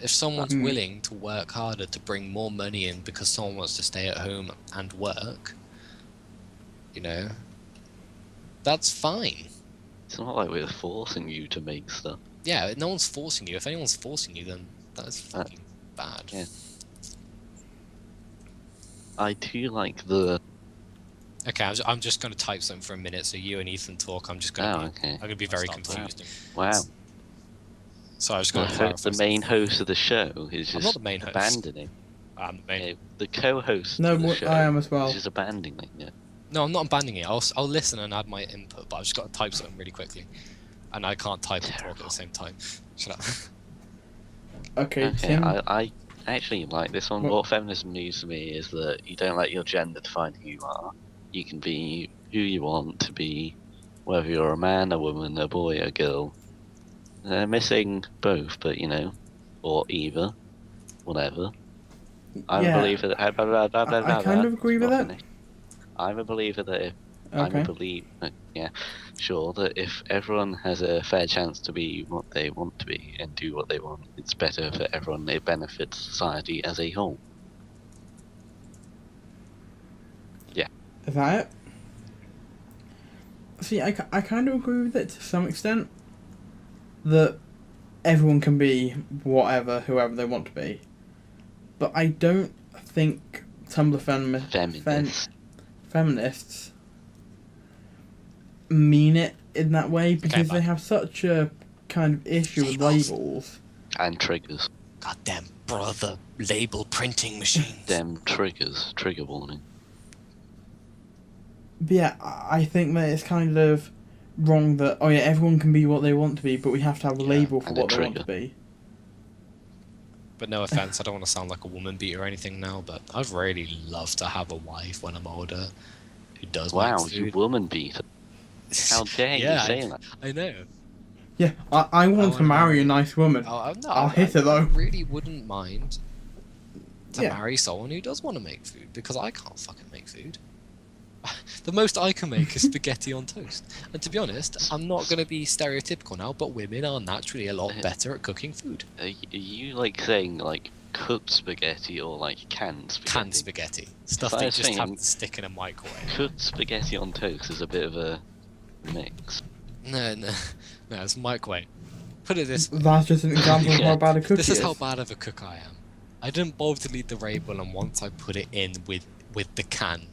if someone's willing to work harder to bring more money in because someone wants to stay at home and work, you know, that's fine. It's not like we're forcing you to make stuff. Yeah, no one's forcing you. If anyone's forcing you, then that's fucking bad. Yeah. I do like the. Okay, I'm just going to type something for a minute so you and Ethan talk. I'm just going Oh, to okay. I'm going to be very Stop confused. Wow. So I was going to clarify. The main host of the show is I'm just not the main host. abandoning. I'm the main. Yeah, the co-host No, of the show I am as well. is just abandoning it. No, I'm not abandoning it. I'll listen and add my input, but I've just got to type something really quickly, and I can't type and talk at the same time. Shut up. Okay, Okay, Tim. I actually like this one. What- What feminism means to me is that you don't let your gender define who you are. You can be who you want to be, whether you're a man, a woman, a boy, a girl. They're missing both, but you know, or either, whatever. I'm Yeah, a believer that. I kind of agree with that. I'm a believer that if I'm Okay. a believer, yeah, sure, that if everyone has a fair chance to be what they want to be and do what they want, it's better for everyone. It benefits society as a whole. Is that it? See, I kind of agree with it to some extent. That everyone can be whatever, whoever they want to be. But I don't think some of the feminists mean it in that way because they have such a kind of issue with labels. And triggers. Goddamn brother label printing machines. Them triggers. Trigger warning. But yeah, I think that it's kind of wrong that, oh yeah, everyone can be what they want to be, but we have to have a label for and a what they want trigger. to be. But no offense, I don't want to sound like a woman beater or anything now, but I'd really love to have a wife when I'm older who does Wow, make you food. woman beater. How dare you say that? I know. Yeah, I want to marry a nice woman. I'll hit her though. I really wouldn't mind to Yeah. marry someone who does want to make food, because I can't fucking make food. The most I can make is spaghetti on toast. And to be honest, I'm not going to be stereotypical now, but women are naturally a lot better at cooking food. Are you like saying like cooked spaghetti or like canned spaghetti? Canned spaghetti. Stuff I that you was just have saying- to stick in a microwave. Cooked spaghetti on toast is a bit of a mix. No, it's microwave. Put it this way. That's just an example of Yeah. how bad a cook This is is. how bad of a cook I am. I didn't bother to leave the label, and once I put it in with the can,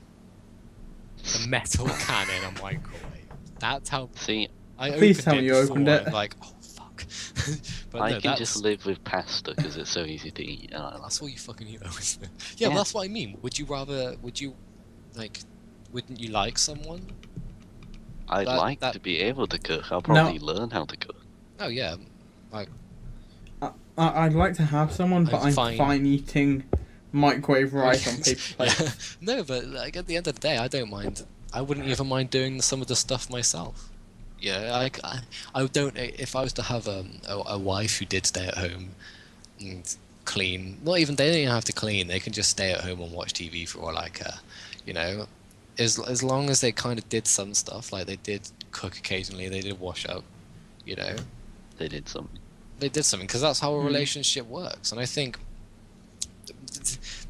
the metal can in a microwave. That's how See, I Please opened tell it me you before, opened it. I'm like, oh fuck. But I no, can that's, just live with pasta because it's so easy to eat. And I like that's all you fucking eat, though, isn't it? Yeah, Yeah. but that's what I mean. Wouldn't you like someone? I'd that- like that- to be able to cook. I'll probably learn how to cook. Oh yeah, like I'd like to have someone, but I'm fine eating microwave rice on paper plates. No, but like at the end of the day, I don't mind. I wouldn't even mind doing some of the stuff myself. Yeah, I don't. If I was to have a wife who did stay at home and clean, not even they don't even have to clean. They can just stay at home and watch TV for all I care. You know, as long as they kind of did some stuff, like they did cook occasionally, they did wash up. You know, They did something. they did something because that's how a relationship works. And I think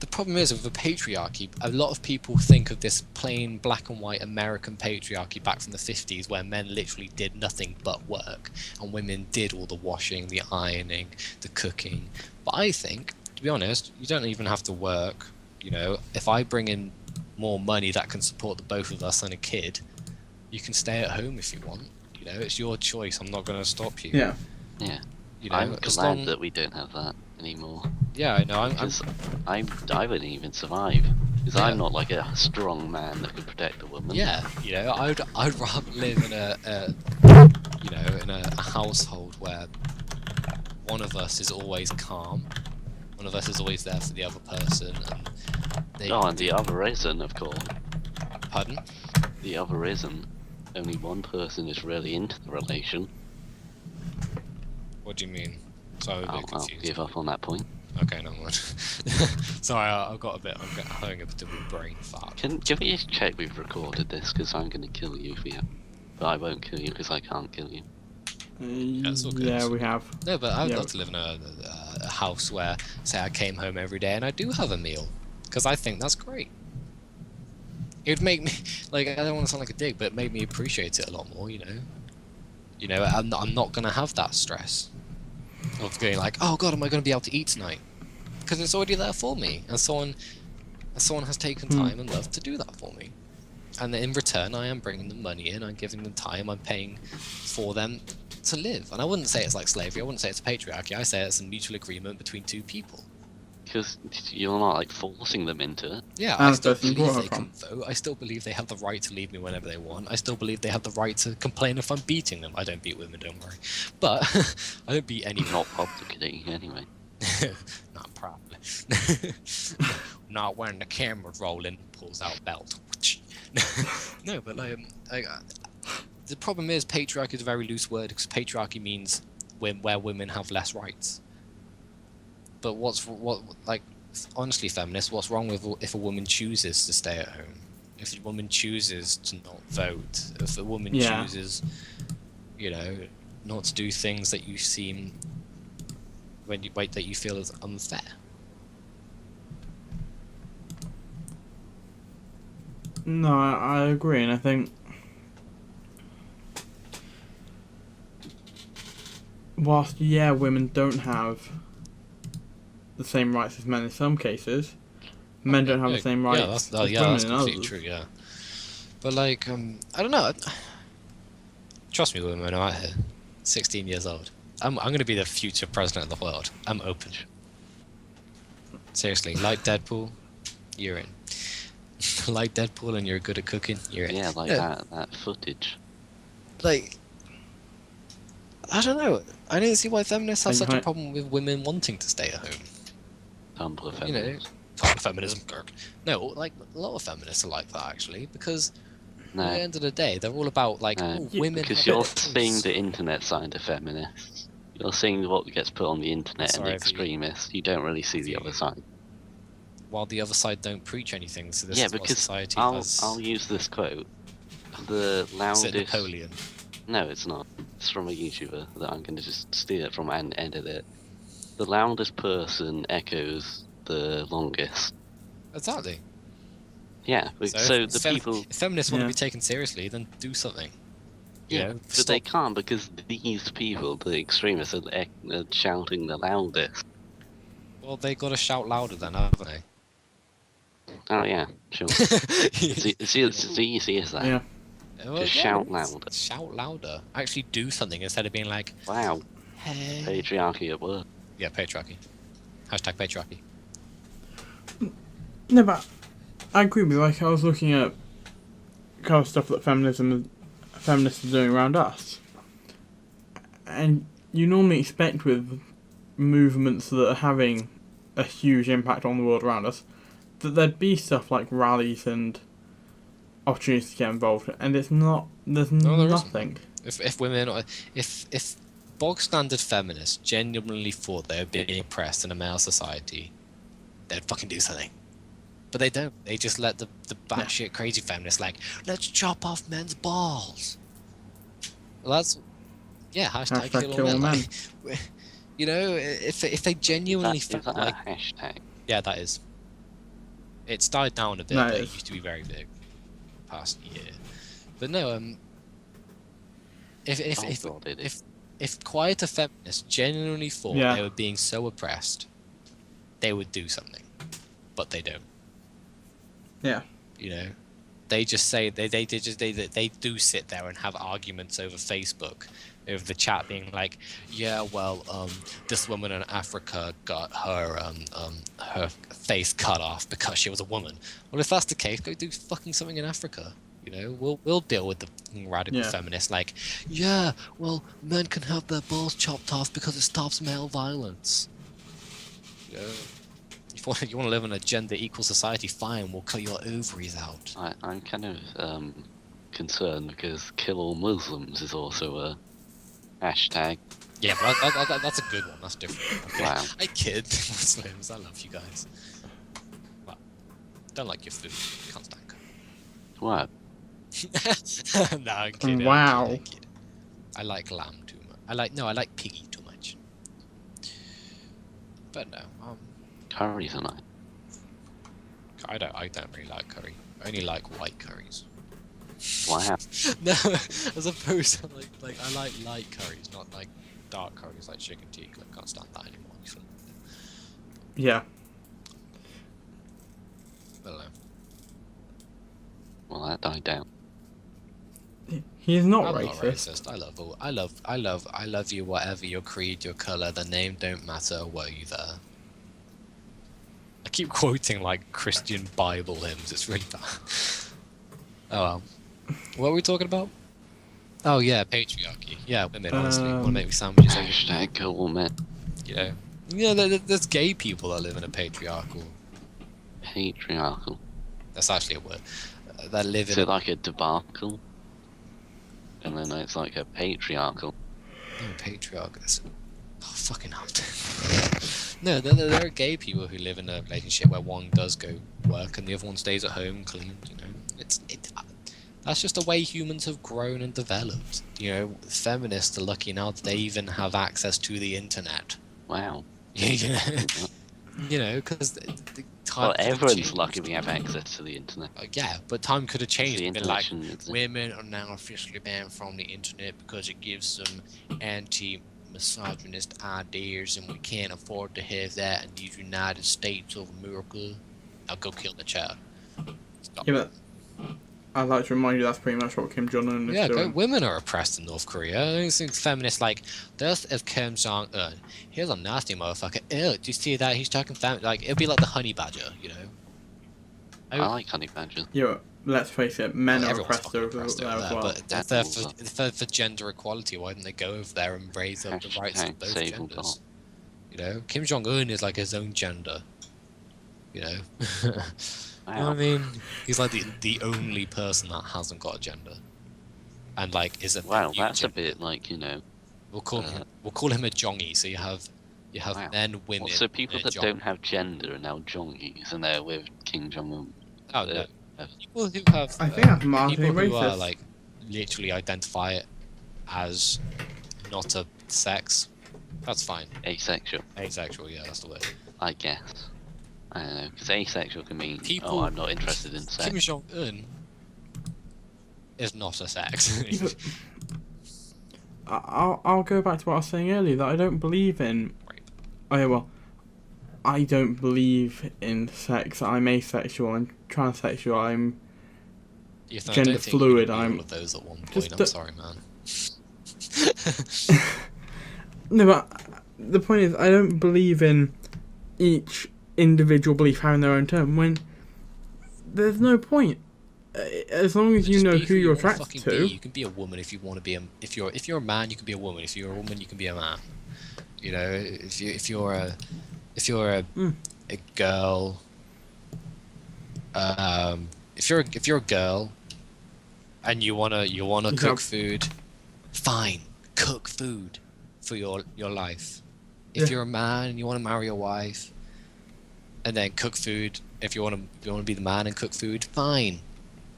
the problem is with the patriarchy, a lot of people think of this plain black and white American patriarchy back from the 50s where men literally did nothing but work and women did all the washing, the ironing, the cooking. But I think, to be honest, you don't even have to work. You know, if I bring in more money that can support the both of us and a kid, you can stay at home if you want. You know, it's your choice. I'm not going to stop you. Yeah. Yeah. You know, I'm glad that we don't have that anymore. Yeah, I know. I wouldn't even survive because Yeah. I'm not like a strong man that could protect a woman. Yeah, you know, I'd rather live in a household where one of us is always calm, one of us is always there for the other person, and And the other isn't, of course. Pardon? The other isn't. Only one person is really into the relation. What do you mean? Sorry, I'm a bit I'll confused. give up on that point. Okay, no mind. Sorry, I'm having a bit of a brain fart. Can we just check we've recorded this? Because I'm going to kill you if we have. But I won't kill you because I can't kill you. it's all good, Yeah, it's we have. No, but I'd Yeah. love to live in a house where, say, I came home every day and I do have a meal, because I think that's great. It would make me, like, I don't want to sound like a dick, but it made me appreciate it a lot more, you know? You know, I'm not going to have that stress of going like, oh god, am I going to be able to eat tonight? Because it's already there for me, and someone has taken time and love to do that for me. And in return, I am bringing them money in, I'm giving them time, I'm paying for them to live. And I wouldn't say it's like slavery, I wouldn't say it's patriarchy, I say it's a mutual agreement between two people. Because you're not like forcing them into it. Yeah, And I still that's where you believe brought they her can vote, I still believe they have the right to leave me whenever they want, I still believe they have the right to complain if I'm beating them. I don't beat women, don't worry. But, I don't beat anyone. Not publicly, anyway. Not probably. Not when the camera's rolling, pulls out belt. No, but like, the problem is patriarchy is a very loose word because patriarchy means where women have less rights. But honestly, feminists, what's wrong with if a woman chooses to stay at home? If a woman chooses to not vote, if a woman chooses, you know, not to do things that you seem that you feel is unfair. No, I agree, and I think whilst women don't have the same rights as men in some cases, men don't have the same rights as women that's in completely others. true. Yeah, but like, I don't know. Trust me, women out here, 16 years old. I'm going to be the future president of the world. I'm open. Seriously, like Deadpool, you're in. Like Deadpool and you're good at cooking, you're in. Yeah, like that footage. Like, I don't know. I don't see why feminists have Like, such a problem with women wanting to stay at home. Tumblr You know, feminists. feminism, Kirk. No, like a lot of feminists are like that actually, because No, at the end of the day, they're all about like, No. women. because have you're rights. seeing the internet side of feminists. You're seeing what gets put on the internet Sorry, and the extremists. You don't really see the other side. While the other side don't preach anything, so this Yeah, is what because society I'll has. use this quote. The Is it loudest. Napoleon? No, it's not. It's from a YouTuber that I'm going to just steal it from and edit it. The loudest person echoes the longest. Exactly. Yeah, so the people. If feminists want to Yeah. be taken seriously, then do something. You Yeah, know, but stop. they can't because these people, the extremists, are shouting the loudest. Well, they got to shout louder then, haven't they? Oh yeah, sure. See is that. Yeah. Well, Just yeah, shout it's- louder. Shout louder. Actually do something instead of being like, Wow, hey. patriarchy at work. Yeah, patriarchy. Hashtag patriarchy. No, but I agree with you. Like, I was looking at kind of stuff that feminists are doing around us, and you normally expect with movements that are having a huge impact on the world around us, that there'd be stuff like rallies and opportunities to get involved, and it's not. There's No, there nothing. If women, or if bog standard feminists genuinely thought they were being oppressed in a male society, they'd fucking do something. But they don't. They just let the batshit crazy feminists like, let's chop off men's balls. Well, that's hashtag kill all men. Like, you know, if they genuinely Is felt that like a hashtag? that is. It's died down a bit, No, but it it is. used to be very big past year. But no, if quieter feminists genuinely thought Yeah. they were being so oppressed, they would do something, but they don't. Yeah. You know, they just say they do sit there and have arguments over Facebook, over the chat being like, yeah, well, this woman in Africa got her face cut off because she was a woman. Well, if that's the case, go do fucking something in Africa. You know, we'll deal with the radical feminists like, yeah, well, men can have their balls chopped off because it stops male violence. You know, if you want to live in a gender equal society, fine, we'll cut your ovaries out. I'm kind of concerned because kill all Muslims is also a hashtag. Yeah, but that's a good one. That's different. Okay. Wow. I kid Muslims. I love you guys. Well, don't like your food. Can't stand Wow. it. No, I'm kidding. Wow. I'm kidding. I like lamb too much. I like piggy too much. But no, Curries are nice. I don't really like curry. I only like white curries. Wow. No, as opposed to like I like light curries, not like dark curries like chicken tikka. I can't stand that anymore. Yeah. But no. Well, that died down. He's not I'm racist. not racist. I love you, whatever your creed, your colour, the name don't matter, were you there? I keep quoting like Christian Bible hymns, it's really bad. Oh well. What were we talking about? Oh yeah, patriarchy. Yeah, women, honestly. Want to make me sandwiches over, Hashtag kill all men. you know. Yeah, there's gay people that live in a patriarchal. Patriarchal. That's actually a word. That live Is in it like a debacle? And then it's like a patriarchal. No, patriarch. Oh, fucking hell. No, there are gay people who live in a relationship where one does go work and the other one stays at home, cleans. You know, that's just the way humans have grown and developed. You know, feminists are lucky now that they even have access to the internet. Wow. You know, because Well, everyone's lucky we have access to the internet. Yeah, but time could have changed. The And been like, internet shouldn't- women are now officially banned from the internet because it gives them anti-misogynist ideas, and we can't afford to have that in the United States of America. I'll go kill the child. Stop. Yeah, but I'd like to remind you that's pretty much what Kim Jong-un is Yeah, doing. women are oppressed in North Korea. I don't think feminists like, this is Kim Jong-un. Here's a nasty motherfucker. Ew, do you see that? He's talking like, it'll be like the honey badger, you know? I like honey badgers. Yeah, but let's face it, men are Everyone's oppressed fucking over oppressed there over as there, well. but for gender equality, why didn't they go over there and raise up the rights of Hashtag both save all genders? You know, Kim Jong-un is like his own gender. You know? You know what I Wow. mean? He's like the only person that hasn't got a gender. And like isn't Wow, new that's a gender. bit like, you know. We'll call him a jongy, so you have Wow. men, women. So people and a that jong- don't have gender are now jongies, and they're with King Jong-un. Oh no. Uh, People who have I think that's marginally people who are racist. like literally identify it as not a sex. That's fine. Asexual, Asexual, yeah, that's the word. I guess. I don't know, because asexual can mean, People- oh, I'm not interested in Kim sex. Jong Un is not a sex. Yeah, but I'll go back to what I was saying earlier, that I don't believe in... Rape. Oh yeah, well, I don't believe in sex. I'm asexual, I'm transsexual, I'm... If I Gender don't think you fluid, can be I'm all of those at one point. just I'm the- sorry, man. No, but the point is, I don't believe in each individual belief having their own term, when there's no point. As long as you Just know be who you're you wanna attracted fucking to... be. You can be a woman if you want to be a. If you're a man, you can be a woman. If you're a woman, you can be a man. You know, if you're a girl, if you're a girl, and you wanna cook food, fine, cook food for your life. If you're a man and you want to marry a wife, and then cook food, if you want to be the man and cook food, fine.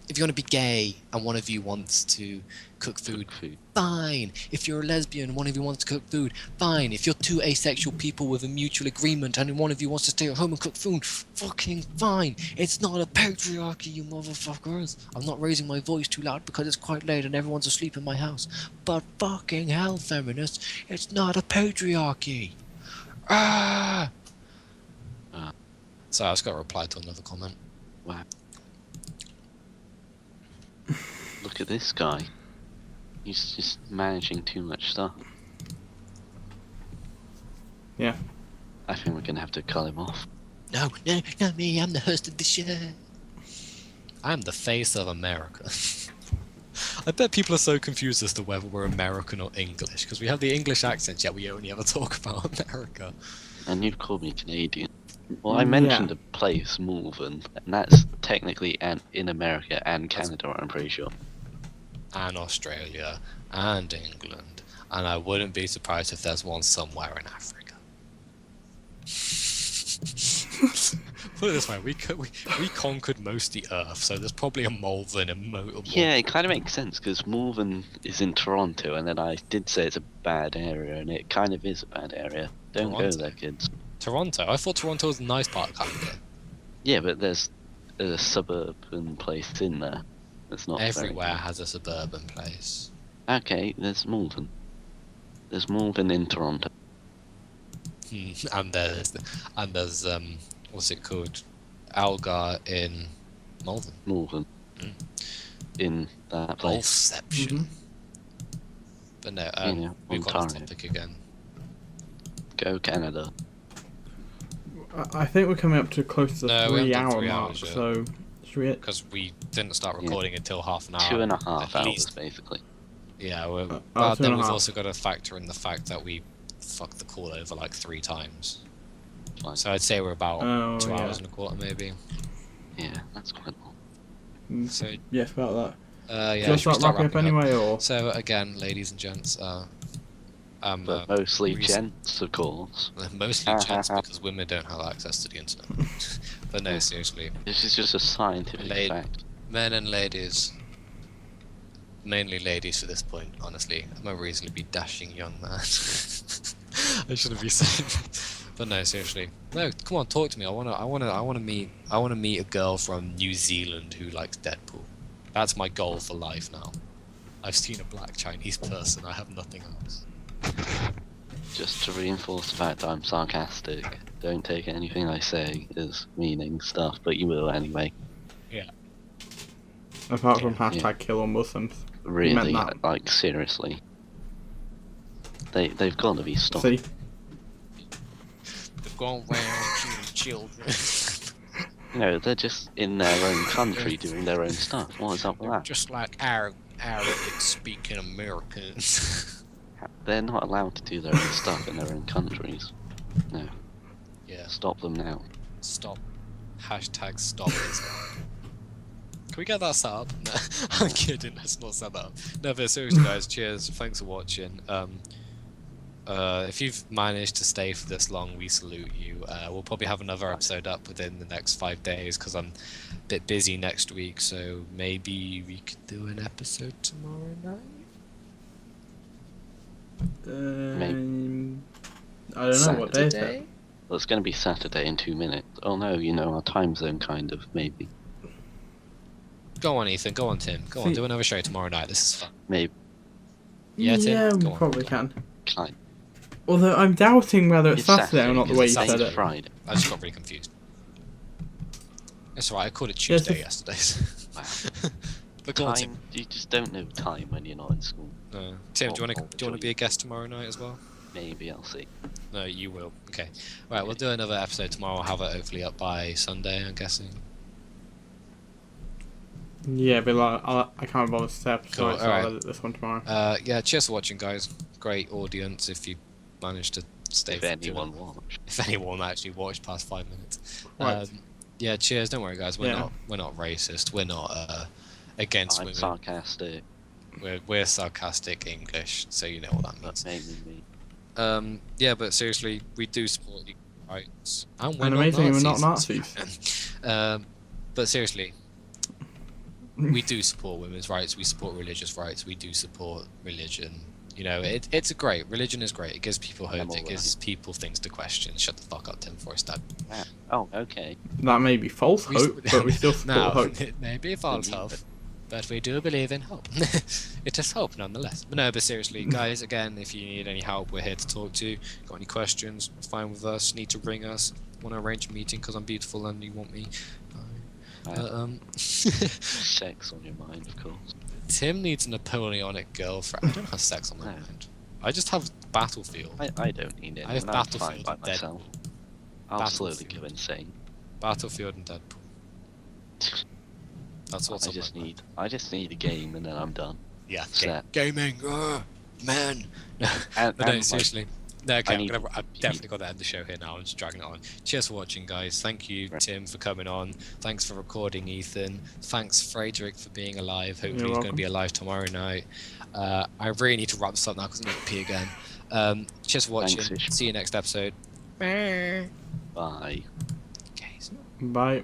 If you want to be gay and one of you wants to cook food, fine. If you're a lesbian and one of you wants to cook food, fine. If you're two asexual people with a mutual agreement and one of you wants to stay at home and cook food, fucking fine. It's not a patriarchy, you motherfuckers. I'm not raising my voice too loud because it's quite late and everyone's asleep in my house. But fucking hell, feminists, it's not a patriarchy. Ah! Sorry, I just got to reply to another comment. Wow. Look at this guy. He's just managing too much stuff. Yeah. I think we're gonna have to cut him off. No, not me. I'm the host of the show. I'm the face of America. I bet people are so confused as to whether we're American or English, because we have the English accents, yet we only ever talk about America. And you've called me Canadian. Well, I mentioned a place, Malvern, and that's technically in America and Canada, I'm pretty sure. And Australia, and England, and I wouldn't be surprised if there's one somewhere in Africa. Put it this way, we conquered most of the Earth, so there's probably a Malvern in Yeah, it kind of makes sense, because Malvern is in Toronto, and then I did say it's a bad area, and it kind of is a bad area. Don't go there, kids. Toronto? I thought Toronto was a nice part of Canada. Yeah, but there's a suburban place in there. It's not everywhere has a suburban place. Okay, there's Malvern. There's Malvern in Toronto. And there's what's it called? Algar in Malvern. Malvern. In that place. Malception. But no, we've got this topic again. Go Canada. I think we're coming up to close to the 3 hour mark, yet. so should we... Because we didn't start recording until half an hour. 2.5 hours, basically. Yeah, but then we've also got to factor in the fact that we fucked the call over like 3 times. Fine. So I'd say we're about 2 hours and a quarter, maybe. Yeah, that's quite long. So yes, about that. Yeah, should we start wrapping up anyway, or? So again, ladies and gents, but mostly gents, of course. Mostly gents, because women don't have access to the internet. But no, seriously. This is just a scientific fact. Men and ladies. Mainly ladies at this point, honestly. I'm a reasonably dashing young man. I shouldn't be saying that. But no, seriously. No, come on, talk to me. I wanna meet a girl from New Zealand who likes Deadpool. That's my goal for life now. I've seen a black Chinese person, I have nothing else. Just to reinforce the fact that I'm sarcastic, don't take anything I say as meaning stuff, but you will anyway. Yeah. Apart from hashtag kill all Muslims. Really, like seriously. They've got to be stopped. See? They've gone around killing children. No, they're just in their own country doing their own stuff. What is up with that? Just like Arabic-speaking Americans. They're not allowed to do their own stuff in their own countries. No. Yeah. Stop them now. Stop. Hashtag stop Islam. Can we get that set up? No, I'm kidding. Let's not set that up. No, but seriously, guys, cheers. Thanks for watching. If you've managed to stay for this long, we salute you. We'll probably have another episode up within the next 5 days because I'm a bit busy next week. So maybe we could do an episode tomorrow night. I don't know what day is it. Well, it's going to be Saturday in 2 minutes. Oh no, you know, our time zone kind of, maybe. Go on, Ethan. Go on, Tim. Go on, do another show tomorrow night. This is fun. Maybe. Yeah, Tim? Yeah, we Go on, probably can. Kind. Although I'm doubting whether it's Saturday or not the way you said it. Friday. I just got really confused. It's alright, I called it Tuesday yesterday. Wow. But go on, Time, you just don't know time when you're not in school. No. Tim, do you want to be a guest tomorrow night as well? Maybe, I'll see. No, you will. Okay. Right, we'll do another episode tomorrow. I'll have it hopefully up by Sunday, I'm guessing. Yeah, but like, I can't bother to step, so Cool, I'll edit this one tomorrow. Yeah, cheers for watching, guys. Great audience if you managed to stay. If anyone watched. If anyone actually watched past 5 minutes. Right. Yeah, cheers. Don't worry, guys. We're Yeah. not racist. We're not against I'm women. sarcastic, We're sarcastic English, so you know what that but means. mainly me. Yeah, but seriously, we do support equal rights, and we're And not amazingly, we're not Nazis. But seriously, we do support women's rights. We support religious rights. We do support religion. You know, it's great. Religion is great. It gives people hope. It gives people things to question. Shut the fuck up, Tim, before I stab you. Yeah. Oh, okay. That may be false hope, but we still support Now, hope. it may be false hope, but we do believe in hope. It is hope, nonetheless. But no, but seriously, guys, again, if you need any help, we're here to talk to. Got any questions? Fine with us. Need to ring us. Want to arrange a meeting because I'm beautiful and you want me. Sex on your mind, of course. Tim needs a Napoleonic girlfriend. I don't have sex on my No. mind. I just have Battlefield. I don't need it. I have and I'm fine Battlefield by and myself. Deadpool. I'll slowly Battlefield. go insane. Battlefield and Deadpool. That's what's I on my just mind. need a game and then I'm done. Yeah, Set. gaming, man. And, But no, and, like, seriously. No, okay, need I've definitely got to end the show here now. I'm just dragging it on. Cheers for watching, guys. Thank you, Right. Tim, for coming on. Thanks for recording, Ethan. Thanks, Frederick, for being alive. Hopefully, You're he's going to welcome. be alive tomorrow night. I really need to wrap this up now because I need to pee again. Cheers for watching. Thanks, Ish. See you next episode. Bye. Okay, so- Bye.